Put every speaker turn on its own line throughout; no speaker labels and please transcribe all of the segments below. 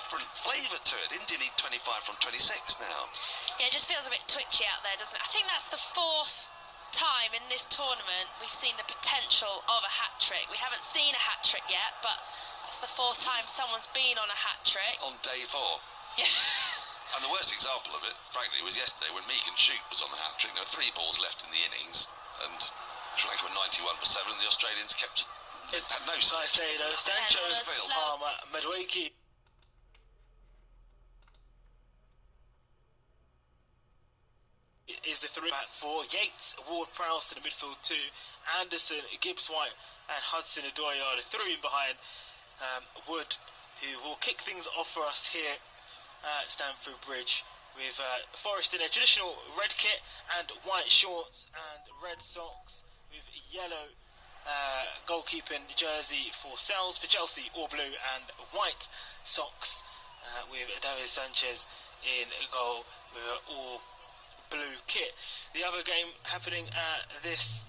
different flavour to it. India need 25 from 26 now.
Yeah, it just feels a bit twitchy out there, doesn't it? I think that's the fourth time in this tournament we've seen the potential of a hat-trick. We haven't seen a hat-trick yet, but it's the fourth time someone's been on a hat-trick.
On day 4.
Yeah.
And the worst example of it, frankly, was yesterday when Megan Shute was on the hat-trick. There were 3 balls left in the innings, and Sri Lanka were 91 for 7, and the Australians had no sight.
Sancho, Palmer, Madwaki. Is the 3 back 4. Yates, Ward-Prowse to the midfield 2. Anderson, Gibbs-White and Hudson-Odoi are the 3 in behind Wood, who will kick things off for us here at Stamford Bridge with Forest in their traditional red kit and white shorts and red socks with yellow goalkeeping jersey for Sells, for Chelsea all blue and white socks with David Sanchez in goal with all blue kit. The other game happening at this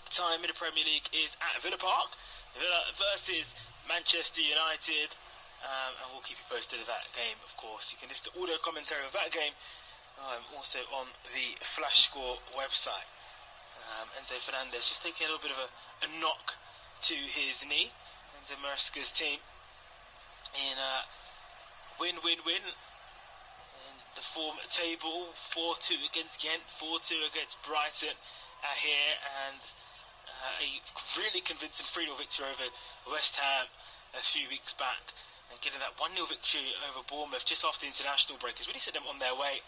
time in the Premier League is at Villa Park. Villa versus Manchester United, and we'll keep you posted of that game, of course. You can listen to audio commentary of that game also on the Flash Score website. Enzo Fernandez just taking a little bit of a knock to his knee. Enzo Maresca's team in win-win-win in the form table. 4-2 against Ghent, 4-2 against Brighton here, and a really convincing 3-0 victory over West Ham a few weeks back, and getting that 1-0 victory over Bournemouth just after the international break has really set them on their way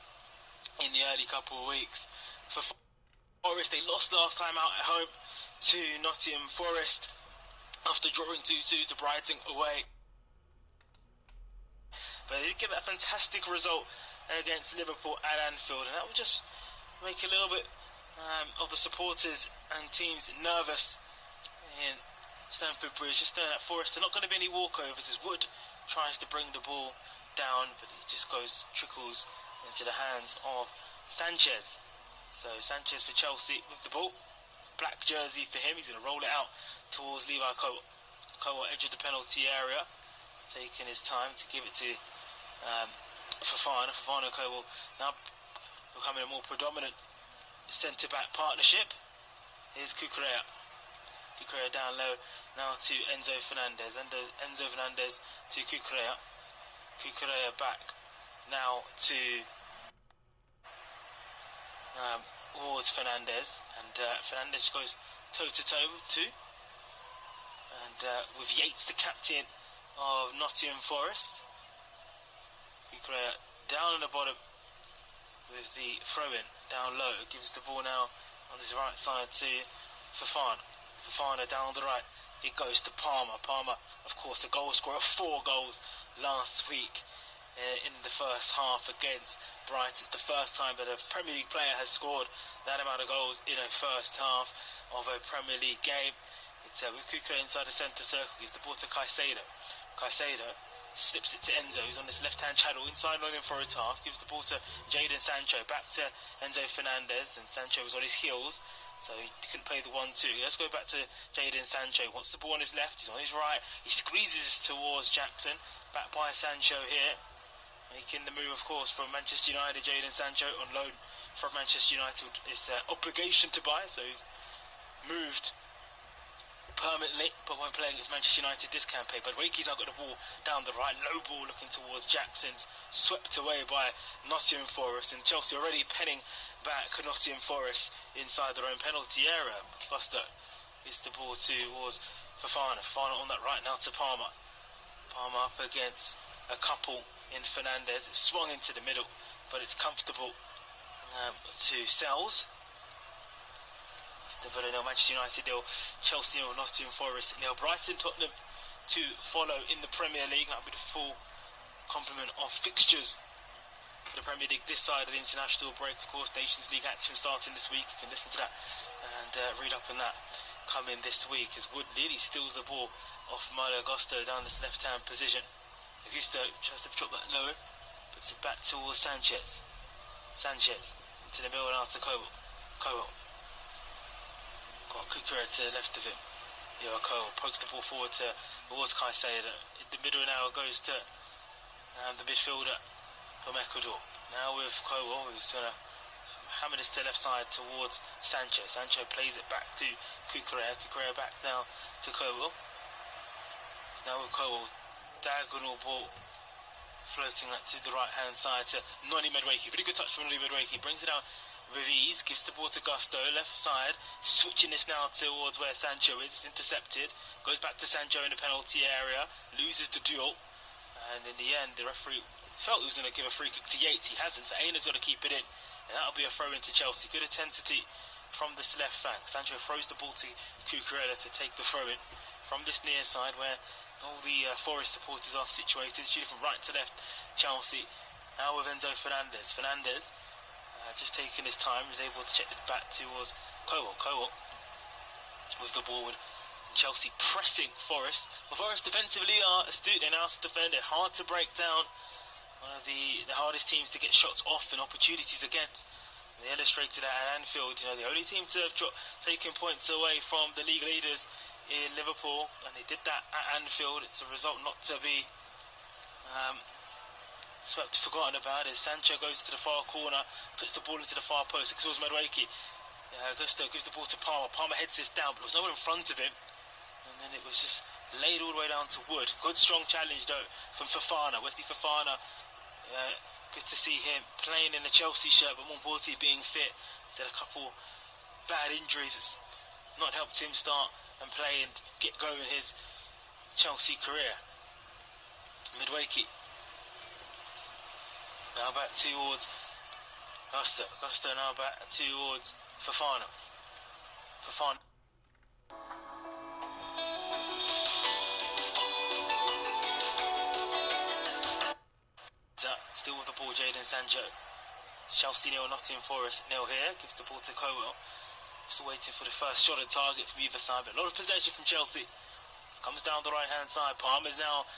in the early couple of weeks. For Forest, they lost last time out at home to Nottingham Forest after drawing 2-2 to Brighton away. But they did get that fantastic result against Liverpool at Anfield, and that will just make a little bit of the supporters and teams nervous in Stamford Bridge. Just knowing that Forest are not going to be any walkovers as Wood tries to bring the ball down, but it just trickles into the hands of Sanchez. So Sanchez for Chelsea with the ball. Black jersey for him. He's going to roll it out towards Levi Colwill. Colwill edge of the penalty area, taking his time to give it to Fofana. Fofana and Colwill now becoming a more predominant centre-back partnership. Here's Cucurella. Cucurella down low now to Enzo Fernandez. Enzo Fernandez to Cucurella. Cucurella back now to towards Fernandez, and Fernandez goes toe-to-toe with 2. And with Yates, the captain of Nottingham Forest. Cucurella down on the bottom with the throw-in down low. Gives the ball now on his right side to Fofana. Fofana down the right. It goes to Palmer. Palmer, of course, a goal scorer of 4 goals last week in the first half against Brighton. It's the first time that a Premier League player has scored that amount of goals in a first half of a Premier League game. It's with Cucurella inside the centre circle. Gives the ball to Caicedo. Caicedo slips it to Enzo, who's on this left-hand channel inside Nottingham Forest half. Gives the ball to Jadon Sancho, back to Enzo Fernandez, and Sancho was on his heels, so he couldn't play the 1-2. Let's go back to Jadon Sancho. Wants the ball on his left, he's on his right. He squeezes towards Jackson, back by Sancho here. Making the move, of course, from Manchester United. Jadon Sancho on loan from Manchester United. It's obligation to buy, so he's moved permanently, but when playing against Manchester United this campaign. But Wakey's now got the ball down the right, low ball looking towards Jackson's, swept away by Nottingham Forest, and Chelsea already penning back Nottingham Forest inside their own penalty area. Buster is the ball towards Fofana. Fofana on that right now to Palmer. Palmer up against a couple in Fernandez. It's swung into the middle, but it's comfortable to Sells. It's the Villa nil, Manchester United nil, Chelsea nil, Nottingham Forest nil. Brighton, Tottenham to follow in the Premier League. That'll be the full complement of fixtures for the Premier League this side of the international break. Of course, Nations League action starting this week. You can listen to that and read up on that coming this week, as Wood nearly steals the ball off Malo Gusto down this left-hand position. Augusto tries to drop that low, puts it back towards Sanchez. Sanchez into the middle now to Colwill. Colwill got Cucurella to the left of him. Colwill pokes the ball forward towards Caicedo. In the middle now goes to the midfielder from Ecuador. Now with Cowell, who's going to hammer this to the left side towards Sancho. Sancho plays it back to Cucurella. Cucurella back down to Cowell. It's now with Cowell. Diagonal ball floating to the right hand side to Noni Madueke. Really good touch from Noni Madueke. Brings it out with ease. Gives the ball to Gusto. Left side. Switching this now towards where Sancho is. Intercepted. Goes back to Sancho in the penalty area. Loses the duel. And in the end, the referee felt he was going to give a free kick to Yates. He hasn't, so Aina's got to keep it in. And that'll be a throw into Chelsea. Good intensity from this left flank. Sancho throws the ball to Cucurella to take the throw in from this near side where all the Forest supporters are situated. Shooting from right to left, Chelsea. Now with Enzo Fernandez. Fernandez just taking his time. He's able to check this back towards Cowell. Cowell with the ball. Chelsea pressing Forest. Well, Forest defensively are astute. They're now defended. Hard to break down. One of the hardest teams to get shots off and opportunities against. They illustrated that at Anfield. The only team to have taken points away from the league leaders in Liverpool, and they did that at Anfield. It's a result not to be forgotten about. As Sancho goes to the far corner, puts the ball into the far post. It was Madueke. Gusto gives the ball to Palmer. Palmer heads this down, but there was no one in front of him. And then it was just laid all the way down to Wood. Good strong challenge though from Fofana. Wesley Fofana. Good to see him playing in a Chelsea shirt, but more importantly being fit. He's had a couple bad injuries. It's not helped him start and play and get going his Chelsea career. Madueke. Now back towards Gusto. Gusto now back towards Fofana. Fofana. Still with the ball, Jadon Sancho. It's Chelsea nil, Nottingham Forest nil here. Gives the ball to Cowell. Still waiting for the first shot at target from either side, but a lot of possession from Chelsea. Comes down the right hand side. Palmer's now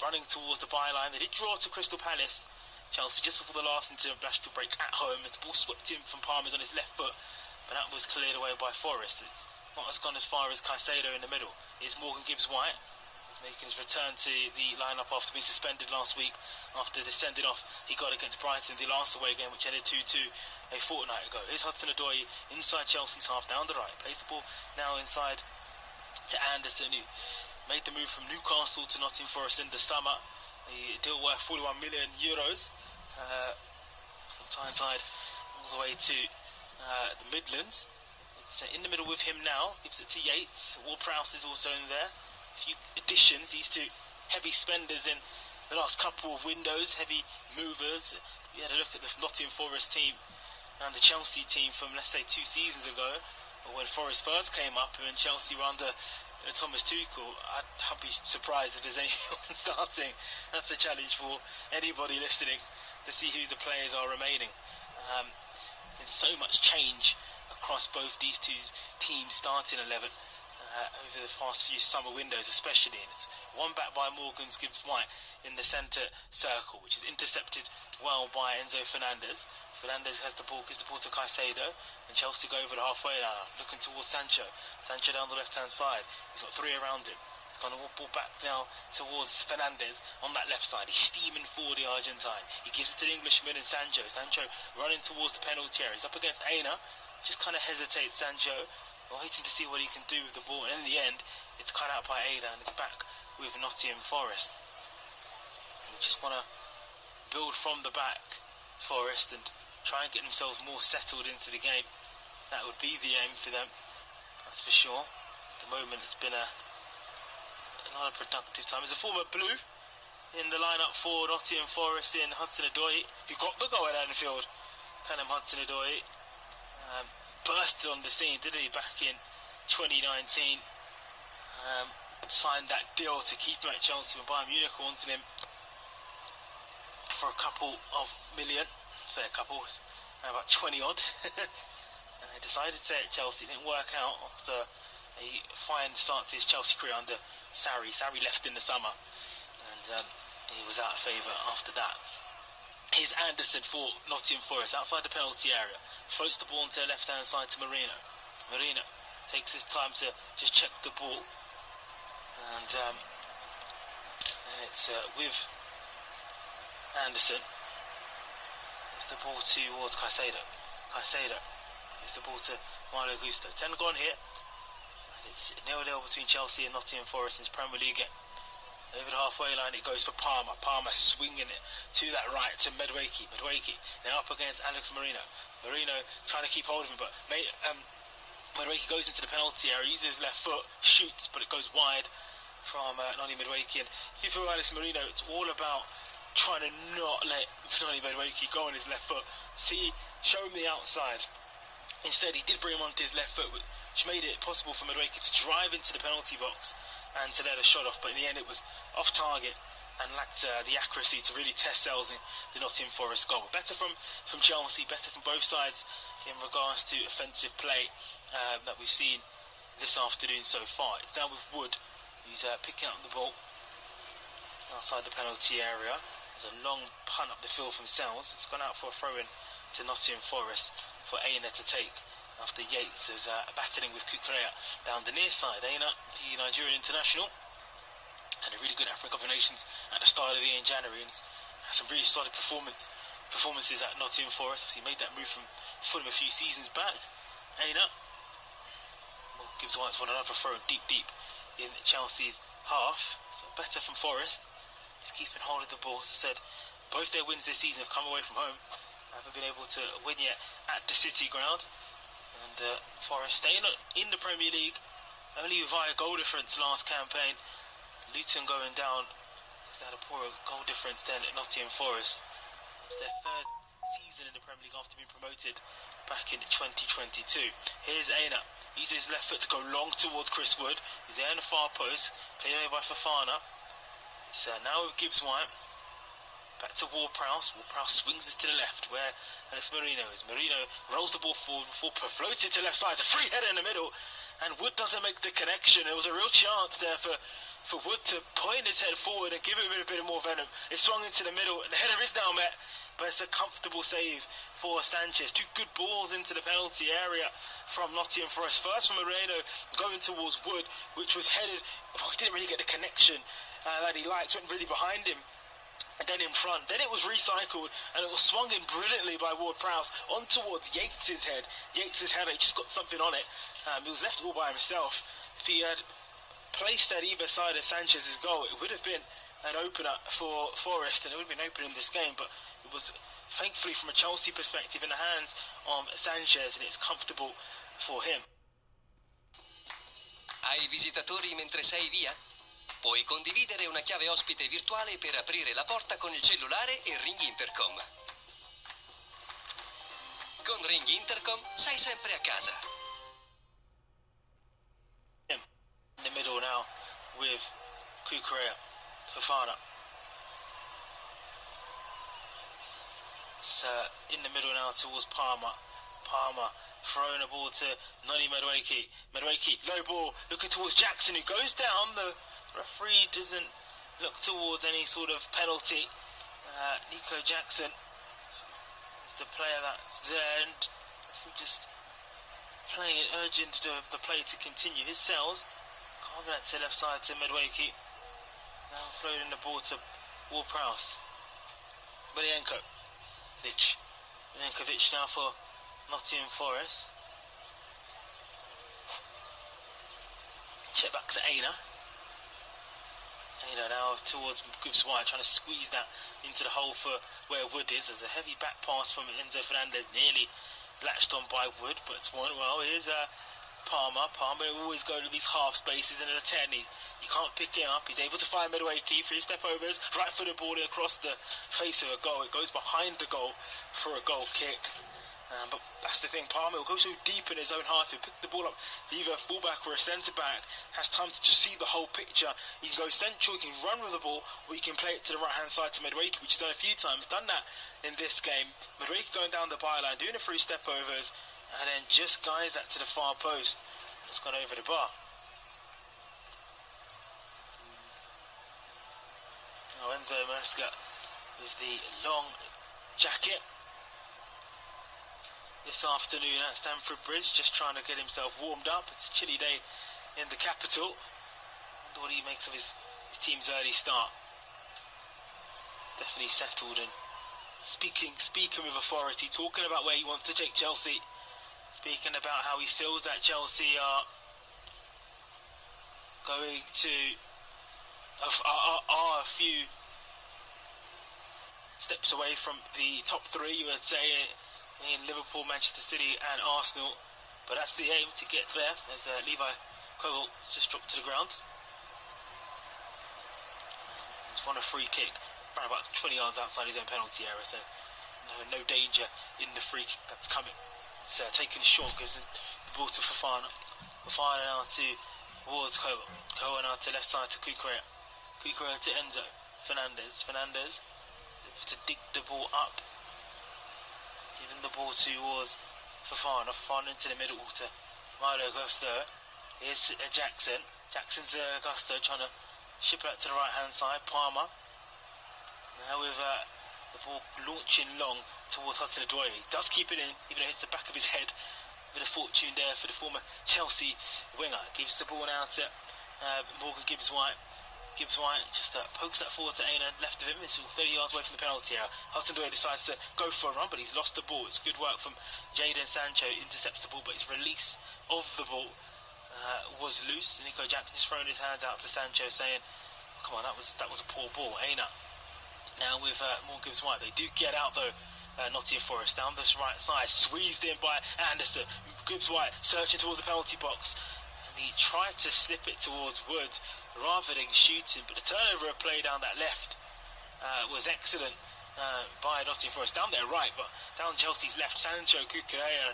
running towards the byline. They did draw to Crystal Palace. Chelsea just before the last international break at home. As the ball swept in from Palmer's on his left foot, but that was cleared away by Forest. It's not gone as far as Caicedo in the middle. It's Morgan Gibbs-White. He's making his return to the lineup after being suspended last week after the sending off he got against Brighton, the last away game, which ended 2-2 a fortnight ago. Here's Hudson-Odoi inside Chelsea's half, down the right. Plays the ball now inside to Anderson, who made the move from Newcastle to Nottingham Forest in the summer. The deal worth €41 million. From Tyneside all the way to the Midlands. It's in the middle with him now. Gives it to Yates. Ward-Prowse is also in there. A few additions. These two heavy spenders in the last couple of windows. Heavy movers. We had a look at the Nottingham Forest team and the Chelsea team from, let's say, 2 seasons ago, when Forest first came up and Chelsea were under Thomas Tuchel. I'd be surprised if there's anyone starting. That's a challenge for anybody listening to see who the players are remaining. There's so much change across both these two teams' starting 11 over the past few summer windows especially. And it's one back by Morgan Gibbs-White in the centre circle, which is intercepted well by Enzo Fernandez. Fernandez has the ball, gives the ball to Caicedo, and Chelsea go over the halfway line, looking towards Sancho. Sancho down the left-hand side. He's got 3 around him. He's going to ball back now towards Fernandez on that left side. He's steaming forward, the Argentine. He gives it to the Englishman and Sancho. Sancho running towards the penalty area. He's up against Aina. Just kind of hesitates, Sancho, waiting to see what he can do with the ball. And in the end, it's cut out by Aina, and it's back with Nottingham Forest. We just want to build from the back, Forest, and try and get themselves more settled into the game. That would be the aim for them, that's for sure. At the moment, it's been not a productive time. There's a former Blue in the lineup for Nottingham Forest in Hudson-Odoi, who got the goal at Anfield. Callum Hudson-Odoi burst on the scene, didn't he, back in 2019. Signed that deal to keep him at Chelsea when Bayern Munich wanted him for a couple of million. Say a couple, about 20 odd. And they decided to stay at Chelsea. It didn't work out after a fine start to his Chelsea career under Sarri. Sarri left in the summer, and he was out of favour after that. Here's Anderson for Nottingham Forest outside the penalty area. Floats the ball onto the left hand side to Marino. Marino takes his time to just check the ball, and it's with Anderson. Gives the ball towards Caicedo. Caicedo gives the ball to Malo Gusto. 10 gone here. And it's 0-0 between Chelsea and Nottingham Forest in this Premier League game. Over the halfway line it goes for Palmer. Palmer swinging it to that right to Madueke. Madueke now up against Alex Merino. Merino trying to keep hold of him, but Madueke goes into the penalty area, uses his left foot, shoots, but it goes wide from Noni Madueke. And if you feel Alex Merino, it's all about trying to not let Noni Madueke go on his left foot. See, show him the outside. Instead, he did bring him onto his left foot, which made it possible for Madueke to drive into the penalty box and to let a shot off, but in the end it was off target and lacked the accuracy to really test Sells in the Nottingham Forest goal. Better from Chelsea, better from both sides in regards to offensive play that we've seen this afternoon so far. It's now with Wood, who's picking up the ball outside the penalty area. There's a long punt up the field from Sells. It's gone out for a throw-in to Nottingham Forest for Aina to take after Yates was battling with Kukurea down the near side. Aina, the Nigerian international, had a really good African Cup of Nations at the start of the year in January and had some really solid performances at Nottingham Forest. He made that move from Fulham a few seasons back. Aina gives White one another throw deep in Chelsea's half. So better from Forest. He's keeping hold of the ball. As I said, both their wins this season have come away from home. Haven't been able to win yet at the City ground. And Forest staying in the Premier League only via goal difference last campaign. Luton going down because they had a poorer goal difference than at Nottingham Forest. It's their third season in the Premier League after being promoted back in 2022. Here's Aina. He uses his left foot to go long towards Chris Wood. He's there in the far post, played away by Fofana. It's now with Gibbs White. Back to Ward-Prowse. Ward-Prowse swings it to the left where Alex Merino is. Merino rolls the ball forward before floats it to the left side. It's a free header in the middle. And Wood doesn't make the connection. There was a real chance there for Wood to point his head forward and give it a bit more venom. It swung into the middle. The header is now met, but it's a comfortable save for Sanchez. Two good balls into the penalty area from Nottingham Forest. First from Moreno going towards Wood, which was headed. He didn't really get the connection that he liked. Went really behind him. And then in front. Then it was recycled and it was swung in brilliantly by Ward-Prowse on towards Yates' head. Yates' header, he just got something on it. He was left all by himself. If he had placed at either side of Sanchez's goal, it would have been an opener for Forest and it would have been open in this game, but it was thankfully from a Chelsea perspective in the hands of Sanchez and it's comfortable for him.
Hai visitatori mentre sei via? Puoi condividere una chiave ospite virtuale per aprire la porta con il cellulare e Ring Intercom. Con Ring Intercom sei sempre a casa.
In the middle now with Kukurea, Fofana. It's in the middle now towards Palmer. Palmer throwing a ball to Noni Madueke. Madueke, low ball, looking towards Jackson who goes down. The referee doesn't look towards any sort of penalty. Nico Jackson is the player that's there, and if we just playing it, urging the play to continue. His Sells carving that to left side to Madueke. Now floating the ball to Ward-Prowse. Milenkovic now for Nottingham Forest. Check back to Aina. Aina now towards Gibbs White, trying to squeeze that into the hole for where Wood is. There's a heavy back pass from Enzo Fernandez, nearly latched on by Wood, but it's one well. Here's Palmer. Palmer always go to these half spaces in an attempt. You can't pick it up. He's able to find Madueke, 3 step overs, right footed ball across the face of a goal. It goes behind the goal for a goal kick. But that's the thing, Palmer will go so deep in his own half, he'll pick the ball up, either a fullback or a centre-back, has time to just see the whole picture. He can go central, he can run with the ball, or he can play it to the right-hand side to Madueke, which he's done a few times, done that in this game. Madueke going down the byline, doing the 3 step overs, and then just guides that to the far post. It's gone over the bar. Now Enzo Maresca with the long jacket this afternoon at Stamford Bridge, just trying to get himself warmed up. It's a chilly day in the capital. Wonder what he makes of his team's early start. definitely settled and speaking with authority, talking about where he wants to take Chelsea, speaking about how he feels that Chelsea are going to are a few steps away from the top three, you would say, in Liverpool, Manchester City and Arsenal, but that's the aim, to get there. As Levi Kogel just dropped to the ground. He's won a free kick around about 20 yards outside his own penalty area, so no danger in the free kick that's coming. It's taken short, gives the ball to Fofana. Fofana now towards Kogel. Kogel now to left side to Kukurea. Kukurea to Enzo. Fernandez to dig the ball up, giving the ball towards Fofana. Fofana into the middle to Milo Gusto. Here's Jackson. Jackson's Gusto trying to ship it out to the right hand side. Palmer now with the ball launching long towards Hudson-Odoi. He does keep it in, even though it's the back of his head. Bit of fortune there for the former Chelsea winger. Gives the ball now to Morgan Gibbs-White. Gibbs-White just pokes that forward to Aina, left of him. It's 30 yards away from the penalty area. Hudson-Odoi decides to go for a run, but he's lost the ball. It's good work from Jadon Sancho. Intercepts the ball, but his release of the ball was loose. Nico Jackson's thrown his hands out to Sancho, saying, "Come on, that was a poor ball." Aina now with Morgan Gibbs-White. They do get out though. Nottingham Forest down this right side, squeezed in by Anderson. Gibbs-White searching towards the penalty box, and he tried to slip it towards Wood rather than shooting, but the turnover of play down that left was excellent by Nottingham Forest. Down their right, but down Chelsea's left, Sancho, Kukurea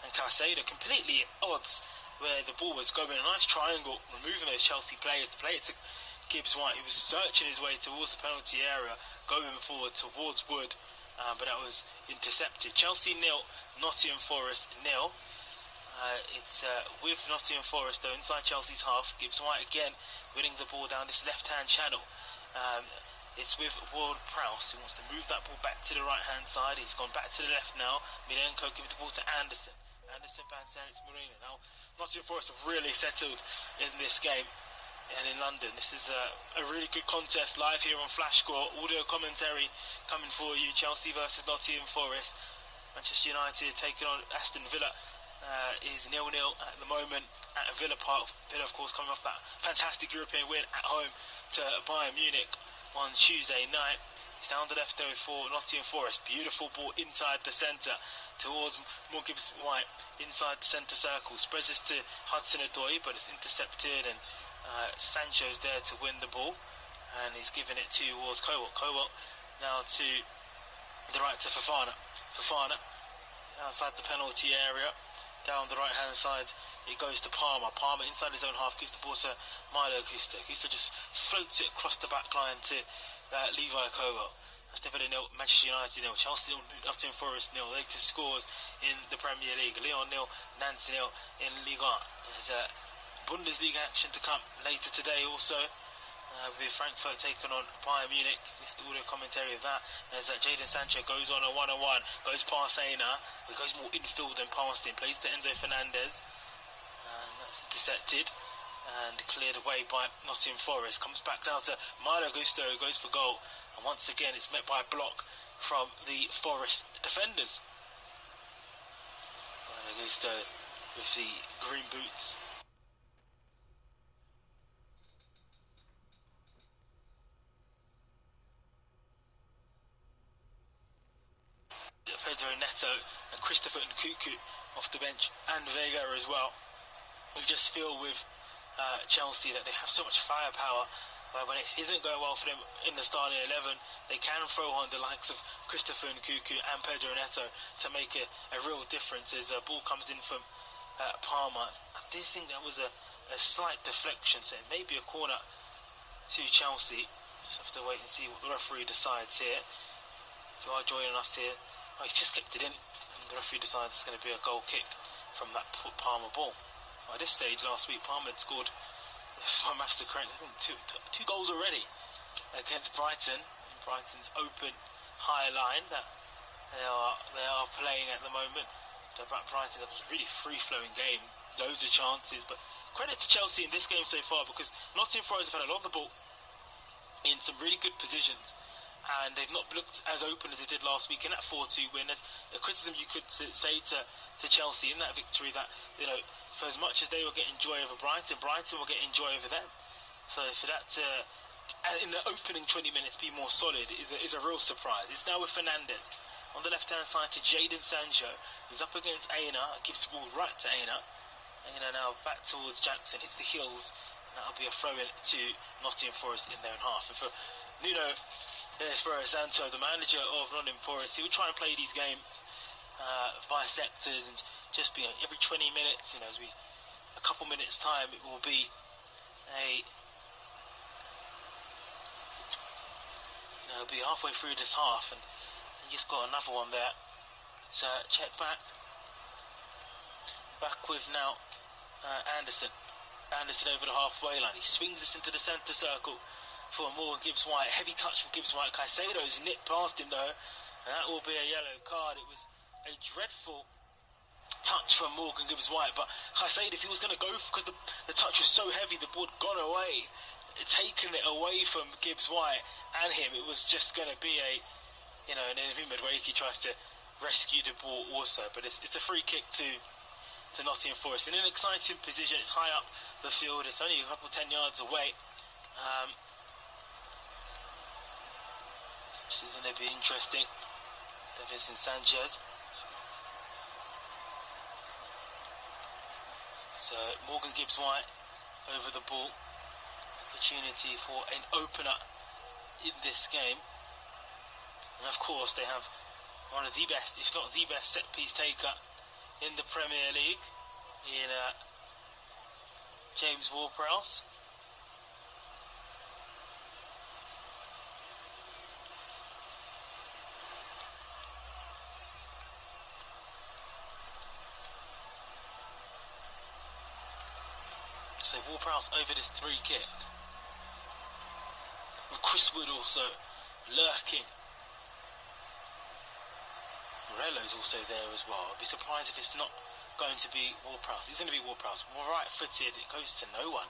and Caicedo completely at odds where the ball was going. A nice triangle, removing those Chelsea players to play it to Gibbs-White, who was searching his way towards the penalty area, going forward towards Wood. But that was intercepted. Chelsea 0, Nottingham Forest 0. It's with Nottingham Forest though inside Chelsea's half. Gibbs-White again winning the ball down this left-hand channel. It's with Ward-Prowse, who wants to move that ball back to the right-hand side. He's gone back to the left now. Milenko giving the ball to Anderson. Anderson, Bantanis, Marina. Now Nottingham Forest have really settled in this game. And in London, this is a really good contest live here on Flash Score. Audio commentary coming for you. Chelsea versus Nottingham Forest. Manchester United taking on Aston Villa is 0-0 at the moment at Villa Park. Villa, of course, coming off that fantastic European win at home to Bayern Munich on Tuesday night. It's down the left though for Nottingham Forest. Beautiful ball inside the centre towards Morgan Gibbs-White inside the centre circle. Spreads this to Hudson-Odoi, but it's intercepted, and Sancho's there to win the ball, and he's giving it towards Kowal now to the right to Fofana. Fofana outside the penalty area, down the right hand side it goes to Palmer. Palmer inside his own half gives the ball to Milo Gusto. Gusto just floats it across the back line to Levi Kowal. That's Villa 0, Manchester United 0, Chelsea 0, Nottingham Forest 0. Latest scores in the Premier League: Lyon 0, Nantes 0 in Ligue 1. There's Bundesliga action to come later today also, with Frankfurt taking on Bayern Munich. Missed all the commentary of that as Jadon Sancho goes on a one-on-one, goes past Aina, he goes more infield than past him, plays to Enzo Fernandez, and that's intercepted and cleared away by Nottingham Forest. Comes back now to Milo Gusto, who goes for goal, and once again it's met by a block from the Forest defenders. Milo Gusto with the green boots. Pedro Neto and Christopher Nkunku off the bench, and Vega as well. We just feel with Chelsea that they have so much firepower, but when it isn't going well for them in the starting 11, they can throw on the likes of Christopher Nkunku and Pedro Neto to make a real difference as a ball comes in from Palmer. I did think that was a slight deflection, so it may be a corner to Chelsea. Just have to wait and see what the referee decides here. If you are joining us here, he's just kicked it in, and the referee decides it's going to be a goal kick from that Palmer ball. At this stage last week, Palmer had scored, if my maths are correct, I think two goals already against Brighton, in Brighton's open high line that they are playing at the moment. Brighton's a really free-flowing game, loads of chances, but credit to Chelsea in this game so far, because Nottingham Forest have had a lot of the ball in some really good positions, and they've not looked as open as they did last week in that 4-2 win. There's a criticism you could say to Chelsea in that victory, that, you know, for as much as they were getting joy over Brighton, Brighton were getting joy over them. So for that to, in the opening 20 minutes, be more solid is a real surprise. It's now with Fernandez on the left-hand side to Jadon Sancho. He's up against Aina, gives the ball right to Aina. Aina now back towards Jackson, hits the heels, and that'll be a throw-in to Nottingham Forest in their own half. And for Nuno Espirito Santo, the manager of Nottingham Forest, he would try and play these games by sectors and just be every 20 minutes, you know, a couple minutes time, it will be it'll be halfway through this half, and you just got another one there. Let's check back with now Anderson over the halfway line. He swings this into the centre circle for Morgan Gibbs-White. Heavy touch from Gibbs-White. Caicedo's nipped past him though, and that will be a yellow card. It was a dreadful touch from Morgan Gibbs-White, but Caicedo, if he was going to go, because the touch was so heavy, the ball had gone away, taken it away from Gibbs-White and him, it was just going to be and then Medwaki tries to rescue the ball also, but it's a free kick to Nottingham Forest in an exciting position. It's high up the field, it's only a couple 10 yards away. This is going to be interesting. Davinson Sanchez. So Morgan Gibbs-White over the ball. Opportunity for an opener in this game. And of course they have one of the best, if not the best, set piece taker in the Premier League in James Ward-Prowse. So Ward-Prowse over this free kick. With Chris Wood also lurking. Morello's also there as well. I'd be surprised if it's not going to be Ward-Prowse. It's going to be Ward-Prowse. Right-footed, it goes to no one.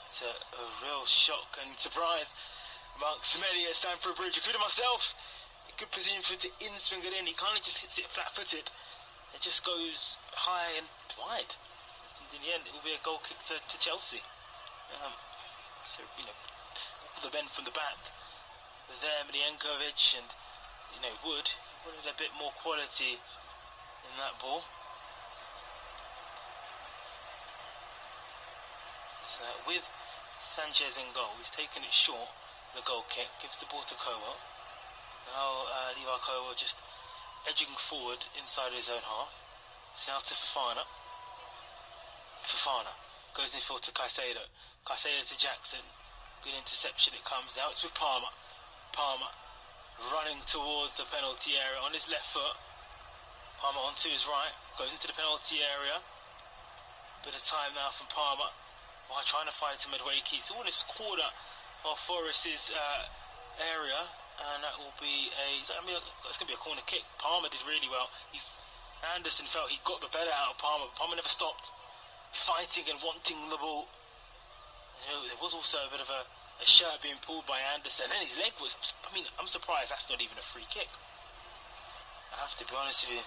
It's a real shock and surprise amongst many at Stamford Bridge, including myself. A good position for him to in-swing it in. He kind of just hits it flat-footed. It just goes high and wide. And in the end, it will be a goal kick to Chelsea. So, the men from the back there, Milienkovic and, Wood, wanted a bit more quality in that ball. So with Sanchez in goal, he's taken it short, the goal kick, gives the ball to Cowell. Now Levi Cowell just edging forward inside his own half. It's now to Fofana. Fofana goes in field to Caicedo. Caicedo to Jackson. Good interception, it comes now. It's with Palmer. Palmer running towards the penalty area on his left foot. Palmer onto his right. Goes into the penalty area. Bit of time now from Palmer. While trying to find it to Medwaki. It's all in this quarter of Forest's area. And that will be it's going to be a corner kick. Palmer did really well. Anderson felt he got the better out of Palmer. But Palmer never stopped fighting and wanting the ball. There was also a bit of a shirt being pulled by Anderson, and his leg was, I'm surprised that's not even a free kick. I have to be honest with you.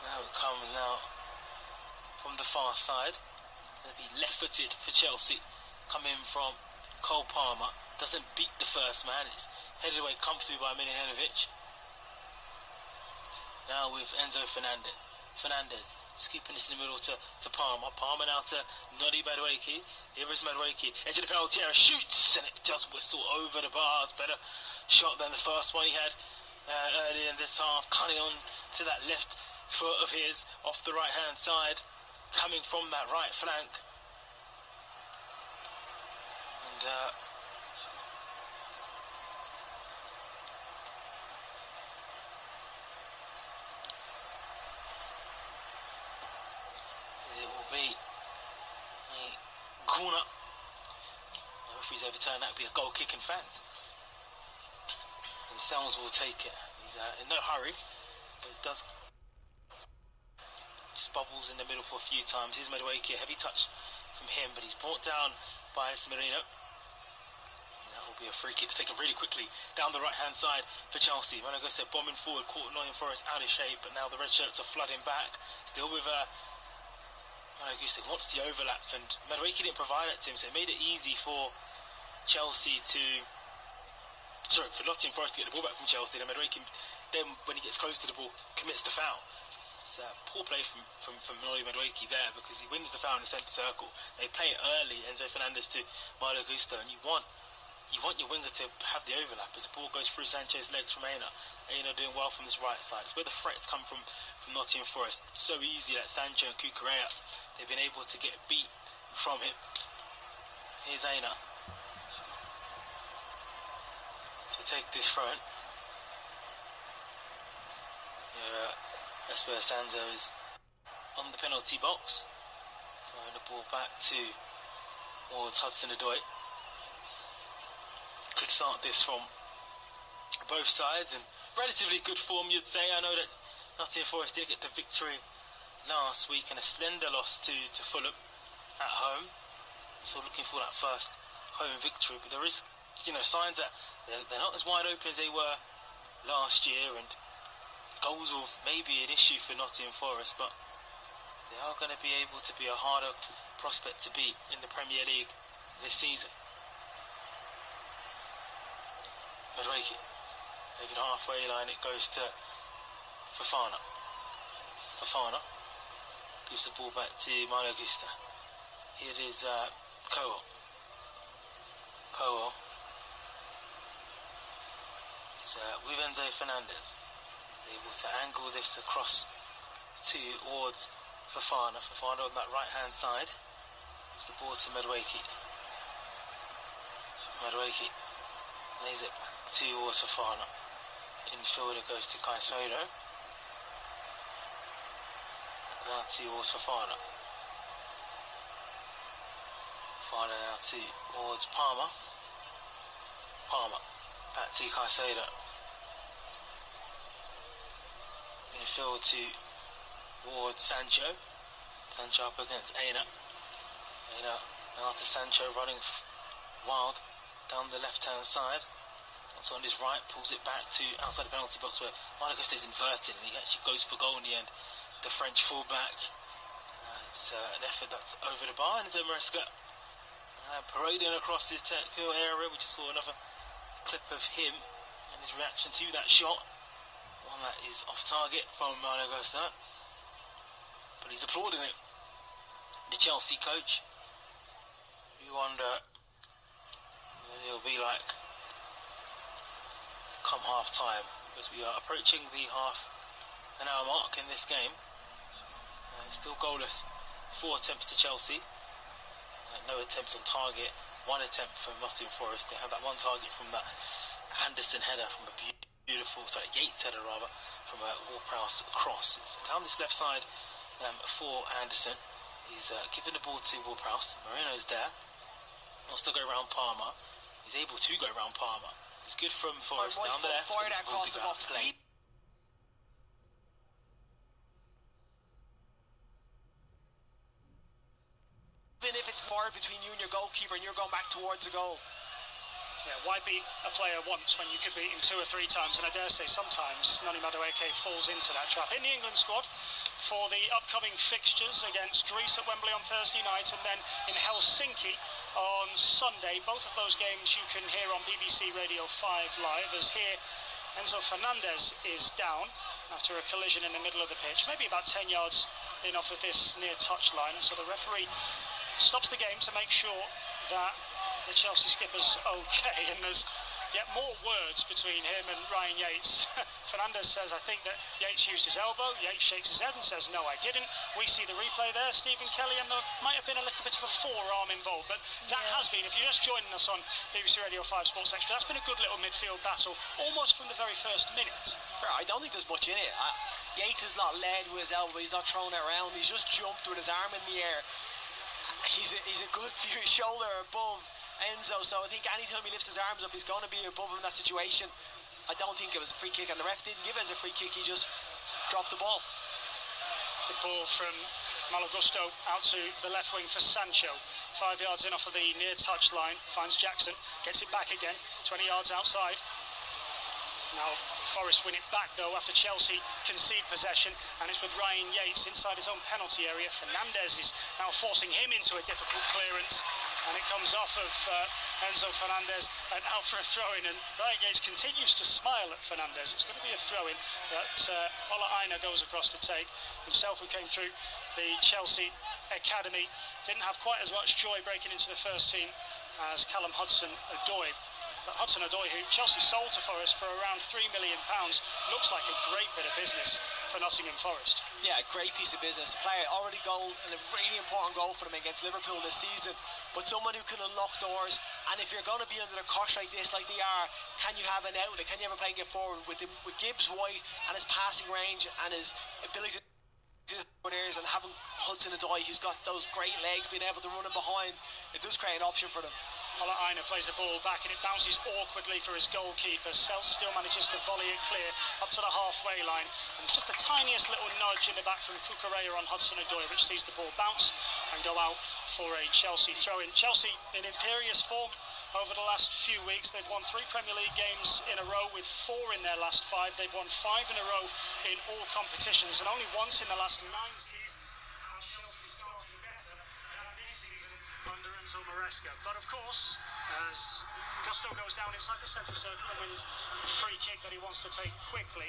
Now it comes now from the far side. It's going to be left-footed for Chelsea, coming from Cole Palmer. Doesn't beat the first man, it's headed away comfortably by Milienkovic. Now with Enzo Fernandez. Fernandez scooping this in the middle to Palmer. Palmer now to Noddy Madueke. Here is Madueke. Edge of the penalty area. Shoots! And it does whistle over the bars. Better shot than the first one he had earlier in this half. Cutting on to that left foot of his off the right-hand side. Coming from that right flank. And be a corner. The referee's overturned. That would be a goal kick, in fact. And Selms will take it. He's in no hurry, but it does just bubbles in the middle for a few times. Here's Madueke, a heavy touch from him, but he's brought down by Merino. That will be a free kick to take him really quickly down the right-hand side for Chelsea. Malagusta bombing forward, caught Nottingham Forest out of shape, but now the red shirts are flooding back. Still with Malagusta wants the overlap, and Madueke didn't provide it to him, so it made it easy for for Nottingham Forest to get the ball back from Chelsea. Then Madueke, then when he gets close to the ball, commits the foul. It's a poor play from Noli Madueke there, because he wins the foul in the centre circle. They play it early, Enzo Fernandez to Malagusta, and you want your winger to have the overlap as the ball goes through Sanchez's legs from Aina. Aina doing well from this right side. It's where the threats come from Nottingham Forest. So easy that Sancho and Cucurella, they've been able to get beat from him. Here's Aina to take this throw in. Espirito Santo is on the penalty box, throwing the ball back towards Hudson-Odoi. Could start this from both sides, and relatively good form, you'd say. I know that Nottingham Forest did get the victory last week and a slender loss to Fulham at home, so looking for that first home victory. But there is, signs that they're not as wide open as they were last year, and goals will maybe an issue for Nottingham Forest, but they are going to be able to be a harder prospect to beat in the Premier League this season. Madueke, over the halfway line, it goes to Fofana. Fofana gives the ball back to Malagusta. Here it is Cowell. It's with Enzo Fernandez. Able to angle this across towards Fofana. Fofana on that right hand side. Gives the ball to Madueke. Madueke lays it back towards Fofana. Infielder goes to Caicedo. Now towards Fofana. Fofana now towards Palmer. Back to Caicedo. Midfield towards Sancho. Sancho up against Aina. Aina now to Sancho, running wild down the left hand side. So on his right, pulls it back to outside the penalty box where Malagusta is inverted and he actually goes for goal in the end. The French fullback. It's an effort that's over the bar, and Enzo Maresca parading across this technical area. We just saw another clip of him and his reaction to that shot. One that is off target from Malagusta, but he's applauding it. The Chelsea coach. You wonder what it'll be like come half time, because we are approaching the half an hour mark in this game. Still goalless. 4 attempts to Chelsea, no attempts on target. 1 attempt from Nottingham Forest. They have that 1 target from that Anderson header, from a Yates header rather, from a Ward-Prowse cross. It's down this left side for Anderson. He's given the ball to Ward-Prowse. Moreno's there. Wants to go around Palmer. He's able to go around Palmer. It's good from Forest down the left.
Fired across the box. Even if it's forward between you and your goalkeeper and you're going back towards the goal.
Yeah, why beat a player once when you could beat him 2 or 3 times? And I dare say sometimes Noni Madueke falls into that trap. In the England squad for the upcoming fixtures against Greece at Wembley on Thursday night, and then in Helsinki on Sunday. Both of those games you can hear on BBC Radio 5 Live, as here Enzo Fernandez is down after a collision in the middle of the pitch, maybe about 10 yards in off of this near touchline. So the referee stops the game to make sure that the Chelsea skipper's okay, and there's yet more words between him and Ryan Yates. Fernandez says, I think that Yates used his elbow. Yates shakes his head and says, no, I didn't. We see the replay there, Stephen Kelly, and there might have been a little bit of a forearm involved, but that has been, if you're just joining us on BBC Radio 5 Sports Extra, that's been a good little midfield battle, almost from the very first minute.
I don't think there's much in it. Yates is not led with his elbow, he's not thrown it around, he's just jumped with his arm in the air. He's a good few shoulder above Enzo, so I think anytime he lifts his arms up, he's going to be above him in that situation. I don't think it was a free kick, and the ref didn't give it as a free kick, he just dropped the ball.
The ball from Malo Gusto out to the left wing for Sancho. 5 yards in off of the near touch line. Finds Jackson. Gets it back again. 20 yards outside. Now Forest win it back though after Chelsea concede possession, and it's with Ryan Yates inside his own penalty area. Fernandez is now forcing him into a difficult clearance, and it comes off of Enzo Fernandez and out for a throw-in, and Ryan Yates continues to smile at Fernandez. It's going to be a throw-in that Ola Aina goes across to take. Himself, who came through the Chelsea academy, didn't have quite as much joy breaking into the first team as Callum Hudson-Odoi. Hudson-Odoi, who Chelsea sold to Forest for around £3 million, looks like a great bit of business for Nottingham Forest.
Yeah, great piece of business. Player already goal, and a really important goal for them against Liverpool this season. But someone who can unlock doors, and if you're going to be under the cosh like this, like they are, can you have an outlet? Can you have a play get forward with him, with Gibbs White and his passing range and his ability to and having Hudson-Odoi, who's got those great legs, being able to run in behind, it does create an option for them.
Ola Aina plays the ball back and it bounces awkwardly for his goalkeeper. Self still manages to volley it clear up to the halfway line, and it's just the tiniest little nudge in the back from Cucurella on Hudson-Odoi, which sees the ball bounce and go out for a Chelsea throw-in. Chelsea in imperious form over the last few weeks. They've won 3 Premier League games in a row with 4 in their last 5. They've won 5 in a row in all competitions, and only once in the last 9 seasons has Chelsea started better than this season under Enzo Maresca. But of course, as Gusto goes down inside the centre circle and wins a free kick that he wants to take quickly,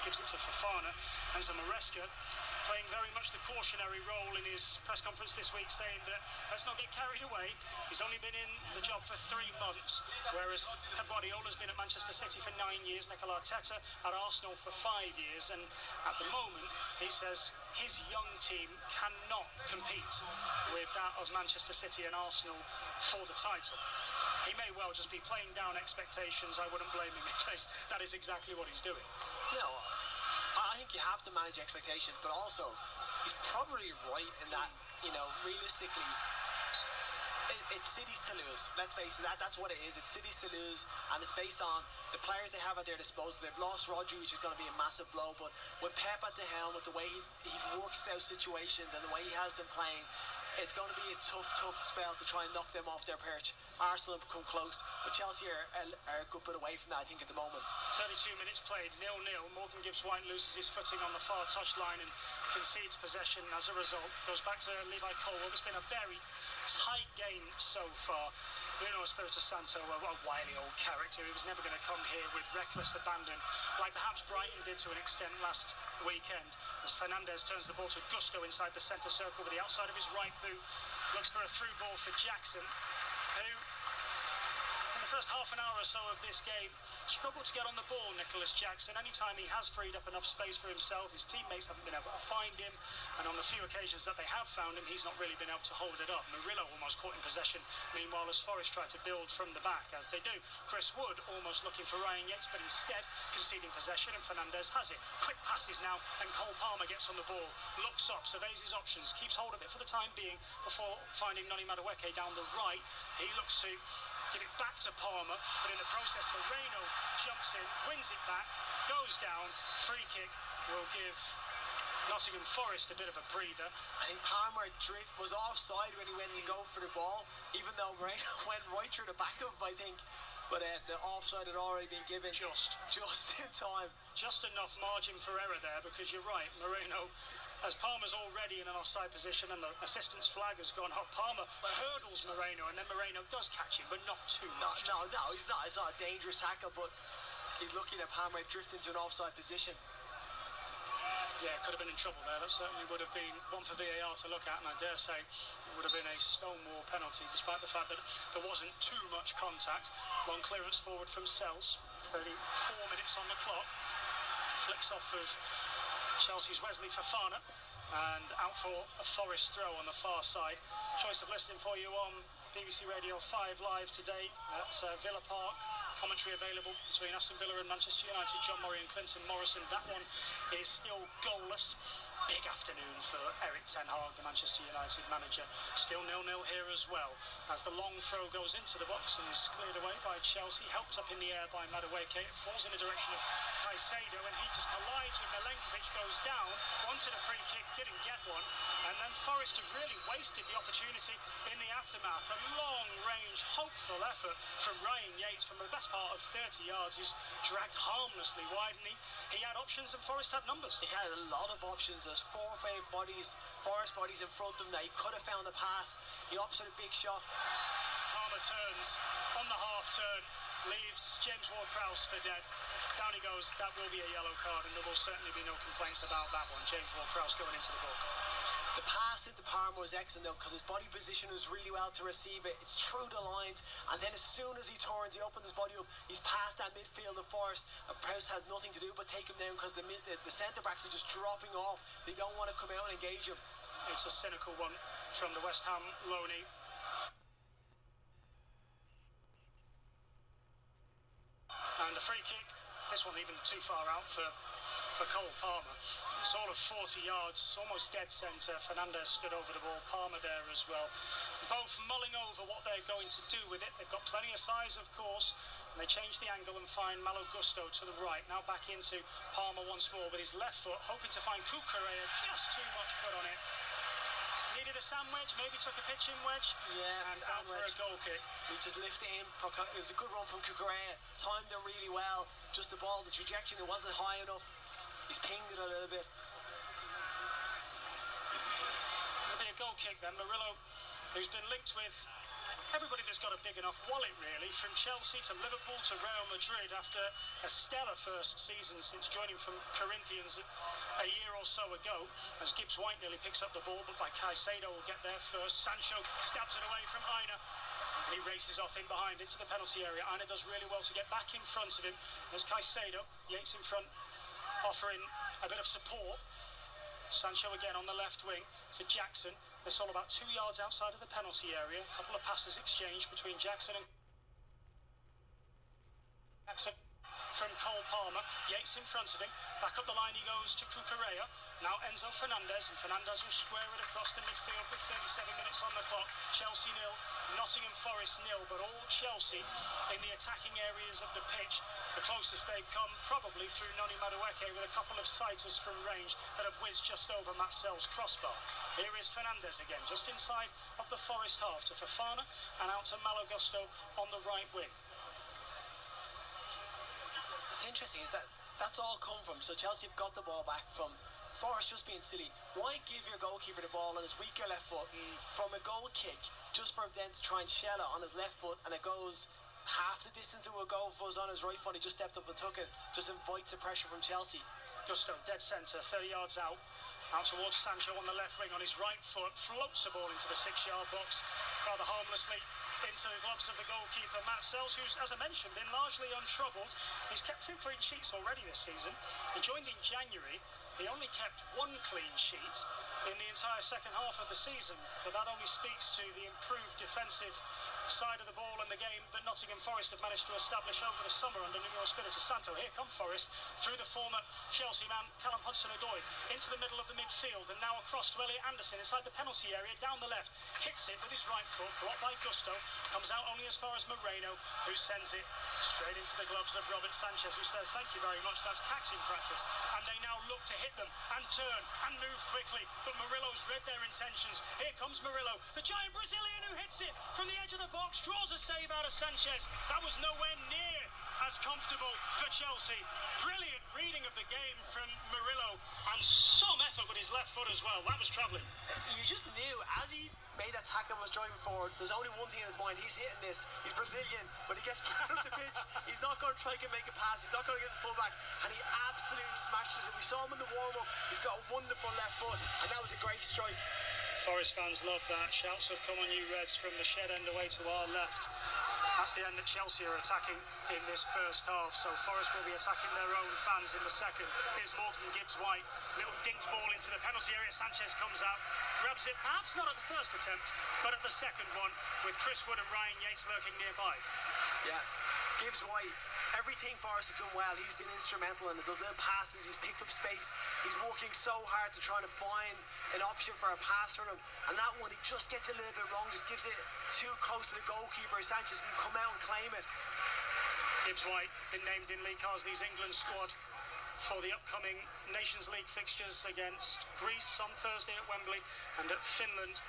gives it to Fofana. Enzo Maresca playing very much the cautionary role in his press conference this week, saying that let's not get carried away. He's only been in the job for 3 months, whereas Pep Guardiola's been at Manchester City for 9 years, Mikel Arteta at Arsenal for 5 years, and at the moment he says his young team cannot compete with that of Manchester City and Arsenal for the title. He may well just be playing down expectations. I wouldn't blame him, because that is exactly what he's doing.
No, I think you have to manage expectations, but also he's probably right in that, you know, realistically, it's City's to lose. Let's face it, that's what it is. It's City's to lose, and it's based on the players they have at their disposal. They've lost Rodri, which is going to be a massive blow, but with Pep at the helm, with the way he works out situations and the way he has them playing, it's going to be a tough spell to try and knock them off their perch. Arsenal have come close, but Chelsea are a good bit away from that, I think, at the moment. 32
minutes played, 0-0. Morgan Gibbs-White loses his footing on the far touchline and concedes possession as a result. Goes back to Levi Colwill. It's been a very tight game so far. Nuno Espirito Santo, a wily old character, he was never going to come here with reckless abandon, like perhaps Brighton did to an extent last weekend. As Fernandez turns the ball to Gusto inside the centre circle with the outside of his right boot, looks for a through ball for Jackson, who in the first half an hour or so of this game struggled to get on the ball. Nicholas Jackson, anytime he has freed up enough space for himself, his teammates haven't been able to find him, and on the few occasions that they have found him, he's not really been able to hold it up. Murillo almost caught in possession, meanwhile, as Forest tried to build from the back, as they do. Chris Wood almost looking for Ryan Yates, but instead conceding possession, and Fernandez has it. Quick passes now, and Cole Palmer gets on the ball, looks up, surveys his options, keeps hold of it for the time being before finding Noni Madueke down the right. He looks to give it back to Palmer, but in the process Moreno jumps in, wins it back, goes down. Free kick will give Nottingham Forest a bit of a breather.
I think Palmer was offside when he went to go for the ball, even though Moreno went right through the back of him, I think. But the offside had already been given just in time.
Just enough margin for error there, because you're right, Moreno, as Palmer's already in an offside position and the assistant's flag has gone up, Palmer hurdles Moreno, and then Moreno does catch him, but not too much.
No, he's not. It's not a dangerous tackle, but he's looking at Palmer drift into an offside position.
Yeah, could have been in trouble there. That certainly would have been one for VAR to look at, and I dare say it would have been a Stonewall penalty, despite the fact that there wasn't too much contact. Long clearance forward from Sells. 34 minutes on the clock. Flicks off of Chelsea's Wesley Fofana, and out for a Forest throw on the far side. Choice of listening for you on BBC Radio 5 Live today at Villa Park, commentary available between Aston Villa and Manchester United, John Murray and Clinton Morrison. That one is still goalless. Big afternoon for Erik ten Hag, the Manchester United manager. Still 0-0 here as well, as the long throw goes into the box and is cleared away by Chelsea, helped up in the air by Madueke. It falls in the direction of Caicedo, and he just collides with Milenkovic, goes down, wanted a free kick, didn't get one, and then Forest have really wasted the opportunity in the aftermath. A long-range, hopeful effort from Ryan Yates from the best part of 30 yards. He's dragged harmlessly wide, and he had options and Forest had numbers.
He had a lot of options. There's 4 or 5 bodies, Forest bodies in front of him that he could have found a pass. He opts at a big shot.
Palmer turns on the half turn, leaves James Ward-Prowse for dead. Down he goes. That will be a yellow card, and there will certainly be no complaints about that one. James Ward-Prowse going into the book.
The pass into Palmer was excellent though, because his body position was really well to receive it. It's through the lines, and then as soon as he turns, he opens his body up, he's past that midfield of Forest, and Prowse has nothing to do but take him down, because the centre backs are just dropping off. They don't want to come out and engage him.
It's a cynical one from the West Ham loanee. And a free kick. This one even too far out for Cole Palmer. It's all of 40 yards, almost dead centre. Fernandez stood over the ball, Palmer there as well. Both mulling over what they're going to do with it. They've got plenty of size, of course, and they change the angle and find Malo Gusto to the right. Now back into Palmer once more with his left foot, hoping to find Cucurella. Just too much put on it. Needed a sandwich, maybe took a pitching wedge.
Yeah,
and out for a goal kick.
He just lifted in. It was a good run from Cucurella. Timed it really well. Just the ball, the trajectory, it wasn't high enough. He's pinged it a little bit.
It'll be a goal kick then. Murillo, who's been linked with everybody that's got a big enough wallet really, from Chelsea to Liverpool to Real Madrid, after a stellar first season since joining from Corinthians a year or so ago, as Gibbs White nearly picks up the ball, but by Caicedo will get there first. Sancho stabs it away from Aina, and he races off in behind into the penalty area. Aina does really well to get back in front of him. There's Caicedo, Yates in front, offering a bit of support. Sancho again on the left wing to Jackson. It's all about 2 yards outside of the penalty area. A couple of passes exchanged between Jackson and Jackson from Cole Palmer. Yates in front of him. Back up the line he goes to Cucurella. Now Enzo Fernandez, and Fernandez will square it across the midfield with 37 minutes on the clock. Chelsea 0, Nottingham Forest 0, but all Chelsea in the attacking areas of the pitch. The closest they've come probably through Noni Madueke, with a couple of sighters from range that have whizzed just over Matt Sell's crossbar. Here is Fernandez again, just inside of the Forest half, to Fofana and out to Malo Gusto on the right wing.
What's interesting is that that's all come from, so Chelsea have got the ball back from Forest just being silly. Why give your goalkeeper the ball on his weaker left foot from a goal kick, just for him then to try and shell it on his left foot, and it goes half the distance it will go if it was on his right foot. He just stepped up and took it. Just invites the pressure from Chelsea.
Gusto, dead centre, 30 yards out towards Sancho on the left wing on his right foot, floats the ball into the 6-yard box, rather harmlessly into the gloves of the goalkeeper Matt Sells, who's, as I mentioned, been largely untroubled. He's kept 2 clean sheets already this season. He joined in January. He only kept 1 clean sheet in the entire second half of the season, but that only speaks to the improved defensive side of the ball and the game that Nottingham Forest have managed to establish over the summer under Nuno Espirito Santo. Here come Forest through the former Chelsea man Callum Hudson-Odoi into the middle of the midfield, and now across to Elliot Anderson inside the penalty area down the left, hits it with his right foot, blocked by Gusto, comes out only as far as Moreno, who sends it straight into the gloves of Robert Sanchez, who says thank you very much, that's catching practice. And they now look to hit them and turn and move quickly, but Murillo's read their intentions. Here comes Murillo, the giant Brazilian, who hits it from the edge of the box, draws a save out of Sanchez. That was nowhere near as comfortable for Chelsea. Brilliant reading of the game from Murillo, and some effort with his left foot as well. That was travelling.
You just knew as he made that tackle and was driving forward, there's only one thing in his mind: he's hitting this. He's Brazilian, but he gets out of the pitch, he's not going to try and make a pass, he's not going to get the full back, and he absolutely smashes it. We saw him in the warm-up. He's got a wonderful left foot, and that was a great strike.
Forest fans love that. Shouts have come on you Reds from the shed end away to our left. That's the end that Chelsea are attacking in this first half, so Forest will be attacking their own fans in the second. Here's Morgan Gibbs-White, little dinked ball into the penalty area. Sanchez comes out, grabs it, perhaps not at the first attempt, but at the second one, with Chris Wood and Ryan Yates lurking nearby.
Yeah, Gibbs White, everything Forest have done well. He's been instrumental in it. Those little passes, he's picked up space. He's working so hard to try to find an option for a pass for them. And that one, he just gets a little bit wrong, just gives it too close to the goalkeeper. Sanchez can come out and claim it.
Gibbs White been named in Lee Carsley's England squad for the upcoming Nations League fixtures against Greece on Thursday at Wembley and at Finland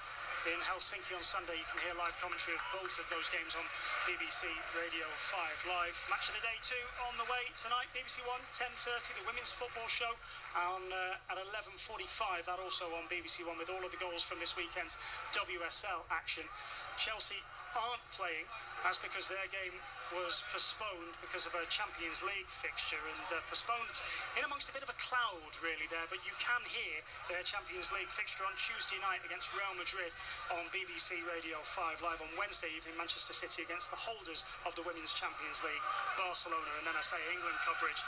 in Helsinki on Sunday. You can hear live commentary of both of those games on BBC Radio 5 Live. Match of the day 2 on the way tonight. BBC One, 10:30, the women's football show on at 11:45. That also on BBC One with all of the goals from this weekend's WSL action. Chelsea aren't playing. That's because their game was postponed because of a Champions League fixture, and postponed in amongst a bit of a cloud really there, but you can hear their Champions League fixture on Tuesday night against Real Madrid on BBC Radio 5 Live. On Wednesday evening, Manchester City against the holders of the Women's Champions League, Barcelona, and then I say England coverage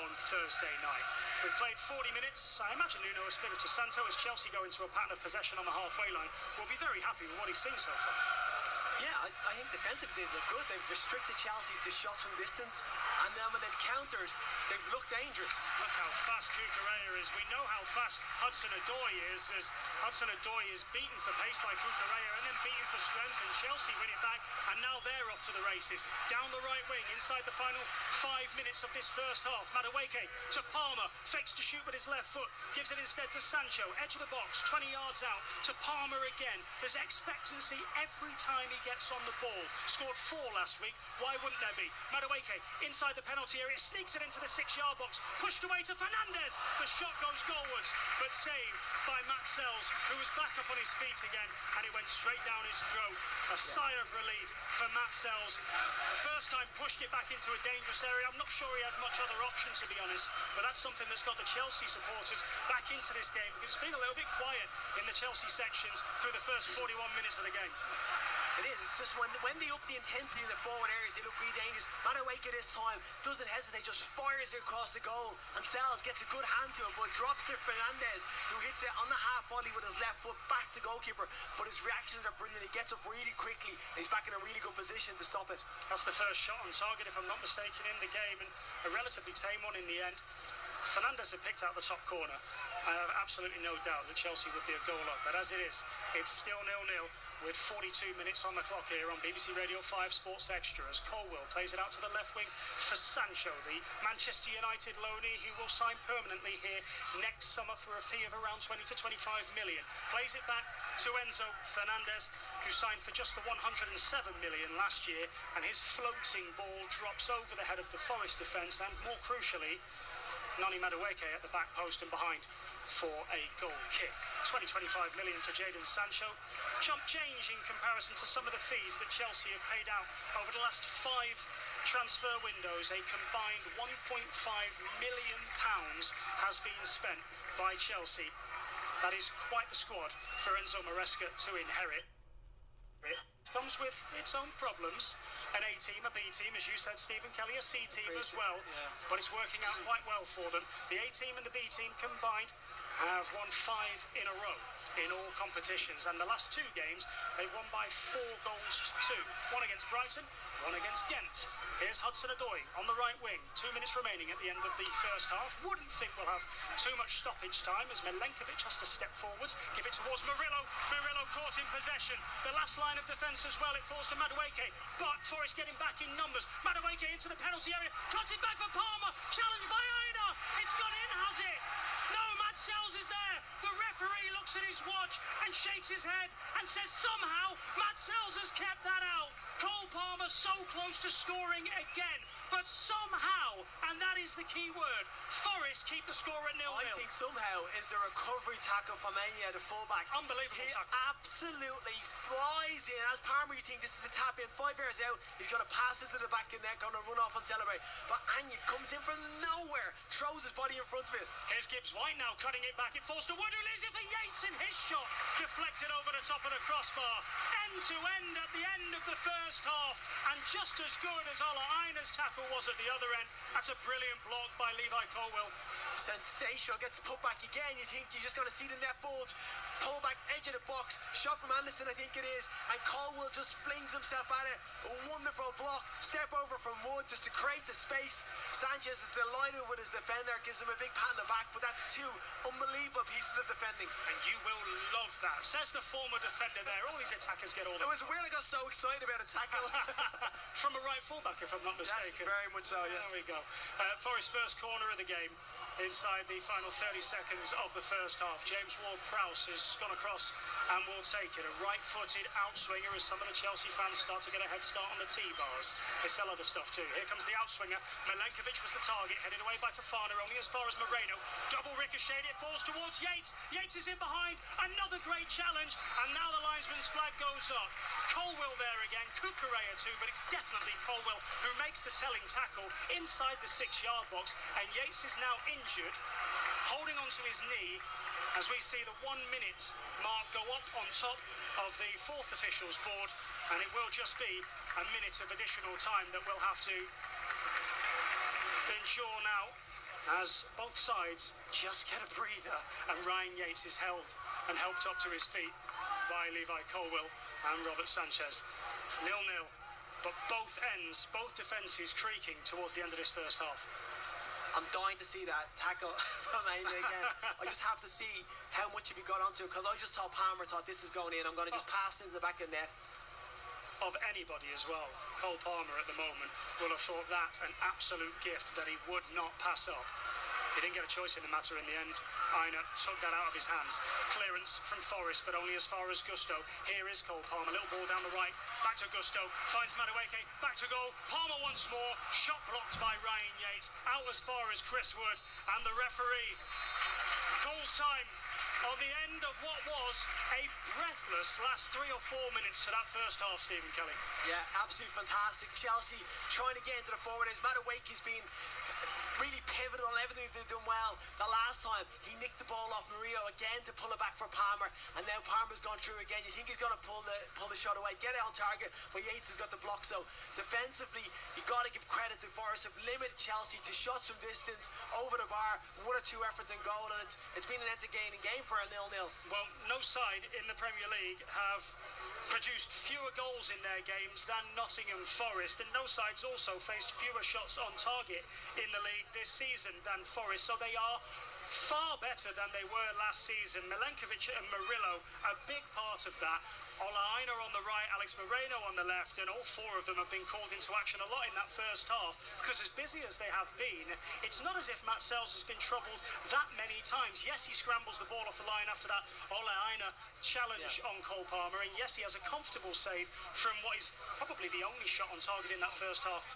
on Thursday night. We've played 40 minutes. I imagine Nuno Espirito Santo, as Chelsea go into a pattern of possession on the halfway line, will be very happy with what he's seen so far.
Yeah, I think defensively they've looked good. They've restricted Chelsea's to shots from distance, and then when they've countered, they've looked dangerous.
Look how fast Cucurella is. We know how fast Hudson-Odoi is, as Hudson-Odoi is beaten for pace by Cucurella and then beaten for strength, and Chelsea win it back, and now they're off to the races. Down the right wing, inside the final 5 minutes of this first half, Madueke to Palmer, fakes to shoot with his left foot, gives it instead to Sancho, edge of the box, 20 yards out, to Palmer again. There's expectancy every time he gets on the ball. Scored 4 last week. Why wouldn't there be? Madueke inside the penalty area, sneaks it into the 6-yard box, pushed away to Fernandes. The shot goes goalwards, but saved by Matt Sells, who was back up on his feet again, and it went straight down his throat. A sigh of relief for Matt Sells. The first time pushed it back into a dangerous area. I'm not sure he had much other option, to be honest, but that's something that's got the Chelsea supporters back into this game, because it's been a little bit quiet in the Chelsea sections through the first 41 minutes of the game.
It is. It's just when they up the intensity in the forward areas, they look really dangerous. Madueke this time doesn't hesitate, just fires it across the goal, and Sells gets a good hand to it, but drops it Fernandes, who hits it on the half volley with his left foot back to goalkeeper. But his reactions are brilliant. He gets up really quickly, and he's back in a really good position to stop it.
That's the first shot on target, if I'm not mistaken, in the game, and a relatively tame one in the end. Fernandes had picked out the top corner. I have absolutely no doubt that Chelsea would be a goal up, but as it is, it's still 0-0 with 42 minutes on the clock here on BBC Radio 5 Sports Extra, as Colwell plays it out to the left wing for Sancho, the Manchester United loanee who will sign permanently here next summer for a fee of around 20 to 25 million. Plays it back to Enzo Fernandez, who signed for just the 107 million last year, and his floating ball drops over the head of the Forest defence, and more crucially, Noni Madueke at the back post and behind for a goal kick. 20-25 million for Jadon Sancho. Chump change in comparison to some of the fees that Chelsea have paid out over the last 5 transfer windows. A combined £1.5 million has been spent by Chelsea. That is quite the squad for Enzo Maresca to inherit. It comes with its own problems. An A team, a B team, as you said, Stephen Kelly, a C team as well, but it's working out quite well for them. The A team and the B team combined have won 5 in a row in all competitions, and the last 2 games they've won by 4 goals to 2. One against Brighton, one against Ghent. Here's Hudson-Odoi on the right wing. 2 minutes remaining at the end of the first half. Wouldn't think we'll have too much stoppage time, as Milenkovic has to step forwards, give it towards Murillo. Murillo caught in possession. The last line of defence as well. It falls to Madueke, but Forest getting back in numbers. Madueke into the penalty area, cuts it back for Palmer, challenged by Aina. It's gone in, has it? No, Matt Sells is there. The referee looks at his watch and shakes his head and says somehow Matt Sells has kept that out. Cole Palmer so close to scoring again, but somehow, and that is the key word, Forest keep the score at 0-0.
I think somehow is the recovery tackle from Enya, the fullback.
Unbelievable tackle.
Absolutely flies in. As Palmer, you think this is a tap in, 5 yards out, he's going to pass this to the back of the net, going to run off and celebrate. But Enya comes in from nowhere, throws his body in front of it.
Here's Gibbs White now cutting it back. It falls to Wood, who leaves it for Yates, in his shot deflected over the top of the crossbar. End to end at the end of the first half, and just as good as Ola Aina's tackle was at the other end. That's a brilliant block by Levi Colwill.
Sensational, gets put back again. You think you're just going to see the net bulge, pull back, edge of the box, shot from Anderson, I think it is, and Colwill just flings himself at it. A wonderful block, step over from Wood just to create the space. Sanchez is delighted with his defender, gives him a big pat on the back, but that's two unbelievable pieces of defending.
And you will love that, says the former defender there. All these attackers get all the...
It was weird, I got so excited about a tackle.
From a right fullback, if I'm not mistaken.
Yes, very much so, yes.
There we go. Forest's first corner of the game inside the final 30 seconds of the first half. James Ward-Prowse has gone across and will take it. A right-footed outswinger as some of the Chelsea fans start to get a head start on the T-bars. They sell other stuff too. Here comes the outswinger. Milenkovic was the target, headed away by Fofana, only as far as Moreno. Double ricochet, it falls towards Yates. Yates is in behind. Another great challenge, and now the linesman's flag goes up. Colwill there again, Kukurea too, but it's definitely Colwill who makes the telling tackle inside the 6-yard box, and Yates is now injured, holding onto his knee, as we see the 1 minute mark go up on top of the fourth official's board, and it will just be a minute of additional time that we'll have to ensure now, as both sides just get a breather, and Ryan Yates is held and helped up to his feet by Levi Colwill and Robert Sanchez. 0-0, but both ends, both defences creaking towards the end of this first half.
I'm dying to see that tackle from Aina again. I just have to see how much have he got onto it, because I just thought Palmer thought this is going in. I'm going to just pass into the back of the net.
Of anybody as well, Cole Palmer at the moment will have thought that an absolute gift that he would not pass up. He didn't get a choice in the matter in the end. Aina took that out of his hands. Clearance from Forest, but only as far as Gusto. Here is Cole Palmer, little ball down the right, back to Gusto, finds Madueke, back to goal. Palmer once more, shot blocked by Ryan Yates, out as far as Chris Wood, and the referee calls time on the end of what was a breathless last 3 or 4 minutes to that first half, Stephen Kelly.
Yeah, absolutely fantastic. Chelsea trying to get into the forward areas. Madueke's been really pivotal on everything they've done well. The last time he nicked the ball off Murillo again to pull it back for Palmer, and now Palmer's gone through again. You think he's going to pull the shot away, get it on target, but Yates has got the block. So defensively, you got to give credit to Forest. Have limited Chelsea to shots from distance over the bar, 1 or 2 efforts in goal, and it's been an entertaining game for a 0-0.
Well, no side in the Premier League have produced fewer goals in their games than Nottingham Forest, and no sides also faced fewer shots on target in the league this season than Forest, so they are far better than they were last season. Milenkovic and Murillo, a big part of that. Ola Aina on the right, Alex Moreno on the left, and all 4 of them have been called into action a lot in that first half, because as busy as they have been, it's not as if Matt Sells has been troubled that many times. Yes, he scrambles the ball off the line after that Ola Aina challenge on Cole Palmer, and yes, he has a comfortable save from what is probably the only shot on target in that first half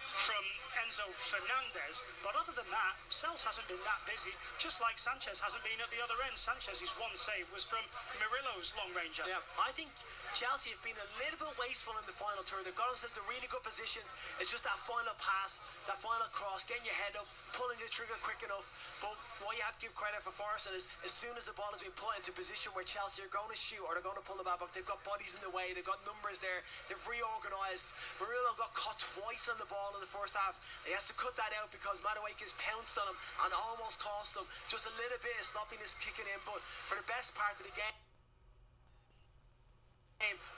from Enzo Fernandez, but other than that, Sells hasn't been that busy, just like Sanchez hasn't been at the other end. Sanchez's one save was from Murillo's long ranger.
Yeah, I think Chelsea have been a little bit wasteful in the final third. They've got themselves in a really good position. It's just that final pass, that final cross, getting your head up, pulling the trigger quick enough. But what you have to give credit for Forest is, as soon as the ball has been put into position where Chelsea are going to shoot or they're going to pull the ball back, they've got bodies in the way, they've got numbers there, they've reorganised. Murillo got caught twice on the ball in the first half. He has to cut that out because Madueke's pounced on him and almost cost him. Just a little bit of sloppiness kicking in, but for the best part of the game,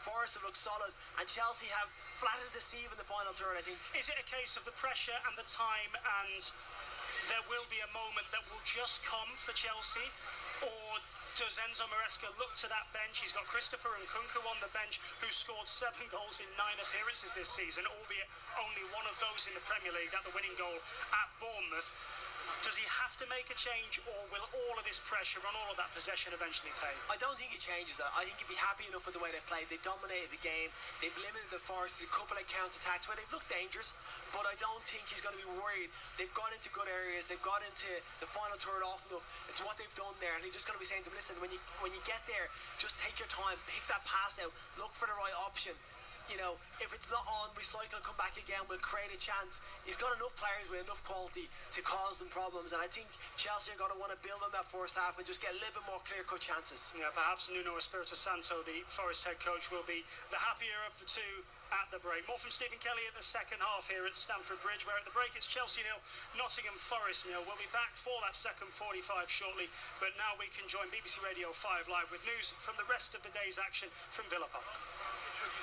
Forest have looked solid, and Chelsea have flattered the sieve in the final third, I think.
Is it a case of the pressure and the time, and there will be a moment that will just come for Chelsea, or does Enzo Maresca look to that bench? He's got Christopher Nkunku on the bench, who scored 7 goals in 9 appearances this season, albeit only one of those in the Premier League, at the winning goal at Bournemouth. Does he have to make a change, or will all of this pressure and all of that possession eventually pay?
I don't think he changes that. I think he'd be happy enough with the way they played. They dominated the game. They've limited the Forest. A couple of counter-attacks where they've looked dangerous, but I don't think he's going to be worried. They've got into good areas. They've got into the final third often enough. It's what they've done there, and he's just going to be saying to them, listen, when you get there, just take your time, pick that pass out, look for the right option. you know, if it's not on, recycle, come back again, we'll create a chance. He's got enough players with enough quality to cause them problems, and I think Chelsea are going to want to build on that first half and just get a little bit more clear-cut chances.
Yeah, perhaps Nuno Espirito Santo, the Forest head coach, will be the happier of the two at the break. More from Stephen Kelly at the second half here at Stamford Bridge, where at the break it's Chelsea 0, Nottingham Forest 0. We'll be back for that second 45 shortly, but now we can join BBC Radio 5 Live with news from the rest of the day's action from Villa Park.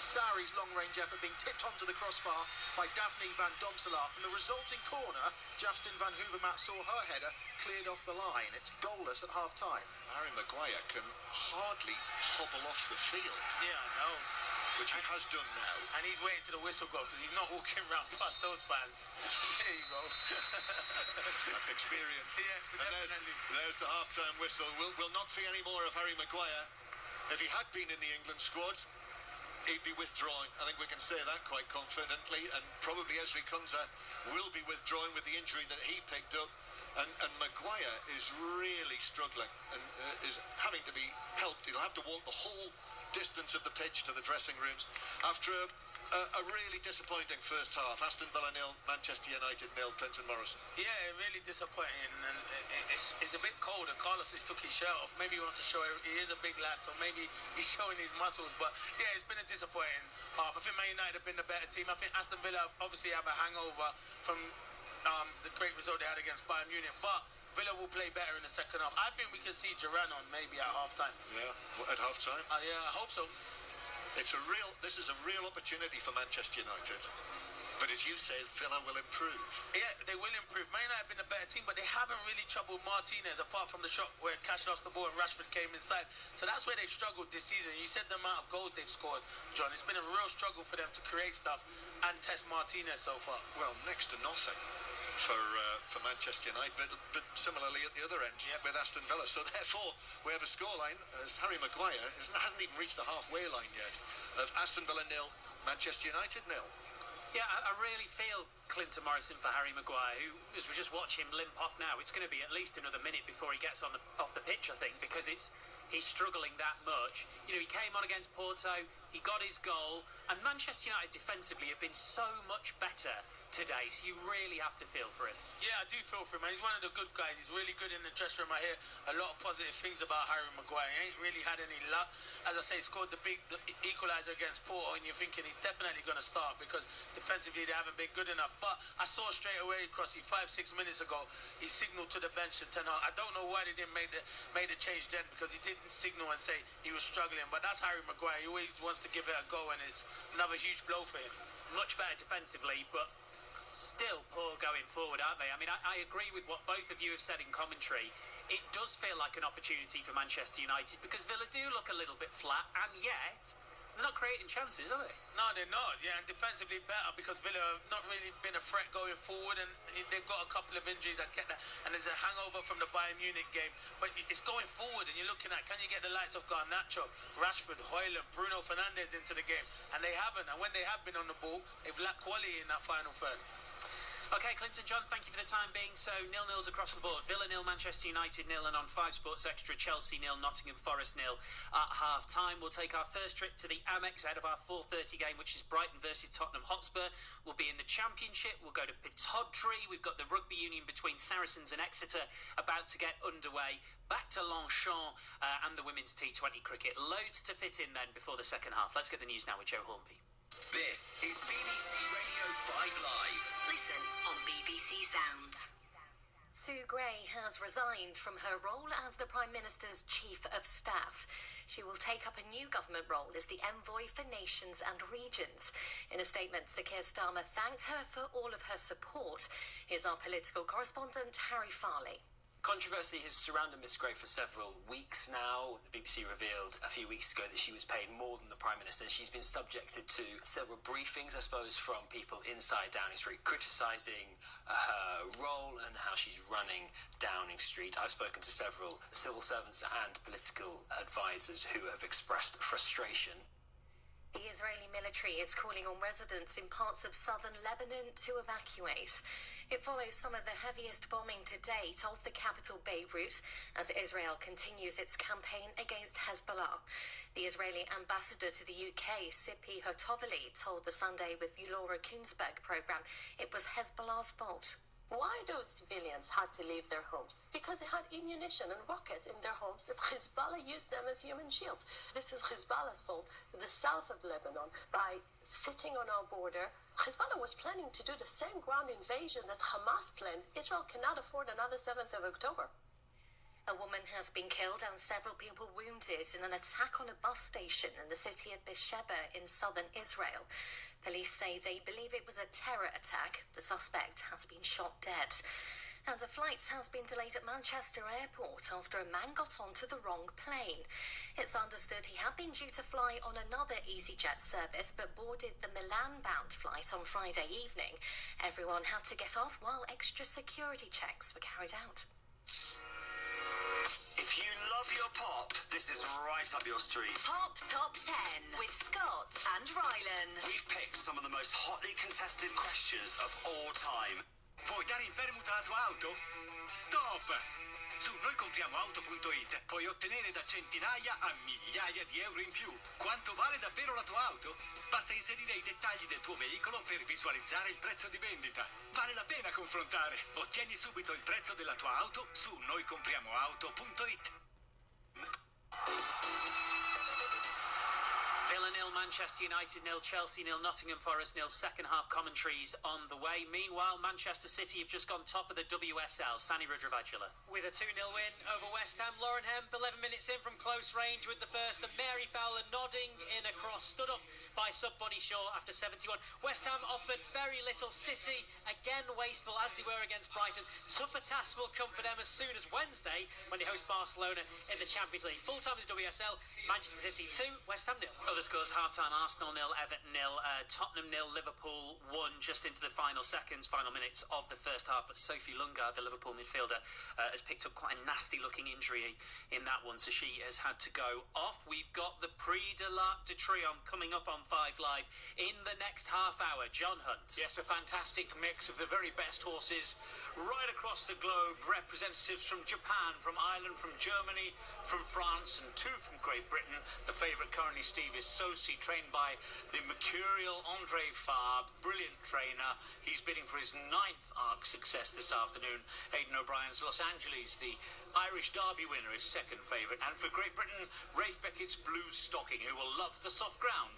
Sarri's long-range effort being tipped onto the crossbar by Daphne van Domselaar. From the resulting corner, Justin van Hoovermaat saw her header cleared off the line. It's goalless at half-time.
Harry Maguire can hardly hobble off the field.
Yeah, I know.
Which he has done now.
And he's waiting till the whistle goes because he's not walking around past those fans. There you go.
That's experience.
Yeah,
and there's the half-time whistle. We'll not see any more of Harry Maguire. If he had been in the England squad, he'd be withdrawing. I think we can say that quite confidently. And probably Ezri Konsa will be withdrawing with the injury that he picked up. And Maguire is really struggling and is having to be helped. He'll have to walk the whole distance of the pitch to the dressing rooms after a really disappointing first half. Aston Villa 0, Manchester United 0, Clinton Morrison.
Yeah, really disappointing, and it's a bit cold, and Carlos has took his shirt off. Maybe he wants to show he is a big lad, so maybe he's showing his muscles, but yeah, it's been a disappointing half. I think Man United have been the better team. I think Aston Villa obviously have a hangover from the great result they had against Bayern Munich, but Villa will play better in the second half. I think we can see Duran on maybe at half-time.
Yeah, at half-time?
Yeah, I hope so.
This is a real opportunity for Manchester United. But as you say, Villa will improve.
Yeah, they will improve. Man United have been a better team, but they haven't really troubled Martinez apart from the shot where Cash lost the ball and Rashford came inside. So that's where they've struggled this season. You said the amount of goals they've scored, John. It's been a real struggle for them to create stuff and test Martinez so far.
Well, next to nothing for Manchester United, but similarly at the other end with Aston Villa. So therefore, we have a scoreline as Harry Maguire hasn't even reached the halfway line yet of Aston Villa 0, Manchester United 0.
Yeah, I really feel Clinton Morrison for Harry Maguire, who, as we just watch him limp off now, it's going to be at least another minute before he gets off the pitch, I think, because he's struggling that much. You know, he came on against Porto, he got his goal, and Manchester United defensively have been so much better today, so you really have to feel for him.
Yeah, I do feel for him, man. He's one of the good guys. He's really good in the dressing room. I hear a lot of positive things about Harry Maguire. He ain't really had any luck. As I say, scored the big equaliser against Porto, and you're thinking he's definitely going to start because defensively they haven't been good enough. But I saw straight away, Crossy, 5-6 minutes ago, he signalled to the bench to Ten Hag. I don't know why they didn't make the change then, because he didn't signal and say he was struggling. But that's Harry Maguire. He always wants to give it a go, and it's another huge blow for him.
Much better defensively, but still poor going forward, aren't they? I mean, I agree with what both of you have said in commentary. It does feel like an opportunity for Manchester United because Villa do look a little bit flat, and yet they're not creating chances, are they?
No, they're not. Yeah, and defensively better because Villa have not really been a threat going forward, and they've got a couple of injuries. I get that, and there's a hangover from the Bayern Munich game. But it's going forward, and you're looking at, can you get the likes of Garnacho, Rashford, Højlund, Bruno Fernandes into the game? And they haven't. And when they have been on the ball, they've lacked quality in that final third.
OK, Clinton, John, thank you for the time being. So 0-0s across the board. Villa 0, Manchester United 0, and on 5 Sports Extra, Chelsea 0, Nottingham Forest 0 at half-time. We'll take our first trip to the Amex out of our 4:30 game, which is Brighton versus Tottenham Hotspur. We'll be in the Championship. We'll go to Pittodrie. We've got the rugby union between Saracens and Exeter about to get underway. Back to Longchamp and the women's T20 cricket. Loads to fit in then before the second half. Let's get the news now with Joe Hornby.
This is BBC Radio 5 Live.
Listen on BBC Sounds. Sue Gray has resigned from her role as the Prime Minister's Chief of Staff. She will take up a new government role as the Envoy for Nations and Regions. In a statement, Sir Keir Starmer thanked her for all of her support. Here's our political correspondent, Harry Farley.
Controversy has surrounded Miss Gray for several weeks now. The BBC revealed a few weeks ago that she was paid more than the Prime Minister. She's been subjected to several briefings, I suppose, from people inside Downing Street, criticising her role and how she's running Downing Street. I've spoken to several civil servants and political advisors who have expressed frustration.
The Israeli military is calling on residents in parts of southern Lebanon to evacuate. It follows some of the heaviest bombing to date of the capital Beirut as Israel continues its campaign against Hezbollah. The Israeli ambassador to the UK, Sipi Hotovali, told the Sunday with Laura Kunsberg programme it was Hezbollah's fault.
Why those civilians had to leave their homes? Because they had ammunition and rockets in their homes that Hezbollah used them as human shields. This is Hezbollah's fault. The south of Lebanon, by sitting on our border, Hezbollah was planning to do the same ground invasion that Hamas planned. Israel cannot afford another 7th of October.
A woman has been killed and several people wounded in an attack on a bus station in the city of Beersheba in southern Israel. Police say they believe it was a terror attack. The suspect has been shot dead. And a flight has been delayed at Manchester Airport after a man got onto the wrong plane. It's understood he had been due to fly on another EasyJet service but boarded the Milan-bound flight on Friday evening. Everyone had to get off while extra security checks were carried out.
If you love your pop, this is right up your street.
Pop Top 10 with Scott and Rylan.
We've picked some of the most hotly contested questions of all time.
Vuoi dare in permuta la tua auto? Stop! Su noicompriamoauto.it puoi ottenere da centinaia a migliaia di euro in più. Quanto vale davvero la tua auto? Basta inserire i dettagli del tuo veicolo per visualizzare il prezzo di vendita. Vale la pena confrontare. Ottieni subito il prezzo della tua auto su noicompriamoauto.it.
Villa 0, Manchester United 0, Chelsea 0, Nottingham Forest 0. Second half commentaries on the way. Meanwhile, Manchester City have just gone top of the WSL. Sani Rudravajula.
With a 2-0 win over West Ham, Lauren Hemp 11 minutes in from close range with the first, and Mary Fowler nodding in a cross, stood up by sub Bunny Shaw after 71. West Ham offered very little. City again wasteful as they were against Brighton. Tougher task will come for them as soon as Wednesday when they host Barcelona in the Champions League. Full time in the WSL, Manchester City 2, West Ham 0.
Other scores: half-time Arsenal 0, Everton 0, Tottenham 0, Liverpool 1 just into the final minutes of the first half. But Sophie Lungard, the Liverpool midfielder, has picked up quite a nasty-looking injury in that one, so she has had to go off. We've got the Prix de l'Arc de Triomphe coming up on 5 Live in the next half hour. John Hunt.
Yes, a fantastic mix of the very best horses right across the globe. Representatives from Japan, from Ireland, from Germany, from France, and 2 from Great Britain. The favourite currently, Steve, is Sosi, trained by the mercurial Andre Fabre, brilliant trainer. He's bidding for his 9th Arc success this afternoon. Aidan O'Brien's Los Angeles, the Irish Derby winner, is second favourite. And for Great Britain, Rafe Beckett's Blue Stocking, who will love the soft ground,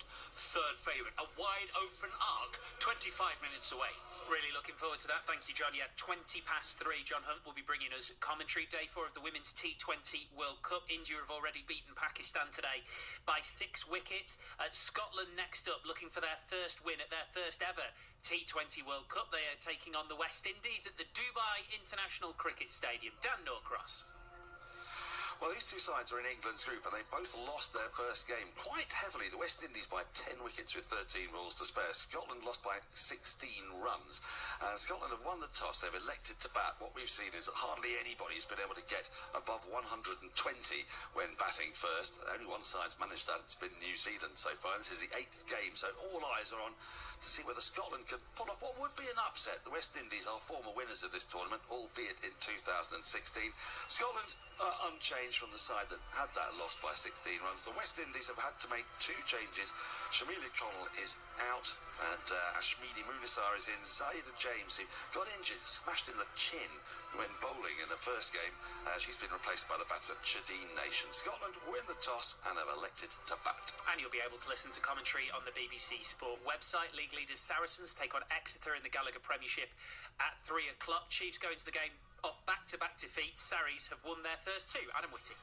third favourite. A wide open arc, 25 minutes away.
Really looking forward to that. Thank you, John. Yeah, 3:20. John Hunt will be bringing us commentary. Day 4 of the Women's T20 World Cup. India have already beaten Pakistan today by 6 wickets. Scotland next up, looking for their first win at their first ever T20 World Cup. They are taking on the West Indies at the Dubai International Cricket Stadium. Dan Norcross.
Well, these two sides are in England's group, and they both lost their first game quite heavily. The West Indies by 10 wickets with 13 balls to spare. Scotland lost by 16 runs. Scotland have won the toss. They've elected to bat. What we've seen is that hardly anybody's been able to get above 120 when batting first. Only one side's managed that. It's been New Zealand so far. This is the 8th game, so all eyes are on to see whether Scotland can pull off what would be an upset. The West Indies are former winners of this tournament, albeit in 2016. Scotland are unchanged from the side that had that loss by 16 runs. The West Indies have had to make 2 changes. Shamila Connell is out, and Ashmidi Munasar is in. Zaida James, who got injured, smashed in the chin when bowling in the first game. She's been replaced by the batter Chadine Nation. Scotland win the toss and have elected to bat.
And you'll be able to listen to commentary on the BBC Sport website. League leaders Saracens take on Exeter in the Gallagher Premiership at 3 o'clock. Chiefs go into the game off back-to-back defeats. Saris have won their first 2. Adam Whitty.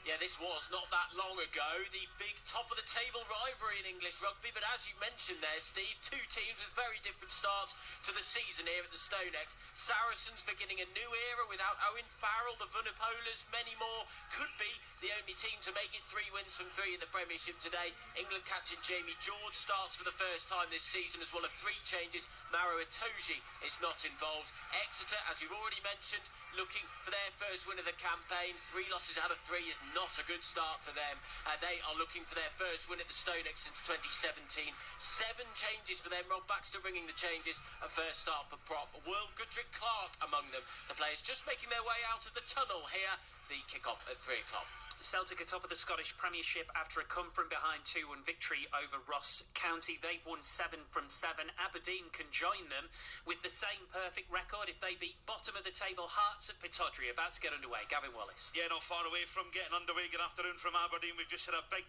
Yeah, this was not that long ago the big top-of-the-table rivalry in English rugby, but as you mentioned there, Steve, 2 teams with very different starts to the season here at the Stonex. Saracens beginning a new era without Owen Farrell, the Vunipolas, many more. Could be the only team to make it 3 wins from 3 in the Premiership today. England captain Jamie George starts for the first time this season as one of 3 changes. Maro Itoje is not involved. Exeter, as you've already mentioned, looking for their first win of the campaign. 3 losses out of 3 is not a good start for them. They are looking for their first win at the Stonex since 2017. 7 changes for them. Rob Baxter bringing the changes. A first start for prop. Will Goodrick Clark among them. The players just making their way out of the tunnel here. The kick-off at 3 o'clock.
Celtic are top of the Scottish Premiership after a come-from-behind 2-1 victory over Ross County. They've won 7 from 7. Aberdeen can join them with the same perfect record if they beat bottom-of-the-table Hearts at Pittodrie. About to get underway. Gavin Wallace.
Yeah, not far away from getting underway. Good afternoon from Aberdeen. We've just had a big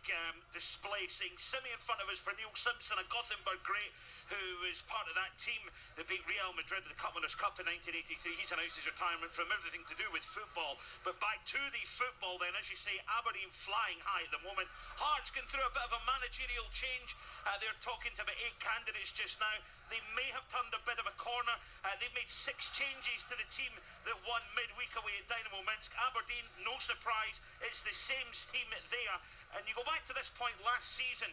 display seeing Simi in front of us for Neil Simpson, a Gothenburg great who was part of that team that beat Real Madrid at the Cup Winners' Cup in 1983. He's announced his retirement from everything to do with football. But back to the football then, as you say, Aberdeen flying high at the moment. Hearts going through a bit of a managerial change. They're talking to about 8 candidates just now. They may have turned a bit of a corner. They've made 6 changes to the team that won midweek away at Dynamo Minsk. Aberdeen, no surprise, it's the same team there. And you go back to this point last season,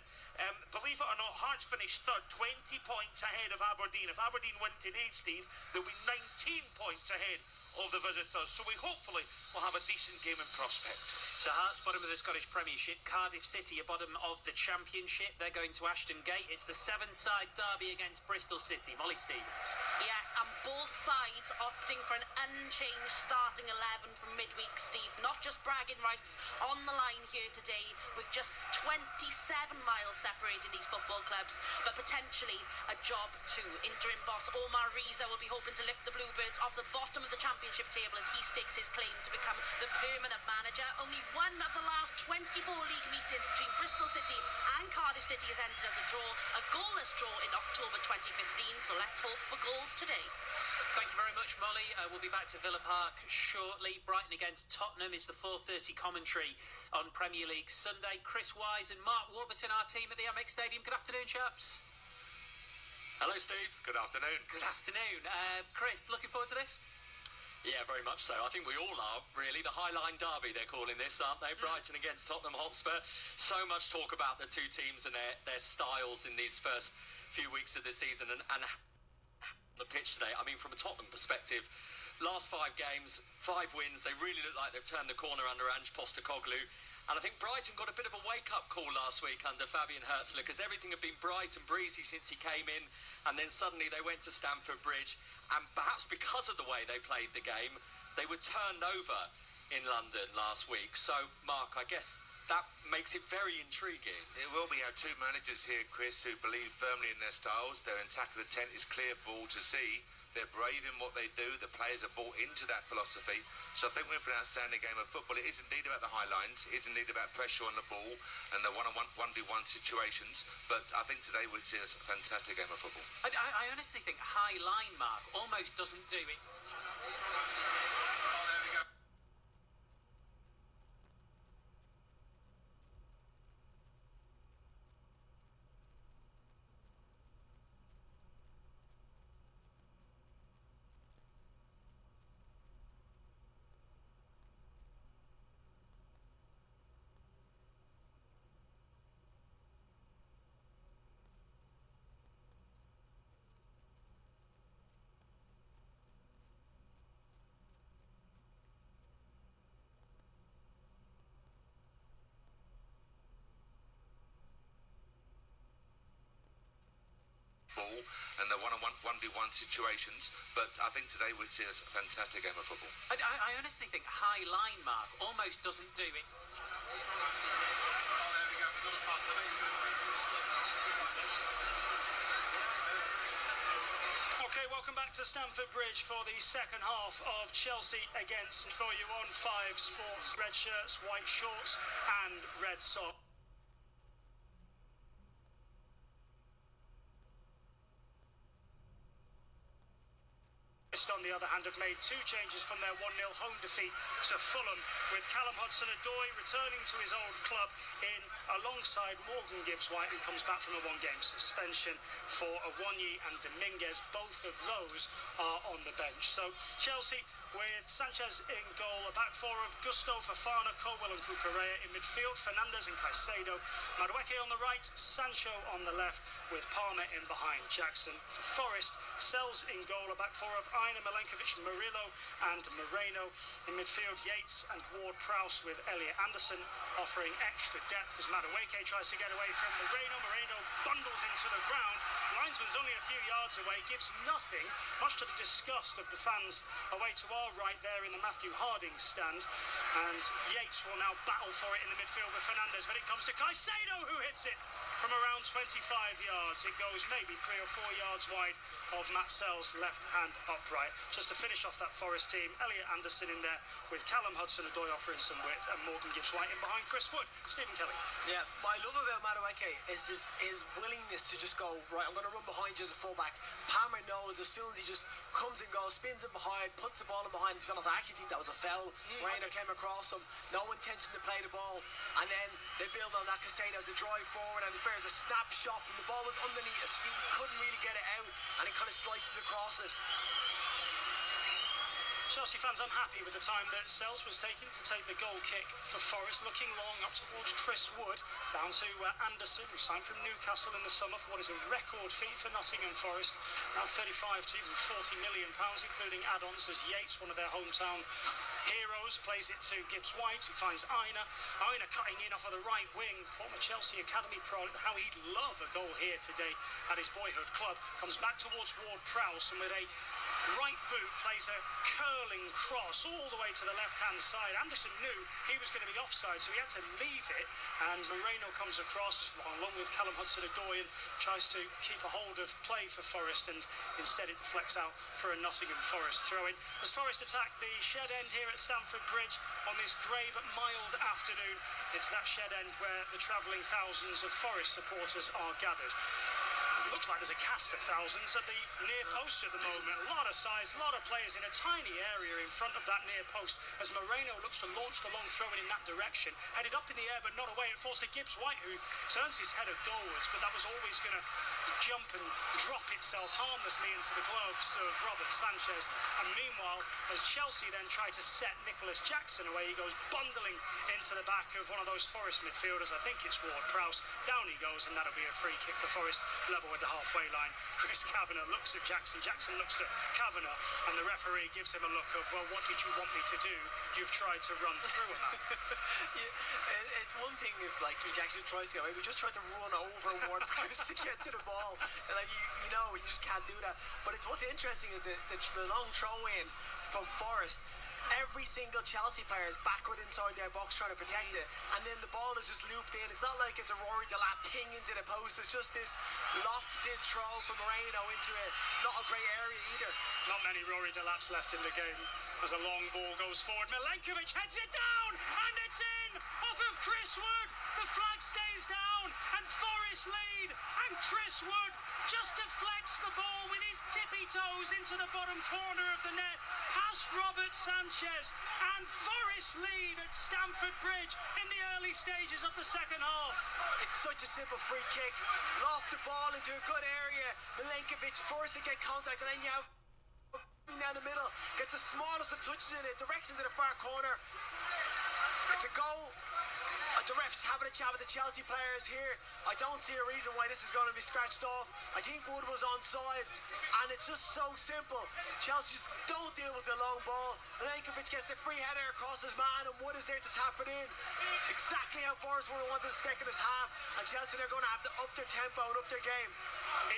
believe it or not, Hearts finished third, 20 points ahead of Aberdeen. If Aberdeen win today, Steve, they'll be 19 points ahead of the visitors, so we hopefully will have a decent game in prospect.
So Hearts bottom of the Scottish Premiership, Cardiff City are bottom of the Championship. They're going to Ashton Gate. It's the 7-side derby against Bristol City. Molly Stevens.
Yes, and both sides opting for an unchanged starting 11 from midweek, Steve. Not just bragging rights on the line here today, with just 27 miles separating these football clubs, but potentially a job too. Interim boss Omar Riza will be hoping to lift the Bluebirds off the bottom of the Championship table as he stakes his claim to become the permanent manager. Only one of the last 24 league meetings between Bristol City and Cardiff City has ended as a draw, a goalless draw in October 2015, so let's hope for goals today.
Thank you very much, Molly. We'll be back to Villa Park shortly. Brighton against Tottenham is the 4:30 commentary on Premier League Sunday. Chris Wise and Mark Warburton, our team at the Amex Stadium. Good afternoon, chaps.
Hello, Steve. Good afternoon.
Good afternoon. Chris, looking forward to this?
Yeah, very much so. I think we all are, really. The Highline Derby, they're calling this, aren't they? Brighton against Tottenham Hotspur. So much talk about the two teams and their styles in these first few weeks of the season. And the pitch today, I mean, from a Tottenham perspective, last 5 games, 5 wins. They really look like they've turned the corner under Ange Postecoglou. And I think Brighton got a bit of a wake-up call last week under Fabian Hertzler, because everything had been bright and breezy since he came in, and then suddenly they went to Stamford Bridge, and perhaps because of the way they played the game, they were turned over in London last week. So, Mark, I guess that makes it very intriguing.
It will be. Our 2 managers here, Chris, who believe firmly in their styles. Their attack of the tent is clear for all to see. They're brave in what they do. The players are bought into that philosophy. So I think we're for an outstanding game of football. It is indeed about the high lines. It is indeed about pressure on the ball and the one-on-one, 1v1 situations. But I think today we'll see a fantastic game of football.
I honestly think high line, Mark, almost doesn't do it.
Ball and the one-on-one, 1v1 situations, but I think today we'll see a fantastic game of football.
I honestly think high line, Mark, almost doesn't do it.
Okay, welcome back to Stamford Bridge for the second half of Chelsea against, for you on 5 Sports, red shirts, white shorts and red socks. On the other hand, have made 2 changes from their 1-0 home defeat to Fulham, with Callum Hudson-Odoi returning to his old club in alongside Morgan Gibbs-White, who comes back from a 1-game suspension for Awonyi and Dominguez. Both of those are on the bench. So Chelsea with Sanchez in goal, a back 4 of Gusto, Fofana, Colwell and Cucurella in midfield, Fernandes and Caicedo, Madueke on the right, Sancho on the left, with Palmer in behind. Jackson for Forest, Sells in goal, a back 4 of Aina, Milenkovic, Murillo and Moreno. In midfield, Yates and Ward-Prowse with Elliot Anderson offering extra depth as Madueke tries to get away from Moreno. Moreno bundles into the ground. Linesman's only a few yards away, gives nothing, much to the disgust of the fans away to our right there in the Matthew Harding stand. And Yates will now battle for it in the midfield with Fernandez, but it comes to Caicedo, who hits it from around 25 yards. It goes maybe 3 or 4 yards wide of Matt Sell's left hand upright. Just to finish off that Forest team, Elliot Anderson in there with Callum Hudson-Odoi offering some width and Morgan Gibbs-White in behind Chris Wood. Stephen Kelly.
Yeah, what I love about Madueke is his willingness to just go, right, I'm going to run behind you as a fullback. Palmer knows as soon as he just comes and goes, spins it behind, puts the ball in behind. To be honest, I actually think that was a foul. Moreno came across him, no intention to play the ball, and then they build on that. Caicedo as a drive forward, and there's a snapshot, and the ball was underneath his feet, couldn't really get it out, and he kind of slices across it.
Chelsea fans unhappy with the time that Sells was taking to take the goal kick for Forest, looking long up towards Chris Wood, down to Anderson, who signed from Newcastle in the summer for what is a record fee for Nottingham Forest, around 35 to even £40 million, including add-ons, as Yates, one of their hometown heroes, plays it to Gibbs-White, who finds Aina. Aina cutting in off of the right wing, former Chelsea Academy pro, how he'd love a goal here today at his boyhood club. Comes back towards Ward-Prowse, and with a right boot plays a curling cross all the way to the left-hand side. Anderson knew he was going to be offside, so he had to leave it, and Moreno comes across along with Callum Hudson-Odoi and tries to keep a hold of play for Forest, and instead it deflects out for a Nottingham Forest throw-in. As Forest attack the shed end here at Stamford Bridge on this grey but mild afternoon, it's that shed end where the travelling thousands of Forest supporters are gathered. It looks like there's a cast of thousands at the near post at the moment. A lot of size, a lot of players in a tiny area in front of that near post as Moreno looks to launch the long throw in that direction. Headed up in the air but not away. It falls to Gibbs-White, who turns his header goalwards, but that was always going to jump and drop itself harmlessly into the gloves of Robert Sanchez. And meanwhile, as Chelsea then try to set Nicholas Jackson away, he goes bundling into the back of one of those Forest midfielders. I think it's Ward-Prowse. Down he goes, and that'll be a free kick for Forest, level with the halfway line. Chris Kavanagh looks at Jackson. Jackson looks at Kavanagh, and the referee gives him a look of, well, what did you want me to do? You've tried to run through a man.
Yeah, it's one thing if like Jackson tries to go away, we just tried to run over Ward-Prowse to get to the ball. And, like you know, you just can't do that. But what's interesting is the long throw in from Forest. Every single Chelsea player is backward inside their box trying to protect it, and then the ball is just looped in. It's not like it's a Rory Delap ping into the post. It's just this lofted throw from Moreno into not a great area either.
Not many Rory Delaps left in the game as a long ball goes forward. Milenkovic heads it down, and it's in off of Chris Wood. The flag stays down, and Forest lead, and Chris Wood just deflects the ball with his tippy toes into the bottom corner of the net, past Robert Sanchez, and Forest lead at Stamford Bridge in the early stages of the second half.
It's such a simple free kick. Loft the ball into a good area. Milenkovic forced to get contact, and then you have down the middle, gets the smallest of touches in it, direction to the far corner. It's a goal. The refs having a chat with the Chelsea players here. I don't see a reason why this is going to be scratched off. I think Wood was onside, and it's just so simple. Chelsea just don't deal with the long ball. Milenkovic gets a free header across his man, and Wood is there to tap it in. Exactly how Forest would have wanted to stick in this half, and Chelsea are going to have to up their tempo and up their game.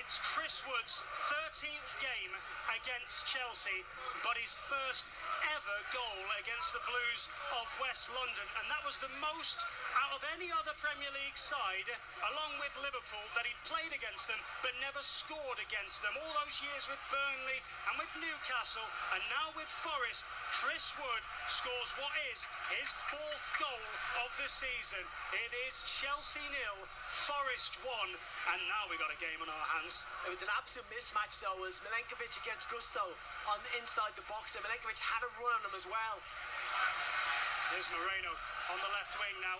It's Chris Wood's 13th game against Chelsea, but his first ever goal against the Blues of West London, and that was the most out of any other Premier League side, along with Liverpool, that he'd played against them but never scored against them. All those years with Burnley and with Newcastle, and now with Forest, Chris Wood scores what is his 4th goal of the season. It is Chelsea 0, Forest 1, and now we got a game on our hands.
It was an absolute mismatch though. It was Milenkovic against Gusto on inside the box, and Milenkovic had a run on him as well.
Here's Moreno on the left wing now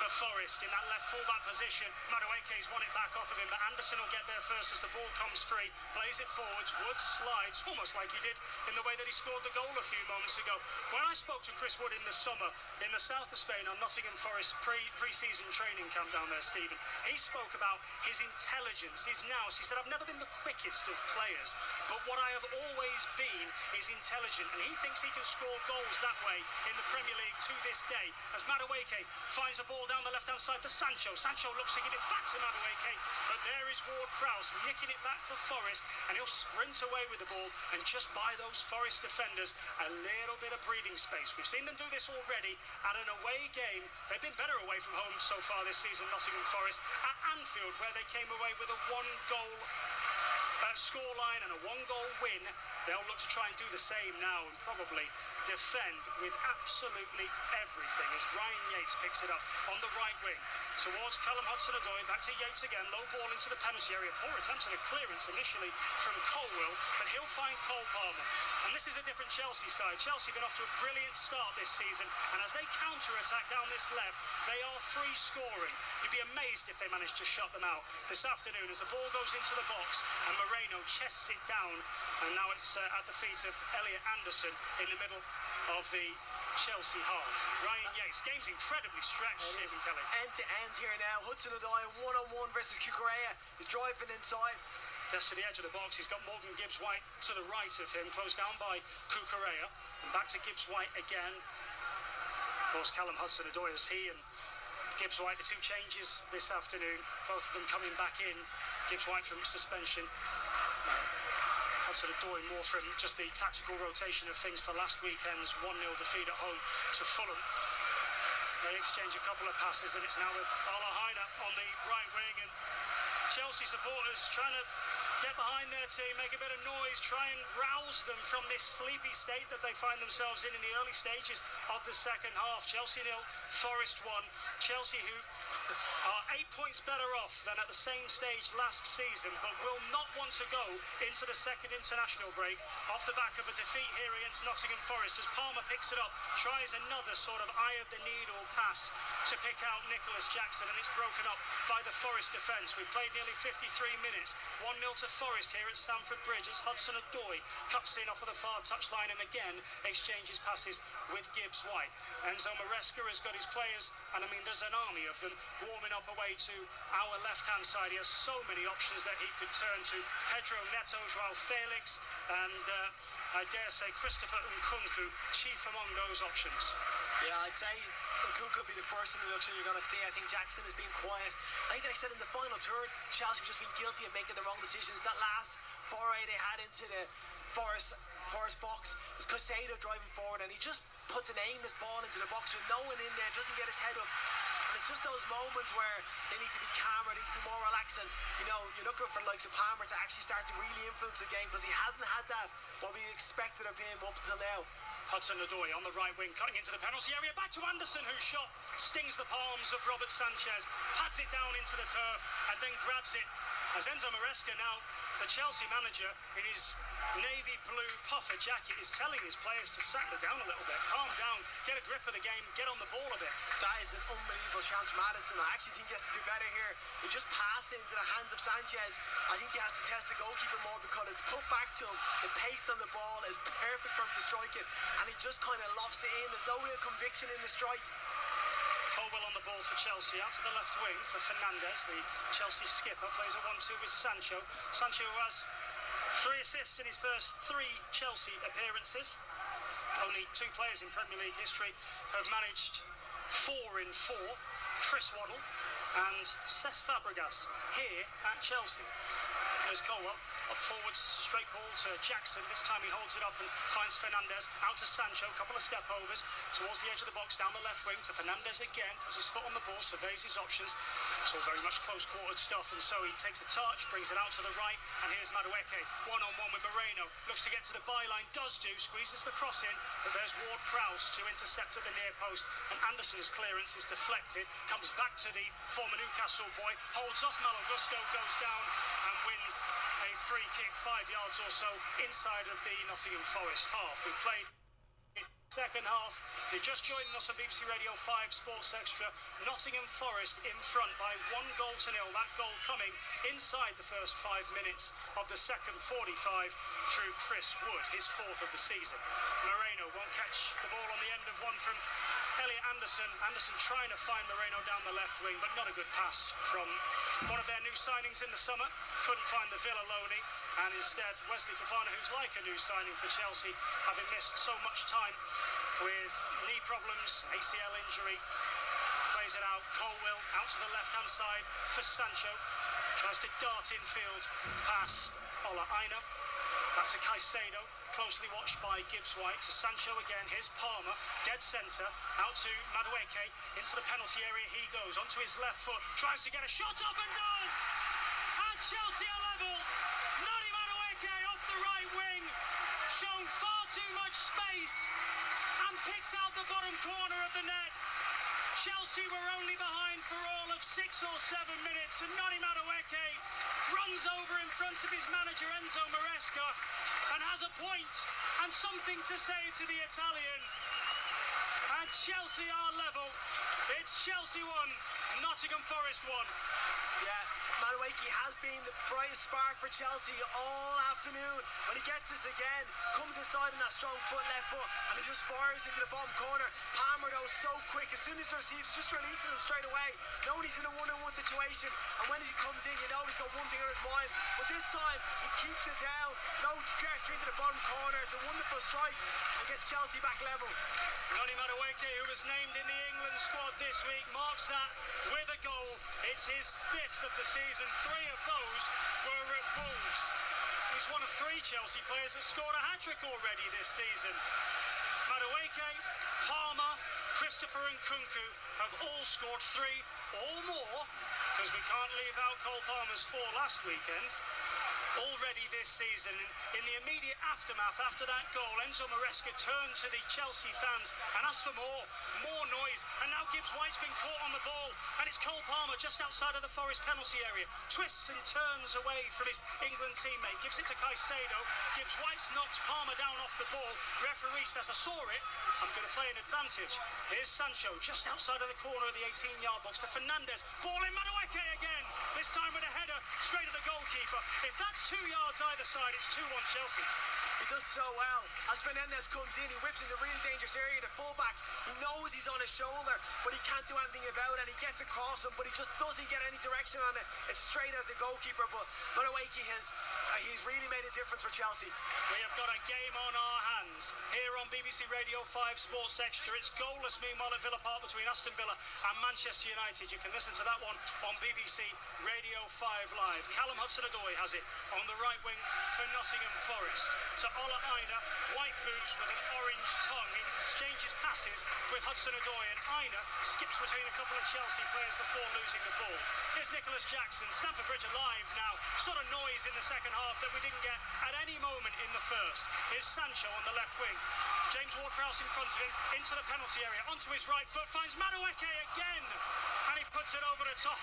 for Forest in that left full-back position. Madueke's won it back off of him, but Anderson will get there first as the ball comes free, plays it forwards. Woods slides almost like he did in the way that he scored the goal a few moments ago. When I spoke to Chris Wood in the summer in the south of Spain on Nottingham Forest pre-season training camp down there, Stephen, he spoke about his intelligence, his nous. He said, I've never been the quickest of players, but what I have always been is intelligent, and he thinks he can score goals that way in the Premier League to this day. As Madueke finds a ball down the left-hand side for Sancho. Sancho looks to give it back to Madueke, but there is Ward-Prowse nicking it back for Forest, and he'll sprint away with the ball and just buy those Forest defenders a little bit of breathing space. We've seen them do this already at an away game. They've been better away from home so far this season, Nottingham Forest, at Anfield, where they came away with a one-goal scoreline and a one-goal win. They'll look to try and do the same now and probably defend with absolutely everything as Ryan Yates picks it up on the right wing towards Callum Hudson-Odoi. Back to Yates again, low ball into the penalty area. Poor attempt at a clearance initially from Colwill, but he'll find Cole Palmer. And this is a different Chelsea side. Chelsea have been off to a brilliant start this season, and as they counter-attack down this left, they are free scoring. You'd be amazed if they manage to shut them out this afternoon as the ball goes into the box and Moreno chests it down, and now it's at the feet of Elliot Anderson in the middle of the Chelsea half. Ryan Yates, game's incredibly stretched, Kelly.
End to end here now. Hudson-Odoi one-on-one versus Cucurella. He's driving inside.
Gets to the edge of the box. He's got Morgan Gibbs-White to the right of him, closed down by Cucurella. And back to Gibbs-White again. Of course, Callum Hudson-Odoi is he, and Gibbs-White, the two changes this afternoon, both of them coming back in. Gibbs-White from suspension. Hudson-Odoi more from just the tactical rotation of things for last weekend's 1-0 defeat at home to Fulham. They exchange a couple of passes, and it's now with Alahaina on the right wing, and Chelsea supporters trying to get behind their team, make a bit of noise, try and rouse them from this sleepy state that they find themselves in the early stages of the second half. Chelsea 0, Forest 1. Chelsea, who are 8 points better off than at the same stage last season, but will not want to go into the second international break off the back of a defeat here against Nottingham Forest as Palmer picks it up, tries another sort of eye-of-the-needle pass to pick out Nicholas Jackson, and it's broken up by the Forest defence. We've played nearly 53 minutes. 1-0 to Forest here at Stamford Bridge as Hudson-Odoi cuts in off of the far touchline and again exchanges passes with Gibbs-White. Enzo Maresca has got his players, and I mean there's an army of them, warming up away to our left-hand side. He has so many options that he could turn to. Pedro Neto, Joao Felix, and I dare say Christopher Nkunku, chief among those options.
Yeah, I'd say Nkunku could be the first introduction you're going to see. I think Jackson has been quiet. I think, like I said, in the final third, Chelsea have just been guilty of making the wrong decisions. That last foray they had into the Forest box was Caicedo driving forward, and he just puts an aimless ball into the box with no one in there, doesn't get his head up. And it's just those moments where they need to be calmer, they need to be more relaxed, and you know, you're looking for the likes of Palmer to actually start to really influence the game, because he hasn't had that, what we expected of him up until now.
Hudson-Odoi on the right wing, cutting into the penalty area, back to Anderson, whose shot stings the palms of Robert Sanchez, pads it down into the turf, and then grabs it as Enzo Maresca, now the Chelsea manager, in his navy blue puffer jacket, is telling his players to settle down a little bit, calm down, get a grip of the game, get on the ball a bit.
That is an unbelievable chance from Addison. I actually think he has to do better here. He just passed into the hands of Sanchez. I think he has to test the goalkeeper more, because it's put back to him. The pace on the ball is perfect for him to strike it, and he just kind of lofts it in. There's no real conviction in the strike.
Colwill on the ball for Chelsea, out to the left wing for Fernandes. The Chelsea skipper plays a 1-2 with Sancho. Sancho has 3 assists in his first 3 Chelsea appearances. Only 2 players in Premier League history have managed 4 in 4. Chris Waddle and Cesc Fabregas here at Chelsea. There's Colwill. Up forwards, straight ball to Jackson. This time he holds it up and finds Fernandes. Out to Sancho, a couple of step overs towards the edge of the box, down the left wing to Fernandes again. Has his foot on the ball, surveys his options. It's all very much close-quartered stuff, and so he takes a touch, brings it out to the right, and here's Madueke, one-on-one with Moreno. Looks to get to the byline, does do, squeezes the cross in, but there's Ward-Prowse to intercept at the near post, and Anderson's clearance is deflected, comes back to the former Newcastle boy, holds off Malo Gusto, goes down and wins a free kick 5 yards or so inside of the Nottingham Forest half. We played Second half, if you're just joining us on BBC Radio 5 Sports Extra, Nottingham Forest in front by 1-0. That goal coming inside the first 5 minutes of the second 45 through Chris Wood, his 4th of the season. Moreno won't catch the ball on the end of one from Elliot Anderson. Anderson trying to find Moreno down the left wing, but not a good pass from one of their new signings in the summer. Couldn't find the Villa loanee, and instead Wesley Fofana, who's like a new signing for Chelsea, having missed so much time with knee problems, ACL injury, plays it out. Colwill out to the left-hand side for Sancho. Tries to dart infield past Ola Aina. Back to Caicedo, closely watched by Gibbs-White. To Sancho again, here's Palmer, dead centre, out to Madueke, into the penalty area he goes, onto his left foot, tries to get a shot off and does! And Chelsea are level! Noni Madueke off the right wing, shown far too much space, and picks out the bottom corner of the net. Chelsea were only behind for all of 6 or 7 minutes, and Noni Madueke runs over in front of his manager Enzo Maresca and has a point and something to say to the Italian. And Chelsea are level. It's Chelsea 1, Nottingham Forest 1.
Yeah, Madueke has been the brightest spark for Chelsea all afternoon. When he gets this again, comes inside in that strong left foot, and he just fires into the bottom corner. Palmer though so quick, as soon as he receives, just releases him straight away, knowing he's in a one-on-one situation, and when he comes in, you know he's got one thing on his mind. But this time, he keeps it down, no trajectory into the bottom corner. It's a wonderful strike, and gets Chelsea back level.
Noni Madueke, who was named in the England squad this week, marks that with a goal. It's his 5th of the season. 3 of those were at Wolves. He's one of 3 Chelsea players that scored a hat-trick already this season. Madueke, Palmer, Christopher and Kunku have all scored 3 or more, because we can't leave out Cole Palmer's 4 last weekend. Already this season, in the immediate aftermath after that goal, Enzo Maresca turned to the Chelsea fans and asked for more noise, and now Gibbs-White's been caught on the ball, and it's Cole Palmer just outside of the Forest penalty area, twists and turns away from his England teammate, gives it to Caicedo. Gibbs-White's knocked Palmer down off the ball. Referee says, I saw it, I'm going to play an advantage. Here's Sancho just outside of the corner of the 18-yard box to Fernandes, ball in, Madueke again, this time with a header straight at the goalkeeper. If that's 2 yards either side, it's 2-1 Chelsea.
He does so well. As Fernandes comes in, he whips in the really dangerous area. The fullback, he knows he's on his shoulder, but he can't do anything about it, and he gets across him, but he just doesn't get any direction on it. It's straight at the goalkeeper, but Madueke he's really made a difference for Chelsea.
We have got a game on our hands here on BBC Radio 5 Sports Extra. It's goalless meanwhile at Villa Park between Aston Villa and Manchester United. You can listen to that one on BBC Radio 5 Live. Callum Hudson-Odoi has it on the right wing for Nottingham Forest. To Ola Aina, white boots with an orange tongue, he exchanges passes with Hudson-Odoi, and Aina skips between a couple of Chelsea players before losing the ball. Here's Nicholas Jackson, Stamford Bridge alive now, sort of noise in the second half that we didn't get at any moment in the first. Here's Sancho on the left wing, James Ward-Prowse in front of him, into the penalty area, onto his right foot, finds Madueke again, and he puts it over the top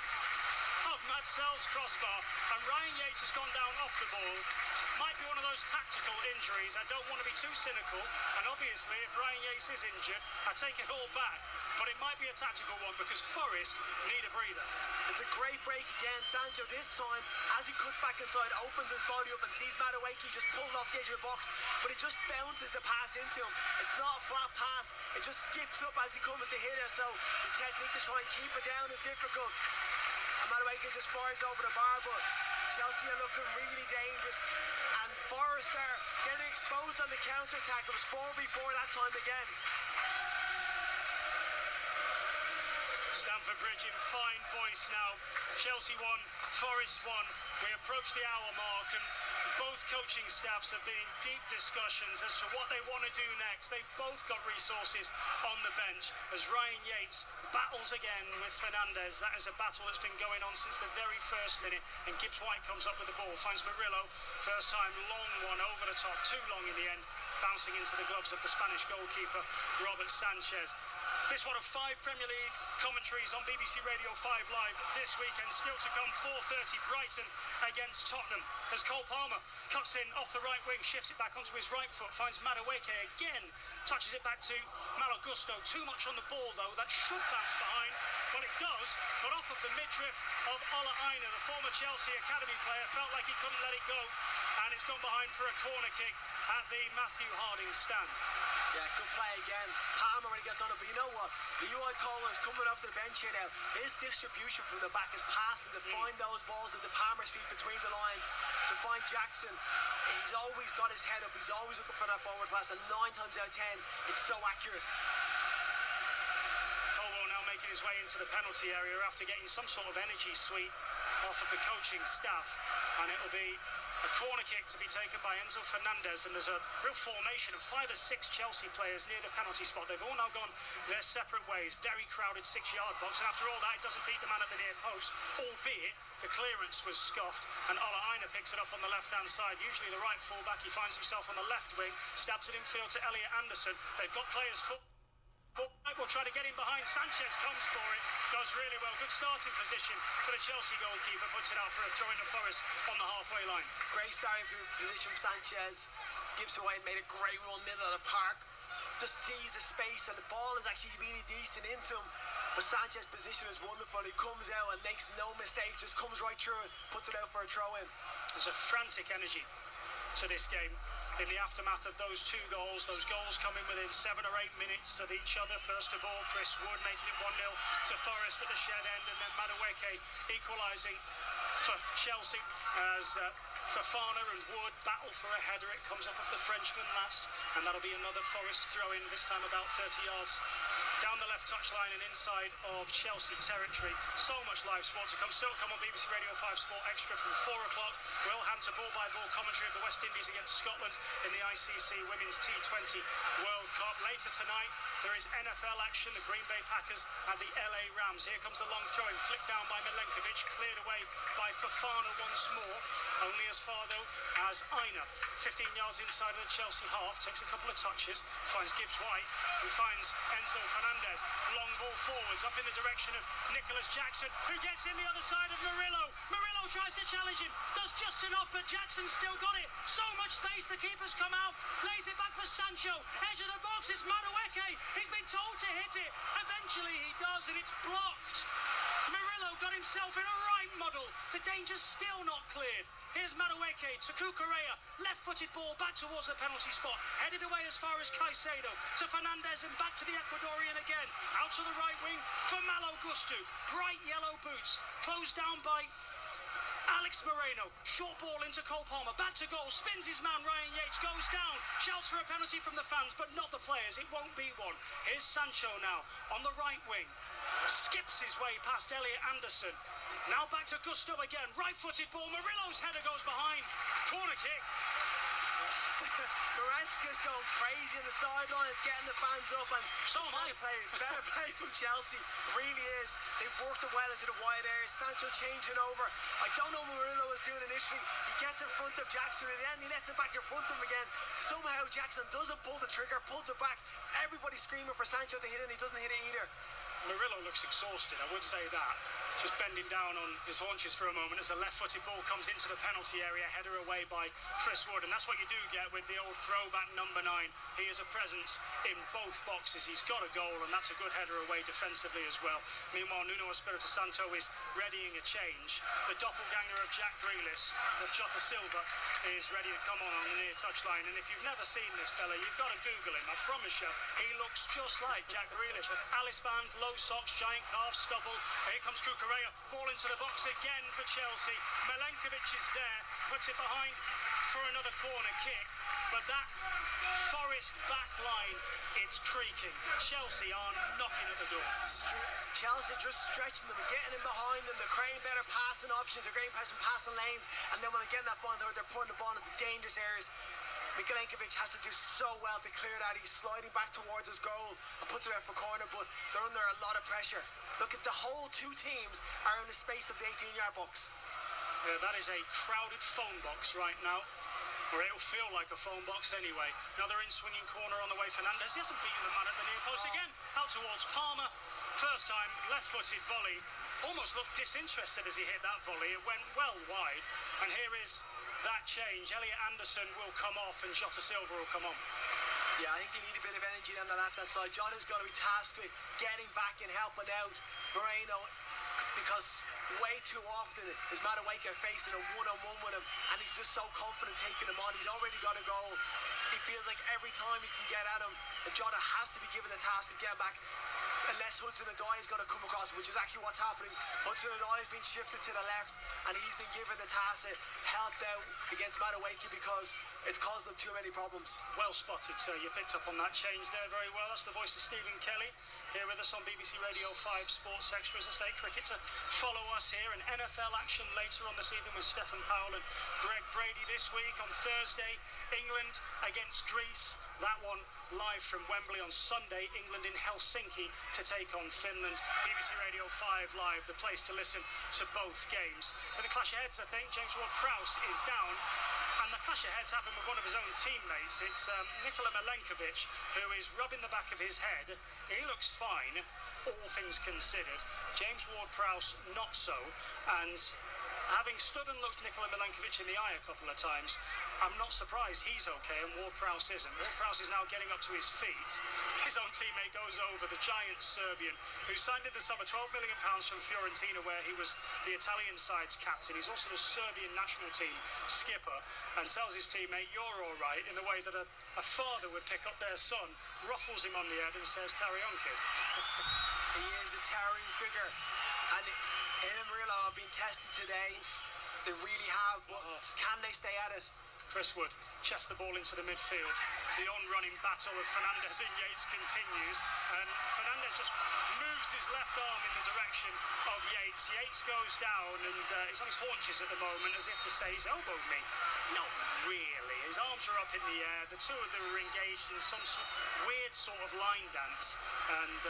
of Matt Sell's crossbar, and Ryan Yates has gone down off the ball. Might be one of those tactical injuries. I don't want to be too cynical, and obviously if Ryan Yates is injured, I take it all back, but it might be a tactical one because Forest need a breather.
It's a great break again. Sancho this time, as he cuts back inside, opens his body up and sees Madueke just pulled off the edge of the box, but he just bounces the pass into him. It's not a flat pass, it just skips up as he comes to hit it, so the technique to try and keep it down is difficult. And Madueke just fires over the bar, but Chelsea are looking really dangerous, and Forest are getting exposed on the counter-attack. It was 4v4 that time again.
Stamford Bridge in fine voice now. Chelsea 1, Forest 1. We approach the hour mark, and both coaching staffs have been in deep discussions as to what they want to do next. They've both got resources on the bench as Ryan Yates battles again with Fernandes. That is a battle that's been going on since the very first minute, and Gibbs-White comes up with the ball, finds Murillo, first time long one over the top, too long in the end, bouncing into the gloves of the Spanish goalkeeper Robert Sanchez. This one of 5 Premier League commentaries on BBC Radio 5 Live this weekend. Still to come, 4:30, Brighton against Tottenham. As Cole Palmer cuts in off the right wing, shifts it back onto his right foot, finds Madueke again, touches it back to Malo Gusto. Too much on the ball though, that should bounce behind. Well, it does, but off of the midriff of Ola Aina, the former Chelsea academy player, felt like he couldn't let it go, and it's gone behind for a corner kick at the Matthew Harding stand.
Yeah, good play again. Palmer when he gets on it, but you know what? Leroy Coleman is coming off the bench here now. His distribution from the back is passing to find those balls into Palmer's feet between the lines, to find Jackson. He's always got his head up. He's always looking for that forward pass, and 9 times out of 10, it's so accurate.
Colwell now making his way into the penalty area after getting some sort of energy sweep off of the coaching staff, and it'll be a corner kick to be taken by Enzo Fernandez, and there's a real formation of 5 or 6 Chelsea players near the penalty spot. They've all now gone their separate ways. Very crowded 6-yard box, and after all that, it doesn't beat the man at the near post, albeit the clearance was scoffed, and Ola Aina picks it up on the left-hand side. Usually the right full-back, he finds himself on the left wing, stabs it infield to Elliot Anderson. They've got players full. Will try to get in behind. Sanchez comes for it, does really well. Good starting position for the Chelsea goalkeeper, puts it out for a throw into Forest on the halfway line.
Great starting position from Sanchez. Gives away and made a great run middle of the park. Just sees the space, and the ball is actually really decent into him. But Sanchez's position is wonderful. He comes out and makes no mistakes, just comes right through it, puts it out for a throw in.
There's a frantic energy to this game in the aftermath of those 2 goals. Those goals coming within 7 or 8 minutes of each other. First of all, Chris Wood making it 1-0 to Forest at the shed end, and then Madueke equalising for Chelsea as Fofana and Wood battle for a header. It comes up of the Frenchman last, and that'll be another Forest throw-in, this time about 30 yards down the left touchline and inside of Chelsea territory. So much live sport to come. Still come on BBC Radio 5 Sport Extra from 4 o'clock. Will Hunter ball-by-ball commentary of the West Indies against Scotland in the ICC Women's T20 World Cup. Later tonight, there is NFL action. The Green Bay Packers and the LA Rams. Here comes the long throw-in, flicked down by Milenkovic, cleared away by Fofana once more. Only as far, though, as Aina. 15 yards inside of the Chelsea half, takes a couple of touches, finds Gibbs White, who finds Enzo Fernandez. Long ball forwards, up in the direction of Nicholas Jackson, who gets in the other side of Murillo. Murillo tries to challenge him, does just enough, but Jackson's still got it. So much space, the keeper's come out, lays it back for Sancho. Edge of the box, it's Madueke. He's been told to hit it. Eventually he does, and it's blocked. Murillo got himself in a right muddle. The danger's still not cleared. Here's Madueke to Cucurella. Left-footed ball back towards the penalty spot. Headed away as far as Caicedo. To Fernandez and back to the Ecuadorian again. Out to the right wing for Malo Gusto. Bright yellow boots. Closed down by Alex Moreno. Short ball into Cole Palmer. Back to goal. Spins his man. Ryan Yates goes down. Shouts for a penalty from the fans, but not the players. It won't be one. Here's Sancho now on the right wing. Skips his way past Elliot Anderson. Now back to Gusto again. Right-footed ball. Murillo's header goes behind. Corner kick.
Maresca's going crazy on the sidelines, getting the fans up, and better play from Chelsea. It really is. They've worked it well into the wide area. Sancho changing over. I don't know what Murillo is doing initially. He gets in front of Jackson, and then he lets it back in front of him again. Somehow Jackson doesn't pull the trigger, pulls it back. Everybody's screaming for Sancho to hit it, and he doesn't hit it either.
Murillo looks exhausted, I would say that. Just bending down on his haunches for a moment as a left-footed ball comes into the penalty area, header away by Chris Wood, and that's what you do get with the old throwback number 9. He is a presence in both boxes. He's got a goal, and that's a good header away defensively as well. Meanwhile, Nuno Espirito Santo is readying a change. The doppelganger of Jack Grealish, of Jota Silva, is ready to come on the near touchline, and if you've never seen this fella, you've got to Google him. I promise you, he looks just like Jack Grealish. Alice band, low socks, giant calf, stubble. Here comes Cucurella, ball into the box again for Chelsea. Milenkovic is there, puts it behind for another corner kick, but that Forest back line, it's creaking. Chelsea are knocking at the door.
Chelsea just stretching them, getting in behind them. They're creating better passing options, they're creating passing lanes, and then when they get in that final third, they're putting the ball into dangerous areas. Milenkovic has to do so well to clear that. He's sliding back towards his goal and puts it out for corner, but they're under a lot of pressure. Look at the whole 2 teams are in the space of the 18-yard box.
That is a crowded phone box right now. Or it'll feel like a phone box anyway. Another in-swinging corner on the way. Fernandez, he hasn't beaten the man at the near post again. Out towards Palmer. First time, left-footed volley. Almost looked disinterested as he hit that volley. It went well wide. And here is that change. Elliot Anderson will come off and Jota Silva will come on.
Yeah, I think they need a bit of energy on the left-hand side. Jota's going to be tasked with getting back and helping out Moreno, because way too often is Madueke facing a one-on-one with him, and he's just so confident taking him on. He's already got a goal. He feels like every time he can get at him, and Jota has to be given the task of getting back, unless Hudson-Odoi is going to come across, which is actually what's happening. Hudson-Odoi has been shifted to the left, and he's been given the task to help out against Madueke because it's caused them too many problems.
Well spotted, sir. You picked up on that change there very well. That's the voice of Stephen Kelly here with us on BBC Radio 5 Sports Extra. As I say, cricket to follow us here, and NFL action later on this evening with Stephen Powell and Greg Brady this week. On Thursday, England against Greece. That one live from Wembley. On Sunday, England in Helsinki to take on Finland. BBC Radio 5 Live, the place to listen to both games. With the clash of heads, I think, James Ward-Prowse is down. And the clash of heads happened with one of his own teammates. It's Nikola Milenkovic, who is rubbing the back of his head. He looks fine, all things considered. James Ward-Prowse, not so. And having stood and looked Nikola Milenkovic in the eye a couple of times, I'm not surprised he's okay and Ward-Prowse isn't. Ward-Prowse is now getting up to his feet. His own teammate goes over, the giant Serbian, who signed in the summer £12 million from Fiorentina, where he was the Italian side's captain. He's also the Serbian national team skipper, and tells his teammate, "You're all right," in the way that a father would pick up their son, ruffles him on the head and says, "Carry on, kid."
He is a towering figure, and him and Murillo have been tested today. They really have, but can they stay at it?
Chris Wood chests the ball into the midfield. The on-running battle of Fernandez and Yates continues, and Fernandez just moves his left arm in the direction of Yates. Yates goes down, and he's on his haunches at the moment, as if to say he's elbowed me. Not really. His arms are up in the air. The two of them are engaged in some weird sort of line dance, and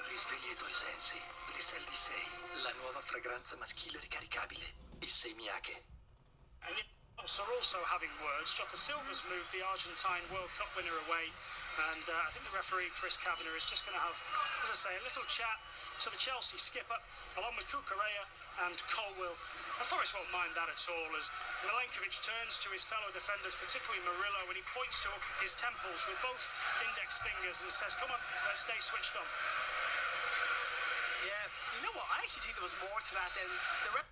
Risveglia i tuoi sensi, Glisel di 6, la nuova fragranza maschile ricaricabile, il Seimiake.
And yet, are also having words. Jota Silva's moved the Argentine World Cup winner away, and I think the referee Chris Kavanagh is just going to have, as I say, a little chat to the Chelsea skipper, along with Cucurella and Colwill. And Forest won't mind that at all, as Milenkovic turns to his fellow defenders, particularly Murillo, and he points to his temples with both index fingers and says, "Come on, let's stay switched on."
Yeah, you know what? I actually think there was more to that than the ref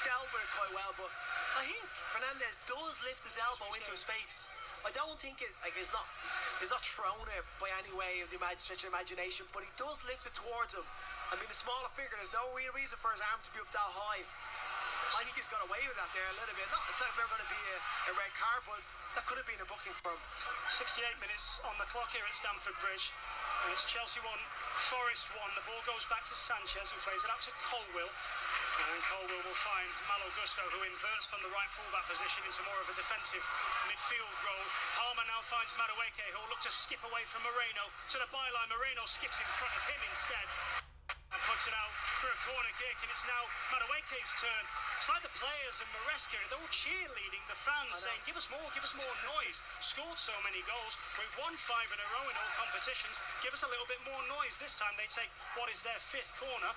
dealt with it quite well, but I think Fernandez does lift his elbow into his face. I don't think he's not thrown it by any way of the stretch of imagination, but he does lift it towards him. I mean, the smaller figure, there's no real reason for his arm to be up that high. I think he's got away with that there a little bit. It's not ever going to be a red card, but that could have been a booking for him.
68 minutes on the clock here at Stamford Bridge. And it's Chelsea 1, Forest 1. The ball goes back to Sanchez, who plays it out to Colwill. And Colwill will find Malo Gusto, who inverts from the right fullback position into more of a defensive midfield role. Palmer now finds Madueke, who will look to skip away from Moreno to the byline. Moreno skips in front of him instead and puts it out for a corner kick, and it's now Madueke's turn. It's like the players and Maresca, they're all cheerleading the fans, saying, give us more noise. Scored so many goals. We've won 5 in a row in all competitions. Give us a little bit more noise. This time they take what is their 5th corner.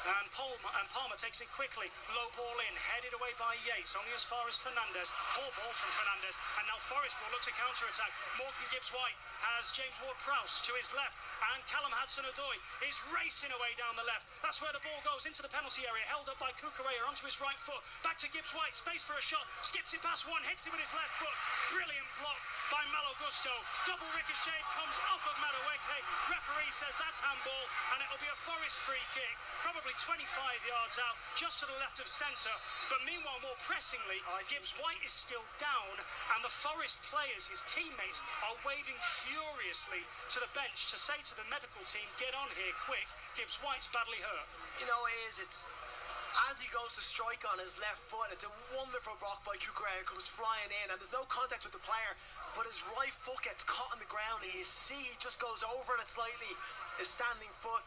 And Palmer takes it quickly. Low ball in, headed away by Yates, only as far as Fernandez. Poor ball from Fernandez, and now Forest will look to counter-attack. Morgan Gibbs-White has James Ward-Prowse to his left, and Callum Hudson-Odoi is racing away down the left. That's where the ball goes, into the penalty area, held up by Cucurella onto his right foot. Back to Gibbs-White, space for a shot, skips it past one, hits it with his left foot. Brilliant block by Malo Gusto. Double ricochet comes off of Madueke. Referee says that's handball, and it'll be a Forest free kick, probably 25 yards out, just to the left of centre. But meanwhile, more pressingly, Gibbs-White is still down, and the Forest players, his teammates, are waving furiously to the bench to say to the medical team, get on here quick, Gibbs-White's badly hurt.
You know, it's as he goes to strike on his left foot, it's a wonderful block by Cucurella, comes flying in, and there's no contact with the player, but his right foot gets caught on the ground, and you see he just goes over it slightly, his standing foot.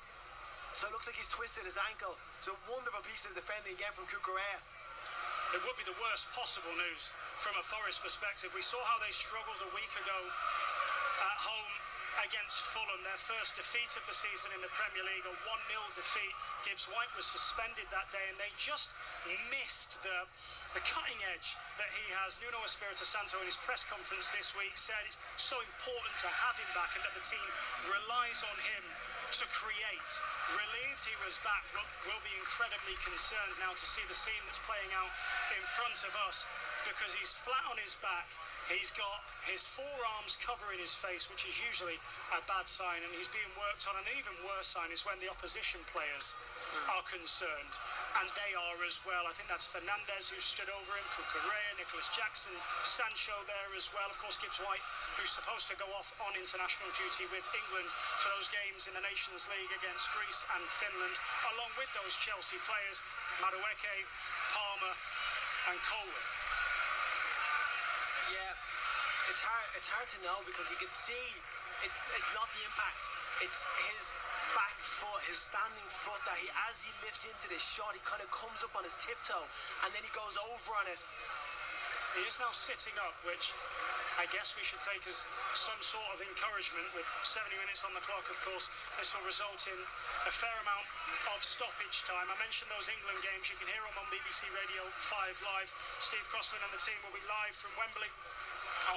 So it looks like he's twisted his ankle. It's a wonderful piece of defending again from Cucurella.
it would be the worst possible news from a Forest perspective. We saw how they struggled a week ago at home against Fulham, their first defeat of the season in the Premier League, a 1-0 defeat. Gibbs White was suspended that day, and they just missed the cutting edge that he has. Nuno Espirito Santo in his press conference this week said it's so important to have him back and that the team relies on him to create. Relieved he was back, but will be incredibly concerned now to see the scene that's playing out in front of us, because he's flat on his back. He's got his forearms covering his face, which is usually a bad sign, and he's being worked on. An even worse sign is when the opposition players are concerned, and they are as well. I think that's Fernandes who stood over him, Cucurella, Nicholas Jackson, Sancho there as well. Of course, Gibbs White, who's supposed to go off on international duty with England for those games in the Nations League against Greece and Finland, along with those Chelsea players, Madueke, Palmer and Colwill.
Yeah, it's hard to know, because you can see it's not the impact, it's his back foot, his standing foot, that as he lifts into this shot, he kind of comes up on his tiptoe and then he goes over on it.
He is now sitting up, which I guess we should take as some sort of encouragement. With 70 minutes on the clock, of course, this will result in a fair amount of stoppage time. I mentioned those England games. You can hear them on BBC Radio 5 Live. Steve Crossman and the team will be live from Wembley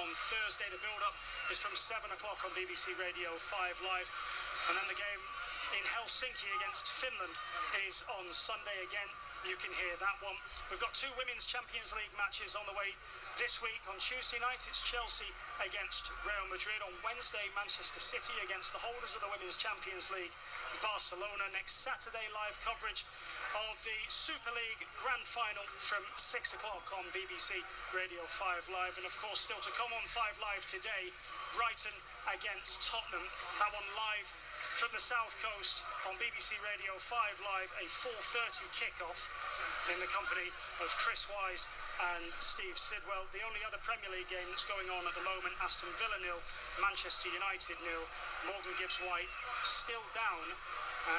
on Thursday. The build-up is from 7 o'clock on BBC Radio 5 Live. And then the game in Helsinki against Finland is on Sunday again. You can hear that one. We've got two Women's Champions League matches on the way this week. On Tuesday night, it's Chelsea against Real Madrid. On Wednesday, Manchester City against the holders of the Women's Champions League, Barcelona. Next Saturday, live coverage of the Super League Grand Final from 6 o'clock on BBC Radio 5 Live. And of course, still to come on 5 Live today, Brighton against Tottenham. That one live from the South Coast on BBC Radio 5 Live, a 4:30 kick-off in the company of Chris Wise and Steve Sidwell. The only other Premier League game that's going on at the moment, Aston Villa 0, Manchester United 0. Morgan Gibbs White still down,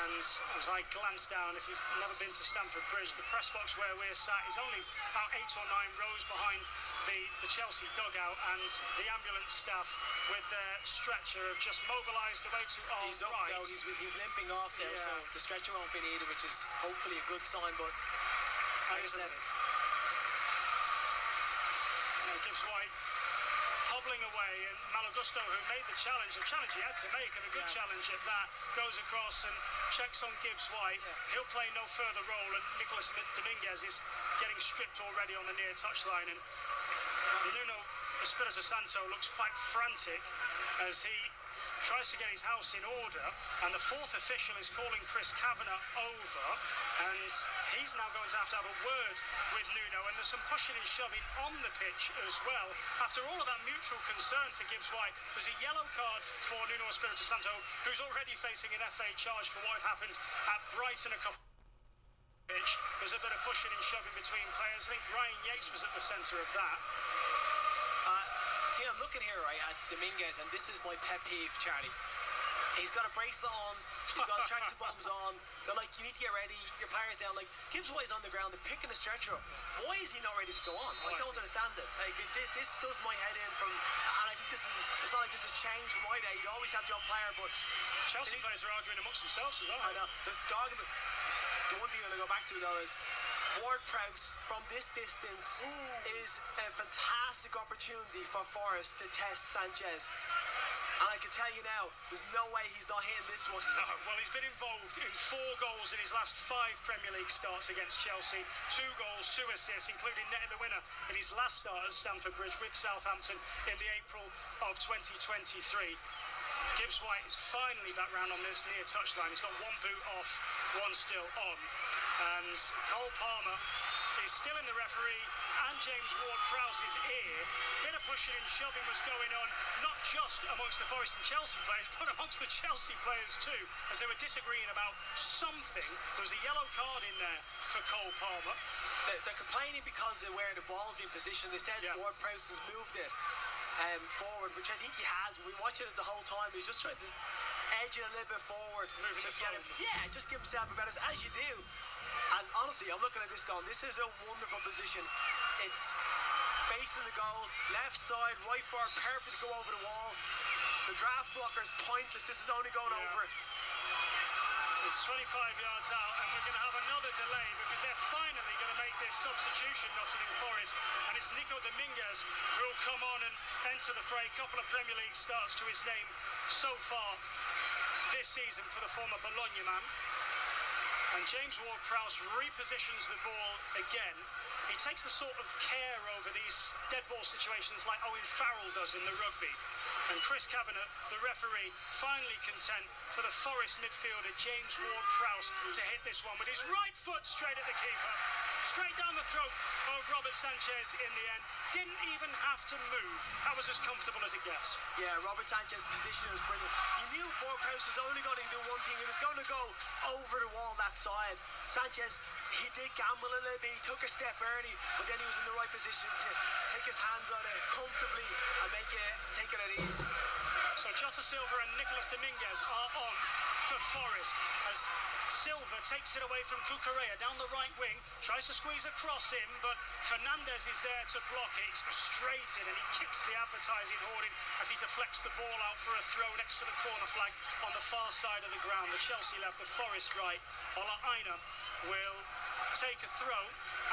and as I glance down, if you've never been to Stamford Bridge, the press box where we're sat is only about 8 or 9 rows behind the Chelsea dugout, and the ambulance staff with their stretcher have just mobilised away to our
He's up
right.
though, he's limping off there,
Yeah.
so the stretcher won't be needed, which is hopefully a good sign, but like I said,
Gibbs White hobbling away, and Malagusto, who made the challenge he had to make, and a good challenge at that, goes across and checks on Gibbs White. He'll play no further role, and Nicolas Dominguez is getting stripped already on the near touchline, and Nuno Espirito Santo looks quite frantic as he tries to get his house in order, and the fourth official is calling Chris Kavanagh over, and he's now going to have a word with Nuno, and there's some pushing and shoving on the pitch as well. After all of that mutual concern for Gibbs White, there's a yellow card for Nuno Espirito Santo, who's already facing an FA charge for what happened at Brighton a couple of pitch. There's a bit of pushing and shoving between players. I think Ryan Yates was at the centre of that.
I'm looking here, right, at Dominguez, and this is my pet peeve, Charlie. He's got a bracelet on, he's got his tracksuit bottoms on. They're like, you need to get ready, your players down. Like, Gibbs White's on the ground, they're picking the stretcher up. Why is he not ready to go on? I don't understand it. Like, this does my head in from, and I think it's not like this has changed from my day. You'd always have your player, but
Chelsea players are arguing amongst themselves as well.
I know. There's dogging. The one thing I'm going to go back to, though, is Ward-Prowse from this distance is a fantastic opportunity for Forest to test Sanchez. And I can tell you now, there's no way he's not hitting this one.
No, well, he's been involved in 4 goals in his last 5 Premier League starts against Chelsea. 2 goals, 2 assists, including netting the winner in his last start at Stamford Bridge with Southampton in the April of 2023. Gibbs White is finally back round on this near touchline. He's got 1 boot off, 1 still on. And Cole Palmer is still in the referee and James Ward-Prowse's ear. Bit of pushing and shoving was going on, not just amongst the Forest and Chelsea players, but amongst the Chelsea players too, as they were disagreeing about something. There was a yellow card in there for Cole Palmer.
They're complaining because of where the ball's been positioned. They said Ward-Prowse has moved it forward, which I think he has. We watched it the whole time. He's just trying to edge it a little bit forward to get him. Yeah, just give himself a better, as you do. And honestly, I'm looking at this going, this is a wonderful position. It's facing the goal, left side, right forward, perfect to go over the wall. The draft blocker is pointless. This is only going over it.
It's 25 yards out, and we're going to have another delay because they're finally going to make this substitution, Nottingham Forest, and it's Nico Dominguez who will come on and enter the fray. A couple of Premier League starts to his name so far this season for the former Bologna man. And James Ward-Prowse repositions the ball again. He takes the sort of care over these dead ball situations like Owen Farrell does in the rugby. And Chris Cabinet, the referee, finally content for the Forest midfielder James Ward-Prowse to hit this one with his right foot straight at the keeper. Straight down the throat of Robert Sanchez in the end. Didn't even have to move. That was as comfortable as it gets.
Yeah, Robert Sanchez's position was brilliant. You knew Ward-Prowse was only going to do one thing. He was going to go over the wall that side. Sanchez, he did gamble a little bit. He took a step early, but then he was in the right position to take his hands on it comfortably and take it at ease.
So Jota Silva and Nicolas Dominguez are on for Forest as Silva takes it away from Cucurella down the right wing, tries to squeeze across him, but Fernandez is there to block it. He's frustrated and he kicks the advertising hoarding as he deflects the ball out for a throw next to the corner flag on the far side of the ground. The Chelsea left, the Forest right. Ola Aina will take a throw,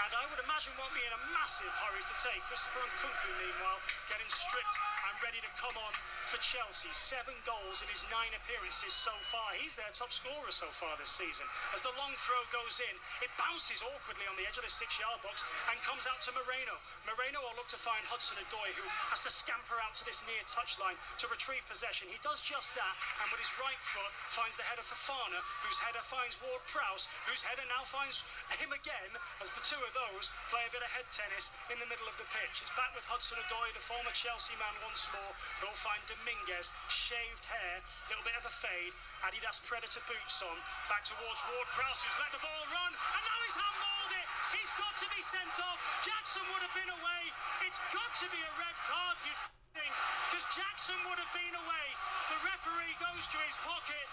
and I would imagine won't be in a massive hurry to take. Christopher Nkunku, meanwhile, getting stripped and ready to come on for Chelsea. 7 goals in his 9 appearances so far. He's their top scorer so far this season. As the long throw goes in, it bounces awkwardly on the edge of the 6-yard box and comes out to Moreno. Moreno will look to find Hudson-Odoi, who has to scamper out to this near touchline to retrieve possession. He does just that, and with his right foot finds the header for Fafana, whose header finds Ward-Prowse, whose header now finds him again, as the two of those play a bit of head tennis in the middle of the pitch. It's back with Hudson-Odoi, the former Chelsea man, once more. Who'll find Dominguez, shaved hair, little bit of a fade, Adidas Predator boots on, back towards Ward-Prowse, who's let the ball run, and now he's handballed it. He's got to be sent off. Jackson would have been away. It's got to be a red card, you'd think, because Jackson would have been away. The referee goes to his pocket.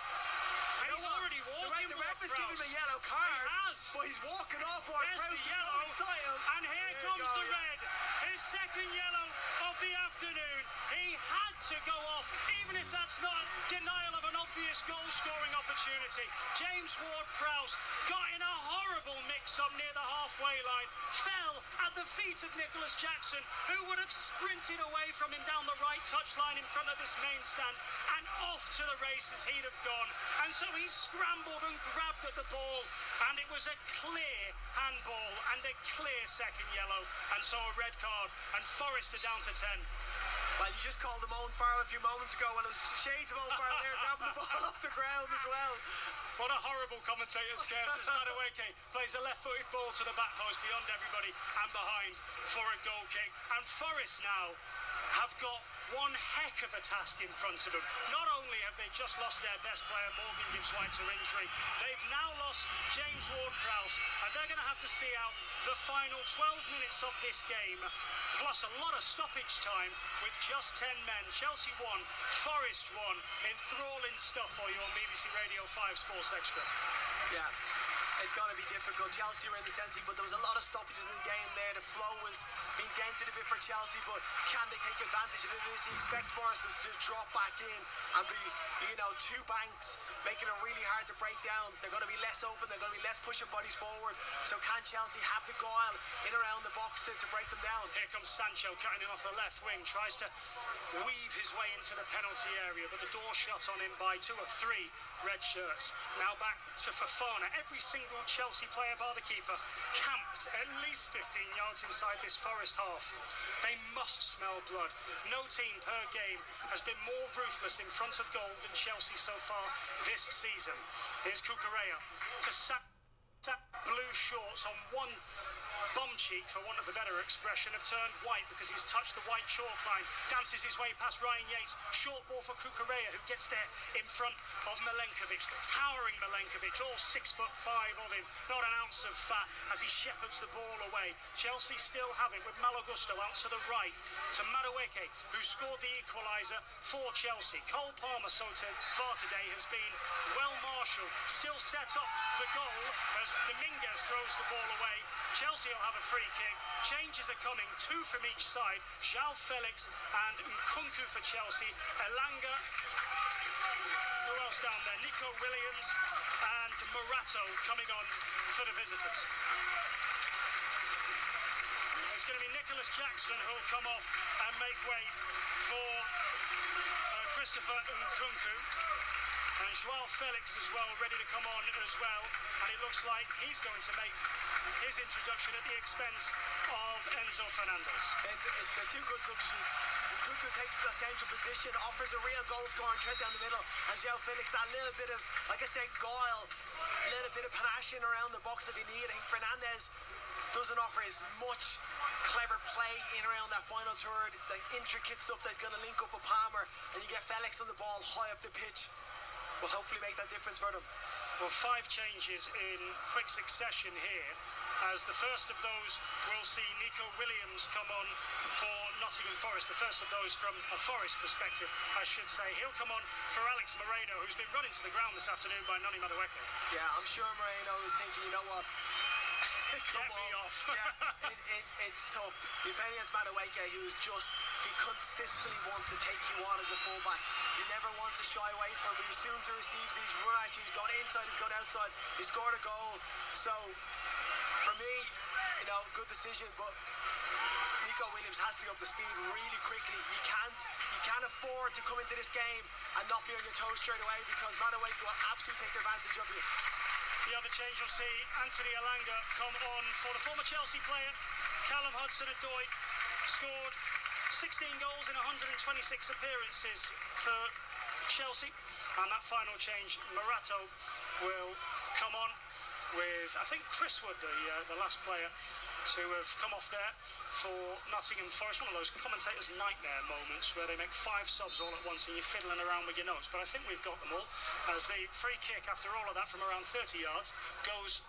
And he's already walking.
The ref has given him a yellow card, but he's walking off Ward-Prowse.
And here comes the red. His second yellow of the afternoon. He had to go off, even if that's not denial of an obvious goal-scoring opportunity. James Ward-Prowse got in a horrible mix-up near the halfway line, fell at the feet of Nicholas Jackson, who would have sprinted away from him down the right touchline in front of this main stand, and off to the races he'd have gone. And so he scrambled and grabbed at the ball, and it was a clear handball and a clear second yellow, and so a red card, and Forest are down to 10.
Well, you just called him Owen Farrell a few moments ago, and it was shades of Owen Farrell there grabbing the ball off the ground as well.
What a horrible commentator's curse as Madueke plays a left-footed ball to the back post beyond everybody and behind for a goal kick. And Forest now have got one heck of a task in front of them. Not only have they just lost their best player, Morgan Gibbs-White, to injury, they've now lost James Ward-Prowse, and they're going to have to see out the final 12 minutes of this game, plus a lot of stoppage time with just 10 men. Chelsea won, Forest won. Enthralling stuff for you on BBC Radio 5 Sports Extra.
Yeah. It's going to be difficult. Chelsea were in the centre, but there was a lot of stoppages in the game there. The flow was being dented a bit for Chelsea, but can they take advantage of this? You expect Forest to drop back in and be, two banks, making it really hard to break down. They're going to be less open. They're going to be less pushing bodies forward. So can Chelsea have the guile in around the box to break them down?
Here comes Sancho cutting him off the left wing, tries to weave his way into the penalty area, but the door shut on him by 2 or 3 red shirts. Now back to Fafana. Every single Chelsea player bar the keeper camped at least 15 yards inside this Forest half. They must smell blood. No team per game has been more ruthless in front of goal than Chelsea so far this season. Here's Cucurella to sack blue shorts on one bum cheek, for want of a better expression, have turned white because he's touched the white chalk line. Dances his way past Ryan Yates. Short ball for Kukureya, who gets there in front of Milenkovic. The towering Milenkovic, all 6'5" of him. Not an ounce of fat as he shepherds the ball away. Chelsea still have it with Malo Gusto out to the right to Madueke, who scored the equaliser for Chelsea. Cole Palmer so far today has been well marshalled. Still set up the goal as Dominguez throws the ball away. Chelsea will have a free kick. Changes are coming, 2 from each side. João Felix and Nkunku for Chelsea. Elanga, who else down there? Nico Williams and Morato coming on for the visitors. It's going to be Nicholas Jackson who'll come off and make way for Christopher Nkunku. And João Felix as well, ready to come on as well. And it looks like he's going to make his introduction at the expense of Enzo Fernandez.
They're 2 good substitutes. Nkunku takes the central position, offers a real goal-scoring threat down the middle, and João Felix that little bit of, like I said, guile, a little bit of panache around the box that they need. I think Fernandez doesn't offer as much clever play in around that final third, the intricate stuff that's going to link up with Palmer, and you get Felix on the ball high up the pitch. Will hopefully make that difference for them.
Well, 5 changes in quick succession here, as the first of those will see Nico Williams come on for Nottingham Forest. The first of those from a Forest perspective, I should say. He'll come on for Alex Moreno, who's been run into the ground this afternoon by Noni Madueke.
Yeah, I'm sure Moreno was thinking, you know what? Come
Get me off.
Yeah, it's tough. You're playing against Madueke, he consistently wants to take you on as a fullback. He never wants to shy away from it. As soon as he receives, he's run at you, he's gone inside, he's gone outside, he scored a goal. So, for me, good decision, but Nico Williams has to go up the speed really quickly. You can't afford to come into this game and not be on your toes straight away, because Madueke will absolutely take advantage of you.
The other change you'll see Anthony Elanga come on for the former Chelsea player. Callum Hudson-Odoi scored 16 goals in 126 appearances for Chelsea. And that final change, Morato will come on with, I think, Chris Wood, the last player to have come off there for Nottingham Forest. One of those commentators' nightmare moments where they make 5 subs all at once and you're fiddling around with your notes. But I think we've got them all, as the free kick, after all of that, from around 30 yards, goes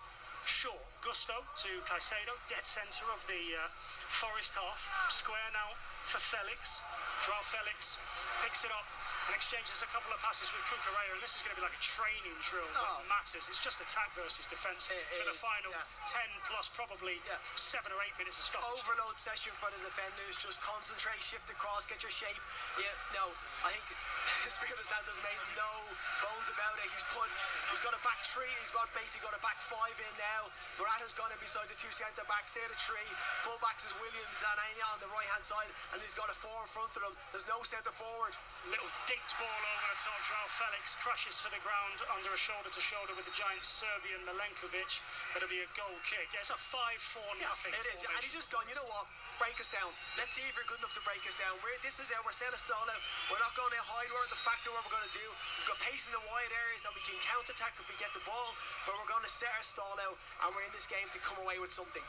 short. Gusto to Caicedo, dead centre of the Forest half. Square now for Felix. João Felix picks it up and exchanges a couple of passes with Kukureya, and this is going to be like a training drill that matters. It's just attack versus defence for the final 10 plus probably 7 or 8 minutes of stoppage.
Overload session for the defenders, just concentrate, shift across, get your shape. I think Espirito Santo's made no bones about it. He's got a back 3, basically got a back 5 in now. Morata's gone in beside the 2 centre backs, they're the 3. Fullbacks is Williams and Anya on the right hand side, and he's got a 4 in front of him. There's no centre forward.
Little dinked ball over the top. João Felix crashes to the ground under a shoulder-to-shoulder with the giant Serbian Milenkovic. It'll be a goal kick. Yeah, it's a 5-4 nothing.
It is, and he's just gone, you know what? Break us down. Let's see if you're good enough to break us down. This is it. We're set a stall out. We're not going to hide where the factor what we're going to do. We've got pace in the wide areas that we can counter-attack if we get the ball, but we're going to set our stall out, and we're in this game to come away with something.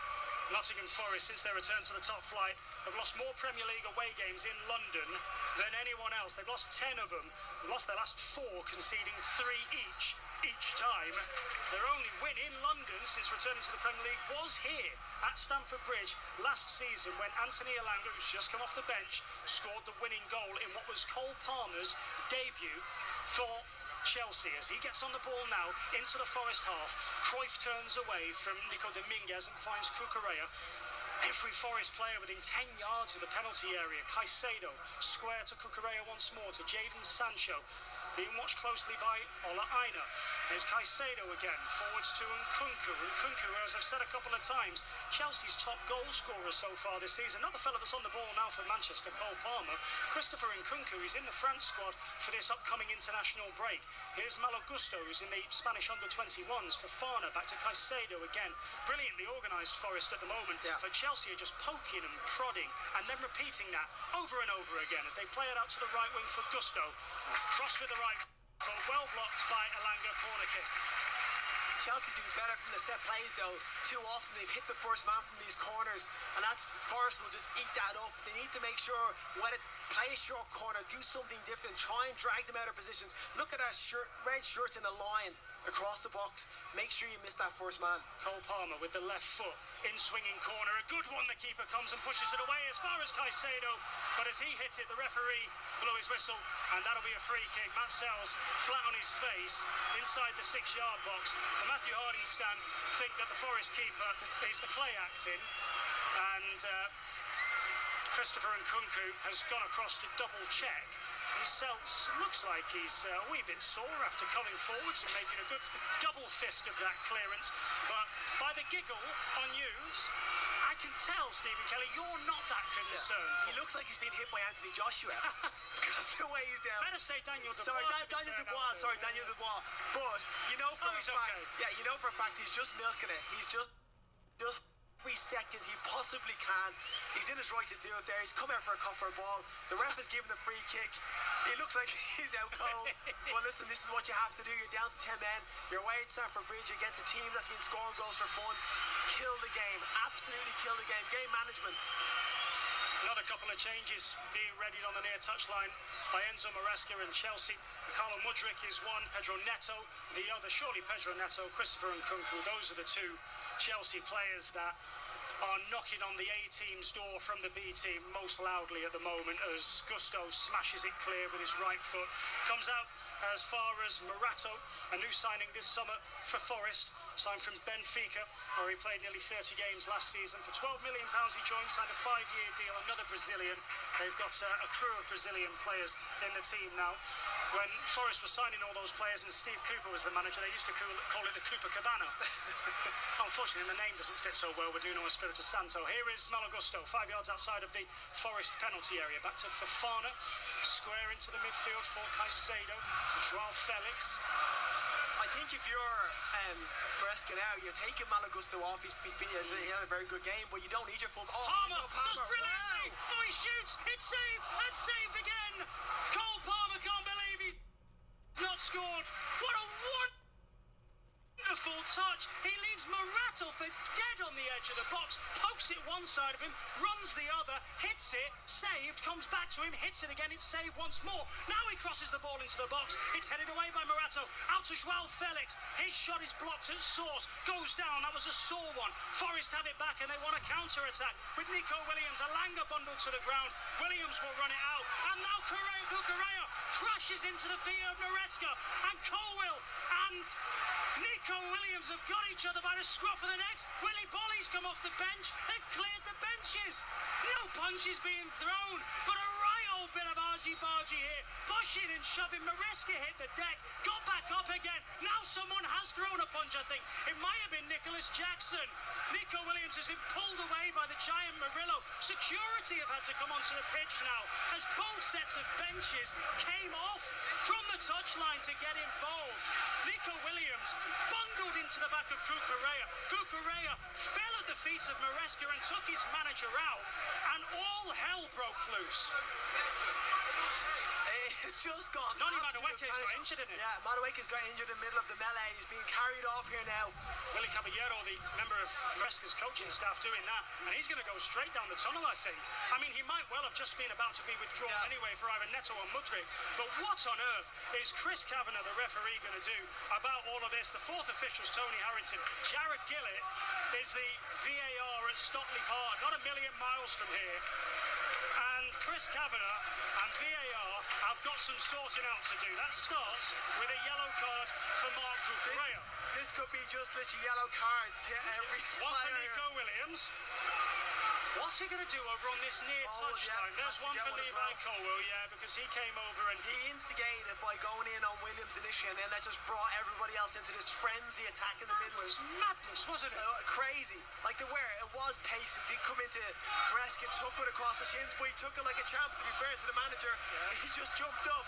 Nottingham Forest, since their return to the top flight, have lost more Premier League away games in London than anyone else. They've lost 10 of them, lost their last 4, conceding 3 each time. Their only win in London since returning to the Premier League was here at Stamford Bridge last season, when Anthony Elanga, who's just come off the bench, scored the winning goal in what was Cole Palmer's debut for Chelsea. As he gets on the ball now into the Forest half, Cruyff turns away from Nico Dominguez and finds Kukureya. Every Forest player within 10 yards of the penalty area. Caicedo square to Kukureya once more, to Jadon Sancho, being watched closely by Ola Aina. There's Caicedo again, forwards to Nkunku. Nkunku, as I've said a couple of times, Chelsea's top goal scorer so far this season. Not the fella that's on the ball now for Manchester, Cole Palmer. Christopher Nkunku is in the France squad for this upcoming international break. Here's Malo Gusto, who's in the Spanish under-21s. For Fana, back to Caicedo again. Brilliantly organised Forest at the moment, but Chelsea are just poking and prodding and then repeating that over and over again as they play it out to the right wing for Gusto. Cross with the right, well blocked by Elanga, corner kick.
Chelsea do better from the set plays though. Too often they've hit the first man from these corners, and that's Forest will just eat that up. They need to make sure when it play a short corner, do something different, try and drag them out of positions. Look at that red shirts in a line across the box. Make sure you miss that first man.
Cole Palmer with the left foot in swinging corner. A good one. The keeper comes and pushes it away as far as Caicedo, but as he hits it, the referee blew his whistle, and that'll be a free kick. Matt Sells flat on his face inside the 6-yard box. The Matthew Harding stand think that the Forest keeper is play acting, and Christopher Nkunku has gone across to double check. And Seltz looks like he's a wee bit sore after coming forwards and making a good double fist of that clearance. But by the giggle on news, I can tell, Stephen Kelly, you're not that concerned.
He looks like he's been hit by Anthony Joshua. Because the way he's down.
Better say Daniel Dubois.
Sorry, Daniel Dubois. But you know for a fact, you know for a fact he's just milking it. He's just every second he possibly can. He's in his right to do it there. He's come out for a cut for a ball. The ref has given the free kick. It looks like he's out cold. But listen, this is what you have to do. You're down to 10 men. You're away at Stamford Bridge against a team that's been scoring goals for fun. Kill the game. Absolutely kill the game. Game management.
Another couple of changes being readied on the near touchline by Enzo Maresca and Chelsea. Carlo Mudryk is one, Pedro Neto the other. Surely Pedro Neto, Christopher Nkunku, those are the two Chelsea players that are knocking on the A-team's door from the B team most loudly at the moment as Gusto smashes it clear with his right foot. Comes out as far as Morato, a new signing this summer for Forest, signed from Benfica, where he played nearly 30 games last season. For £12 million he joined, signed a 5-year deal, another Brazilian. They've got a crew of Brazilian players in the team now. When Forest was signing all those players and Steve Cooper was the manager, they used to call it the Cooper Cabana. Unfortunately, the name doesn't fit so well with Nuno Espirito Santo. Here is Malo Gusto, 5 yards outside of the Forest penalty area. Back to Fofana, square into the midfield for Caicedo, to Joao Felix.
I think if you're Maresca now, you're taking Malo Gusto off. He had a very good game, but you don't need your full.
Palmer does brilliantly. Wow. Oh, he shoots. It's saved. And saved again. Cole Palmer can't believe he's not scored. What a wonderful touch. He leaves Morato for dead on the edge of the box, pokes it one side of him, runs the other, hits it, saved, comes back to him, hits it again, it's saved once more. Now he crosses the ball into the box. It's headed away by Morato, out to Joao Felix. His shot is blocked at source, goes down. That was a sore one. Forest have it back and they want a counter-attack with Nico Williams. A Langer bundle to the ground. Williams will run it out. And now Cucurella crashes into the feet of Maresca. And Colwill and Nico Williams have got each other by the scruff of the necks. Willie Bolly's come off the bench. They've cleared the benches. No punches being thrown, but a right old bit of argy-bargy here. Pushing and shoving. Maresca hit the deck, got back up again. Now someone has thrown a punch, I think. It might have been Nicholas Jackson. Nico Williams has been pulled away by the giant Murillo. Security have had to come onto the pitch now as both sets of benches came off from the touchline to get involved. Nico Williams bundled into the back of Cucurella. Cucurella fell at the feet of Maresca and took his manager out, and all hell broke loose.
It's just gone.
Noni Madueke's got injured in it.
Yeah, Madueke's got injured in the middle of the melee. He's being carried off here now.
Willie Caballero, the member of Maresca's coaching staff, doing that, and he's going to go straight down the tunnel, I think. I mean, he might well have just been about to be withdrawn anyway for either Neto or Mudryk. But what on earth is Chris Kavanagh, the referee, going to do about all of this? The fourth official's Tony Harrington. Jared Gillett is the VAR at Stockley Park, not a million miles from here. And Chris Kavanagh and VAR have got some sorting out to do. That starts with a yellow card for Mark Cucurella.
This could be just this yellow card to every player.
One for Nico Williams. What's he going to do over on this near touchline? There's one for Levi Colwell, because he came over and
he instigated by going in on Williams initially, and then that just brought everybody else into this frenzy attack in the middle.
It was madness, wasn't it?
Crazy. Like it was pace. It did come into Maresca, took it across the shins, but he took it like a champ, to be fair to the manager. He just jumped up.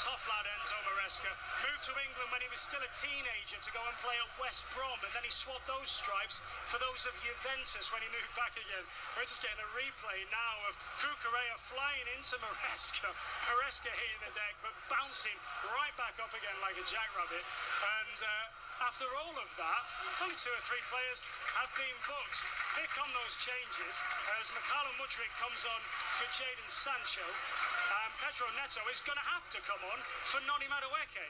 Tough lad Enzo Maresca moved to England when he was still a teenager to go and play at West Brom, and then he swapped those stripes for those of Juventus when he moved back again. We're just getting a replay now of Cucurella flying into Maresca. Maresca hitting the deck but bouncing right back up again like a jackrabbit, and after all of that, only 2 or 3 players have been booked. Here come those changes as Mikhailo Mudryk comes on for Jadon Sancho. Pedro Neto is going to have to come on for Noni Madueke.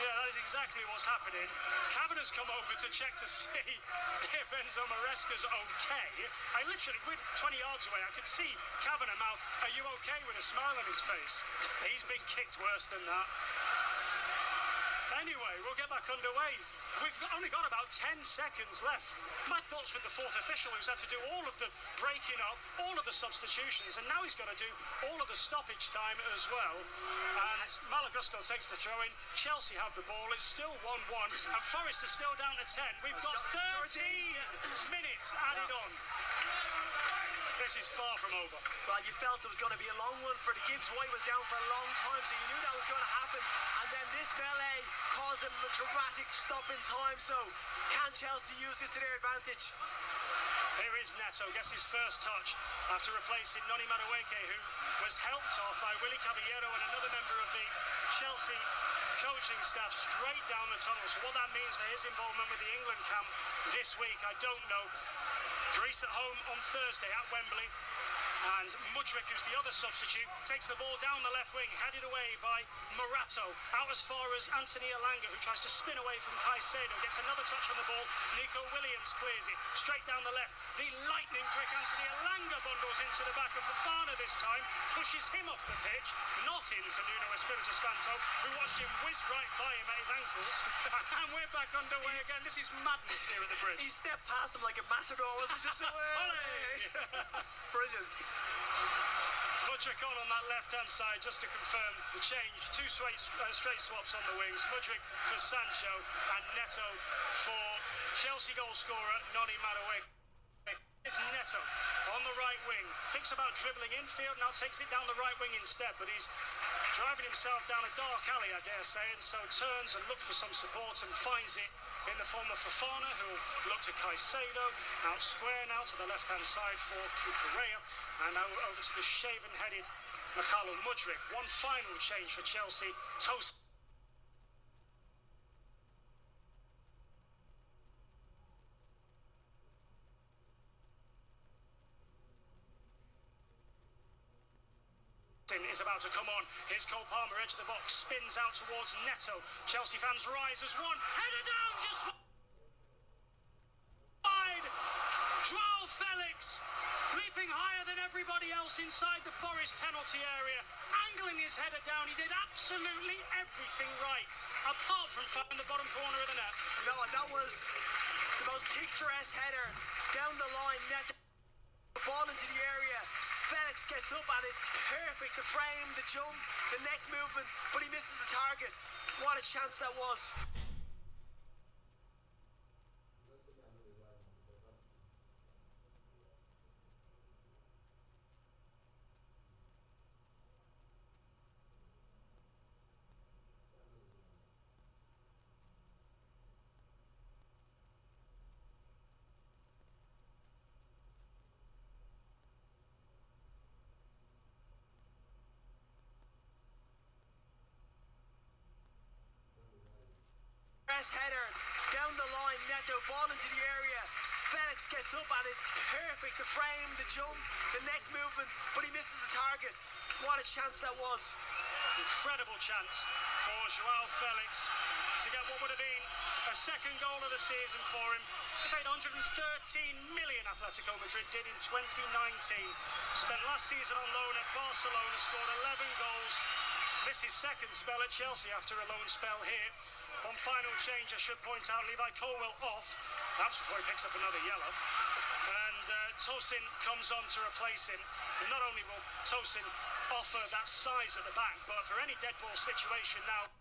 Yeah, that is exactly what's happening. Cavan has come over to check to see if Enzo Maresca's okay. I literally, we're 20 yards away, I could see Cavan and mouth, "Are you okay?" with a smile on his face. He's been kicked worse than that. Anyway, we'll get back underway. We've only got about 10 seconds left. My thoughts with the 4th official, who's had to do all of the breaking up, all of the substitutions, and now he's got to do all of the stoppage time as well. And Malagusto takes the throw-in. Chelsea have the ball. It's still 1-1, and Forest is still down to 10. We've got 13 minutes added on. This is far from over.
Well, you felt it was going to be a long one for the Gibbs. White was down for a long time, so you knew that was going to happen. And then this melee caused a dramatic stop in time. So can Chelsea use this to their advantage?
Here is Neto, gets his first touch after replacing Noni Madueke, who was helped off by Willy Caballero and another member of the Chelsea coaching staff straight down the tunnel. So what that means for his involvement with the England camp this week, I don't know. Greece at home on Thursday at Wembley. And Mudryk, who's the other substitute, takes the ball down the left wing, headed away by Morato. Out as far as Anthony Elanga, who tries to spin away from Caicedo. Gets another touch on the ball. Nico Williams clears it straight down the left. The lightning quick Anthony Elanga bundles into the back of Fofana this time. Pushes him off the pitch. Not into Nuno Espirito Santo, who watched him whiz right by him at his ankles. And we're back underway again. This is madness here at the bridge.
He stepped past him like a matador, wasn't he? Just brilliant.
Mudryk on that left-hand side, just to confirm the change. 2 straight swaps on the wings. Mudryk for Sancho and Neto for Chelsea goal scorer Noni Madueke. It's Neto on the right wing. Thinks about dribbling infield, now takes it down the right wing instead, but he's driving himself down a dark alley, I dare say, and so turns and looks for some support and finds it in the form of Fofana, who'll look to Caicedo, out square now to the left-hand side for Cucurella, and now over to the shaven-headed Mikhailo Mudryk. One final change for Chelsea. Toast. Is about to come on. Here's Cole Palmer, edge of the box, spins out towards Neto. Chelsea fans rise as one. Header down, just wide. Joao Felix leaping higher than everybody else inside the Forest penalty area, angling his header down. He did absolutely everything right, apart from finding the bottom corner of the net.
No, that was the most picturesque header down the line. Neto, ball into the area. Felix gets up and it's perfect. The frame, the jump, the neck movement, but he misses the target. What a chance that was. Header down the line. Neto, ball into the area. Felix gets up and it's perfect. The frame, the jump, the neck movement, but he misses the target. What a chance that was.
Incredible chance for Joao Felix to get what would have been a second goal of the season for him. He paid 113 million, Atletico Madrid did in 2019. Spent last season on loan at Barcelona, scored 11 goals. Missed his second spell at Chelsea after a loan spell here. On final change, I should point out, Levi Colwill off, perhaps before he picks up another yellow. And Tosin comes on to replace him. And not only will Tosin offer that size at the back, but for any dead ball situation now,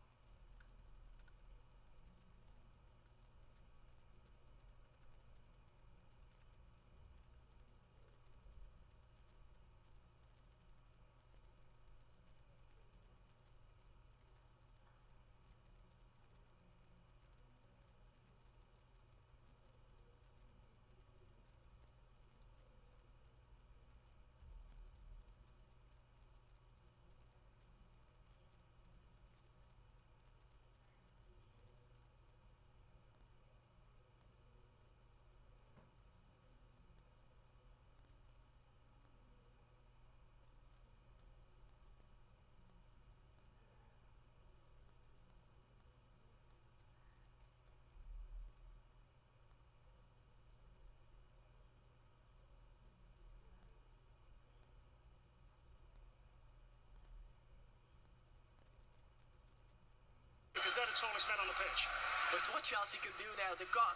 they're the tallest men on the pitch.
But it's what Chelsea can do now. They've got,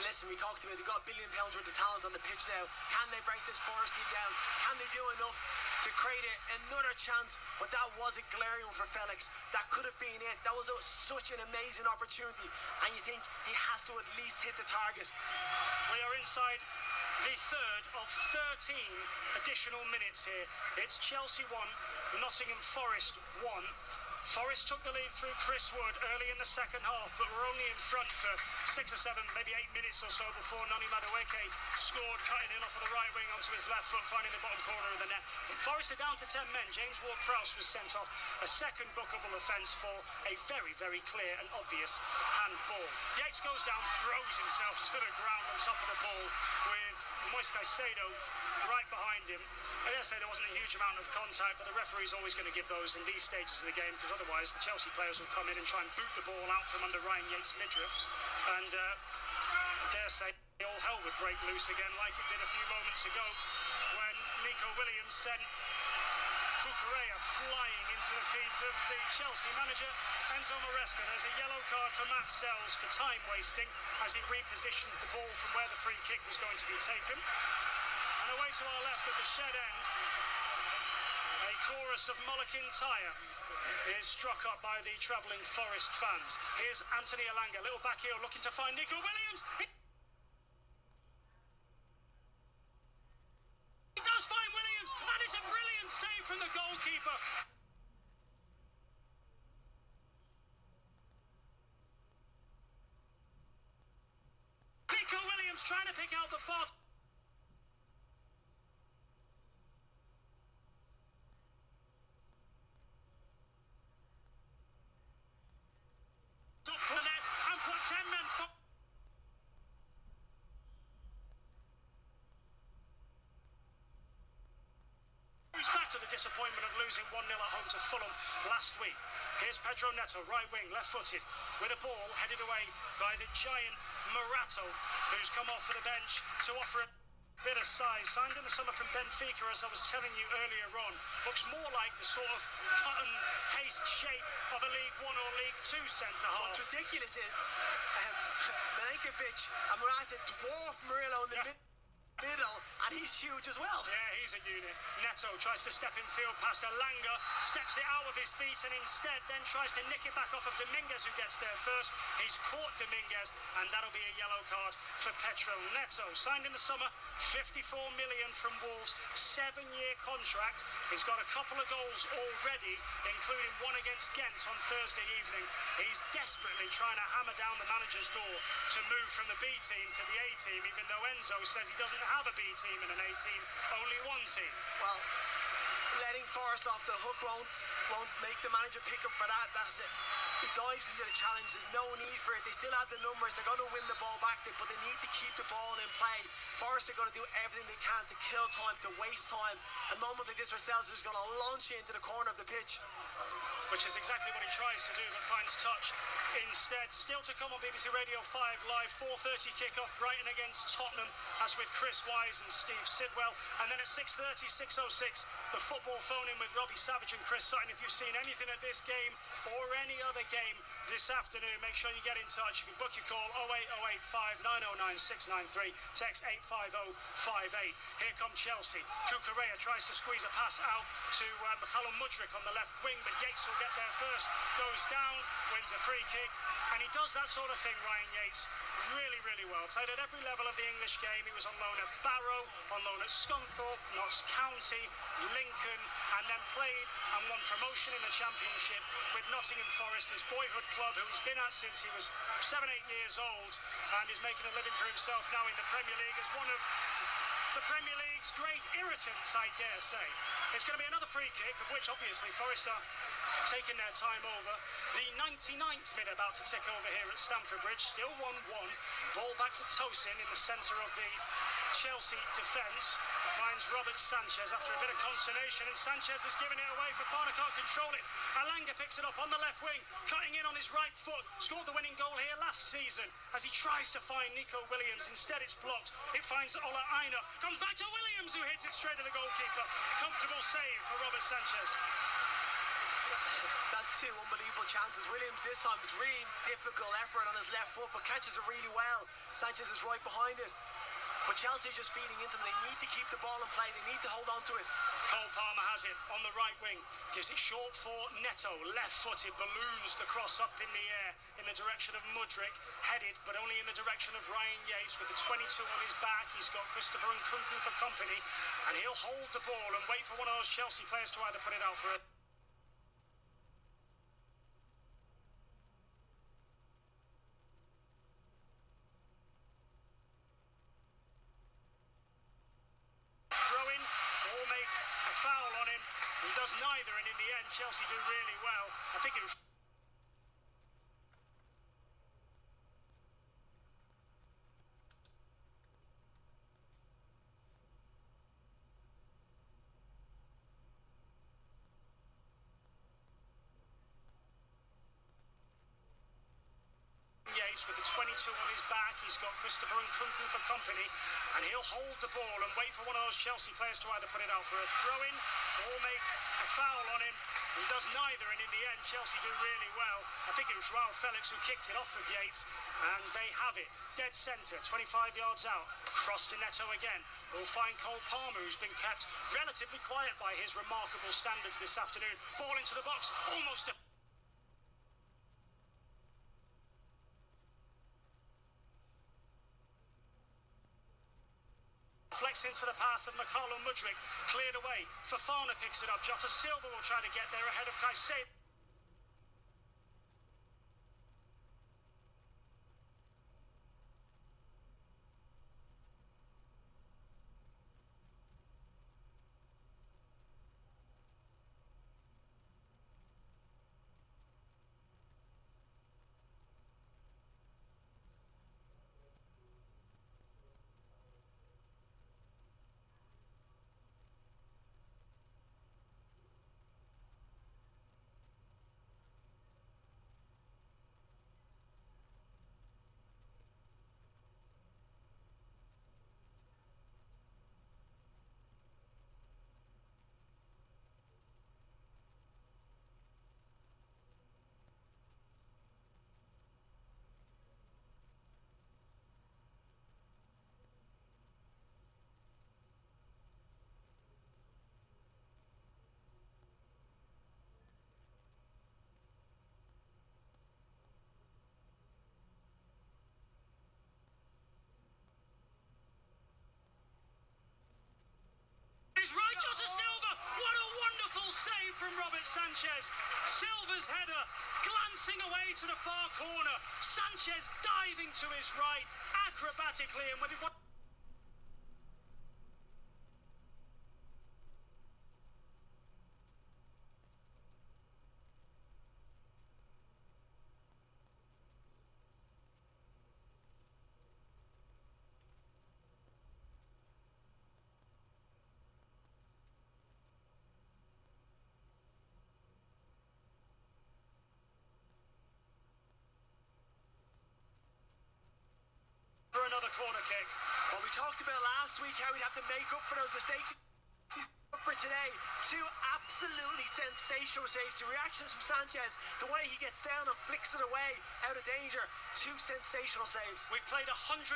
listen, we talked about, they've got £1 billion worth of talent on the pitch now. Can they break this Forest team down? Can they do enough to create another chance? But that was a glaring one for Felix. That could have been it. That was such an amazing opportunity, and you think he has to at least hit the target.
We are inside the third of 13 additional minutes here. It's Chelsea 1, Nottingham Forest 1. Forest took the lead through Chris Wood early in the second half, but were only in front for 6 or 7, maybe 8 minutes or so before Noni Madueke scored, cutting in off of the right wing onto his left foot, finding the bottom corner of the net. And Forest are down to 10 men. James Ward-Prowse was sent off, a second bookable offence for a very, very clear and obvious handball. Yates goes down, throws himself to the ground on top of the ball with Moise Caicedo right behind him. I dare say there wasn't a huge amount of contact, but the referee's always going to give those in these stages of the game, because otherwise the Chelsea players will come in and try and boot the ball out from under Ryan Yates' midriff. And I dare say all hell would break loose again, like it did a few moments ago when Nico Williams sent Cucurella flying into the feet of the Chelsea manager, Enzo Maresca. There's a yellow card for Matt Sells for time wasting as he repositioned the ball from where the free kick was going to be taken. And away to our left at the shed end, a chorus of Mullikin Tyre is struck up by the travelling Forest fans. Here's Anthony Elanga, little back heel looking to find Nico Williams. He does find Williams, and it's a brilliant save from the goalkeeper. Nico Williams trying to pick out the far. And put 10 men forward. He's back to the disappointment of losing 1-0 at home to Fulham last week. Here's Pedro Neto, right wing, left-footed, with a ball headed away by the giant Morato, who's come off for the bench to offer a bit of size. Signed in the summer from Benfica, as I was telling you earlier on. Looks more like the sort of cut and paste shape of a League One or League Two centre-half.
What's ridiculous is Milenkovic and Morata dwarf Murillo in the middle, and he's huge as well.
Yeah, he's a unit. Neto tries to step in field past Elanga, steps it out of his feet, and instead then tries to nick it back off of Dominguez, who gets there first. He's caught Dominguez, and that'll be a yellow card for Pedro Neto. Signed in the summer, 54 million from Wolves, 7-year contract. He's got a couple of goals already, including one against Ghent on Thursday evening. He's desperately trying to hammer down the manager's door to move from the B team to the A team, even though Enzo says he doesn't have a B team and an A team, only one team.
Well, letting Forest off the hook won't make the manager pick up for that. That's it. He dives into the challenge. There's no need for it. They still have the numbers. They're going to win the ball back, but they need to keep the ball in play. Forest are going to do everything they can to kill time, to waste time. A moment like this for Sells is going to launch you into the corner of the pitch.
Which is exactly what he tries to do, but finds touch instead. Still to come on BBC Radio 5 Live, 4:30 kick-off, Brighton against Tottenham, as with Chris Wise and Steve Sidwell. And then at 6:30, 6:06, the football phone-in with Robbie Savage and Chris Sutton. If you've seen anything at this game or any other game this afternoon, make sure you get in touch. You can book your call 08085 909 693, text 85058. Here come Chelsea. Cucurella tries to squeeze a pass out to McCallum Mudryk on the left wing, but Yates will get there first, goes down, wins a free kick, and he does that sort of thing, Ryan Yates, really, really well. Played at every level of the English game. He was on loan at Barrow, on loan at Scunthorpe, Notts County, Lincoln, and then played and won promotion in the Championship with Nottingham Forest, his boyhood club, who he's been at since he was 7-8 years old, and is making a living for himself now in the Premier League as one of the Premier League's great irritants, I dare say. It's going to be another free kick, of which obviously Forest are taking their time over. The 99th minute about to tick over here at Stamford Bridge. Still 1-1. Ball back to Tosin in the centre of the Chelsea defence. Finds Robert Sanchez after a bit of consternation, and Sanchez has given it away for Farner, can't control it. Elanga picks it up on the left wing, cutting in on his right foot. Scored the winning goal here last season as he tries to find Nico Williams. Instead it's blocked. It finds Ola Aina. Comes back to Williams, who hits it straight to the goalkeeper. Comfortable save for Robert Sanchez.
That's two unbelievable chances. Williams this time is really difficult effort on his left foot, but catches it really well. Sanchez is right behind it. But Chelsea just feeding into them. They need to keep the ball in play. They need to hold on to it.
Cole Palmer has it on the right wing. Gives it short for Neto. Left-footed. Balloons the cross up in the air in the direction of Mudryk. Headed, but only in the direction of Ryan Yates with the 22 on his back. He's got Christopher Nkunku for company. And he'll hold the ball and wait for one of those Chelsea players to either put it out for it. Foul on him. He does neither, and in the end, Chelsea do really well. I think it was. Yates with the 22 on his back. He's got Christopher Nkunku for company, and he'll hold the ball and wait for one of those Chelsea players to either put it out for a throw-in or make a foul on him. He does neither, and in the end, Chelsea do really well. I think it was Raul Felix who kicked it off of Yates, and they have it. Dead centre, 25 yards out. Cross to Neto again. We'll find Cole Palmer, who's been kept relatively quiet by his remarkable standards this afternoon. Ball into the box, almost a... Flex into the path of Mikhailo Mudryk, cleared away. Fofana picks it up. Jota Silva will try to get there ahead of Caicedo. From Robert Sanchez. Silva's header glancing away to the far corner. Sanchez diving to his right acrobatically, and with it. Another corner kick.
Well, we talked about last week how we'd have to make up for those mistakes for today. Two absolutely sensational saves. The reactions from Sanchez, the way he gets down and flicks it away out of danger. Two sensational saves.
We've played 103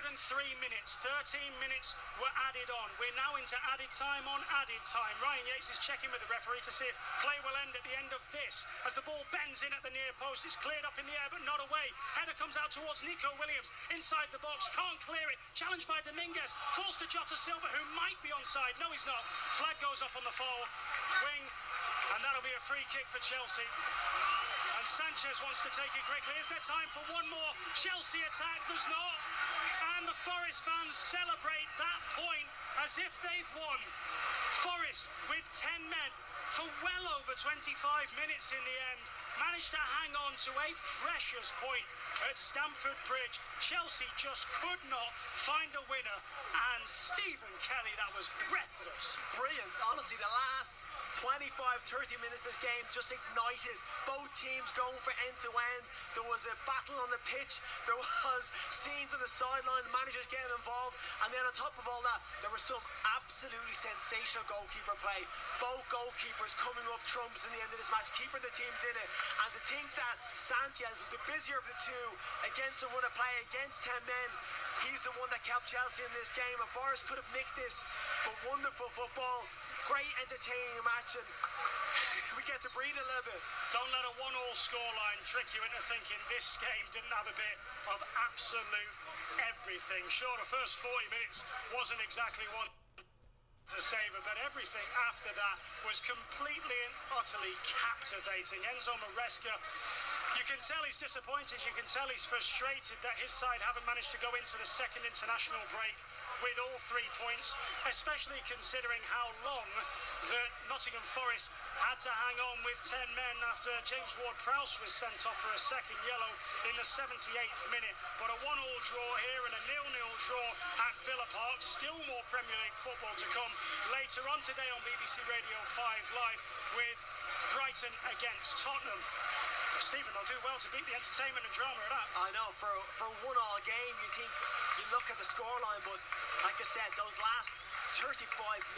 minutes. 13 minutes were added on. We're now into added time on added time. Ryan Yates is checking with the referee to see if play will end at the end of this. As the ball bends in at the near post, it's cleared up in the air but not away. Header comes out towards Nico Williams. Inside the box, can't clear it. Challenged by Dominguez. Falls to Jota Silva, who might be onside. No, he's not. Flag goes up on the far wing, and that'll be a free kick for Chelsea. And Sanchez wants to take it quickly. Is there time for one more Chelsea attack? There's not. And the Forest fans celebrate that point as if they've won. Forest with 10 men for well over 25 minutes in the end managed to hang on to a precious point at Stamford Bridge. Chelsea just could not find a winner, and Stephen Kelly, that was breathless.
Brilliant. Honestly, the last 25-30 minutes this game just ignited. Both teams going for end to end. There was a battle on the pitch. There was scenes on the sideline, managers getting involved, and then on top of all that, there was some absolutely sensational goalkeeper play. Both goalkeepers coming up trumps in the end of this match, keeping the teams in it. And to think that Sanchez was the busier of the two against the run of play against 10 men, he's the one that kept Chelsea in this game. And Forest could have nicked this, but wonderful football, great entertaining match, and we get to breathe a little bit.
Don't let a 1-1 scoreline trick you into thinking this game didn't have a bit of absolute everything. Sure, the first 40 minutes wasn't exactly one to savour, but everything after that was completely and utterly captivating. Enzo Maresca, you can tell he's disappointed, you can tell he's frustrated that his side haven't managed to go into the second international break with all 3 points, especially considering how long that Nottingham Forest had to hang on with 10 men after James Ward-Prowse was sent off for a second yellow in the 78th minute. But a 1-1 draw here and a 0-0 draw at Villa Park. Still more Premier League football to come later on today on BBC Radio 5 Live with Brighton against Tottenham. Stephen, they'll do well to beat the entertainment and drama of that.
I know, for a 1-1 game, you look at the scoreline, but like I said, those last 35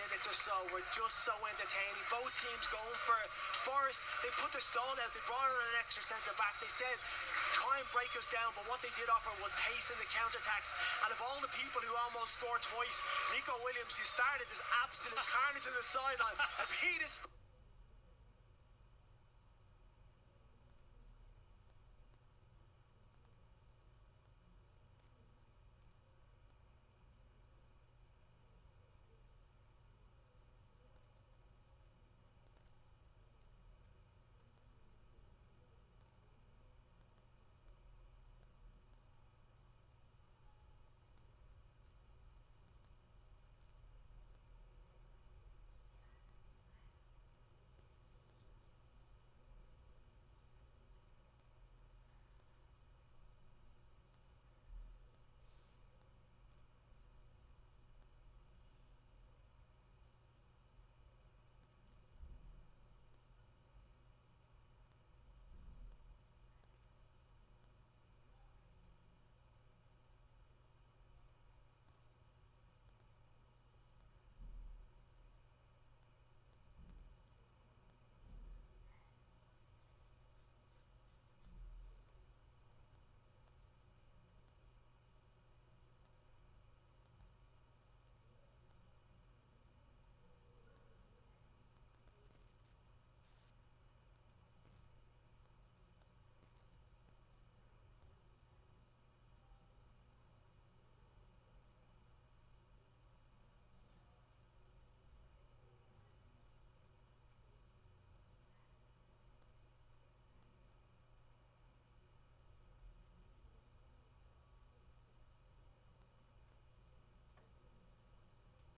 minutes or so were just so entertaining. Both teams going for it. Forest, they put their stall out, they brought in an extra centre back. They said, try and break us down, but what they did offer was pace in the counter-attacks. And of all the people who almost scored twice, Nico Williams, who started this absolute carnage on the sideline, and he just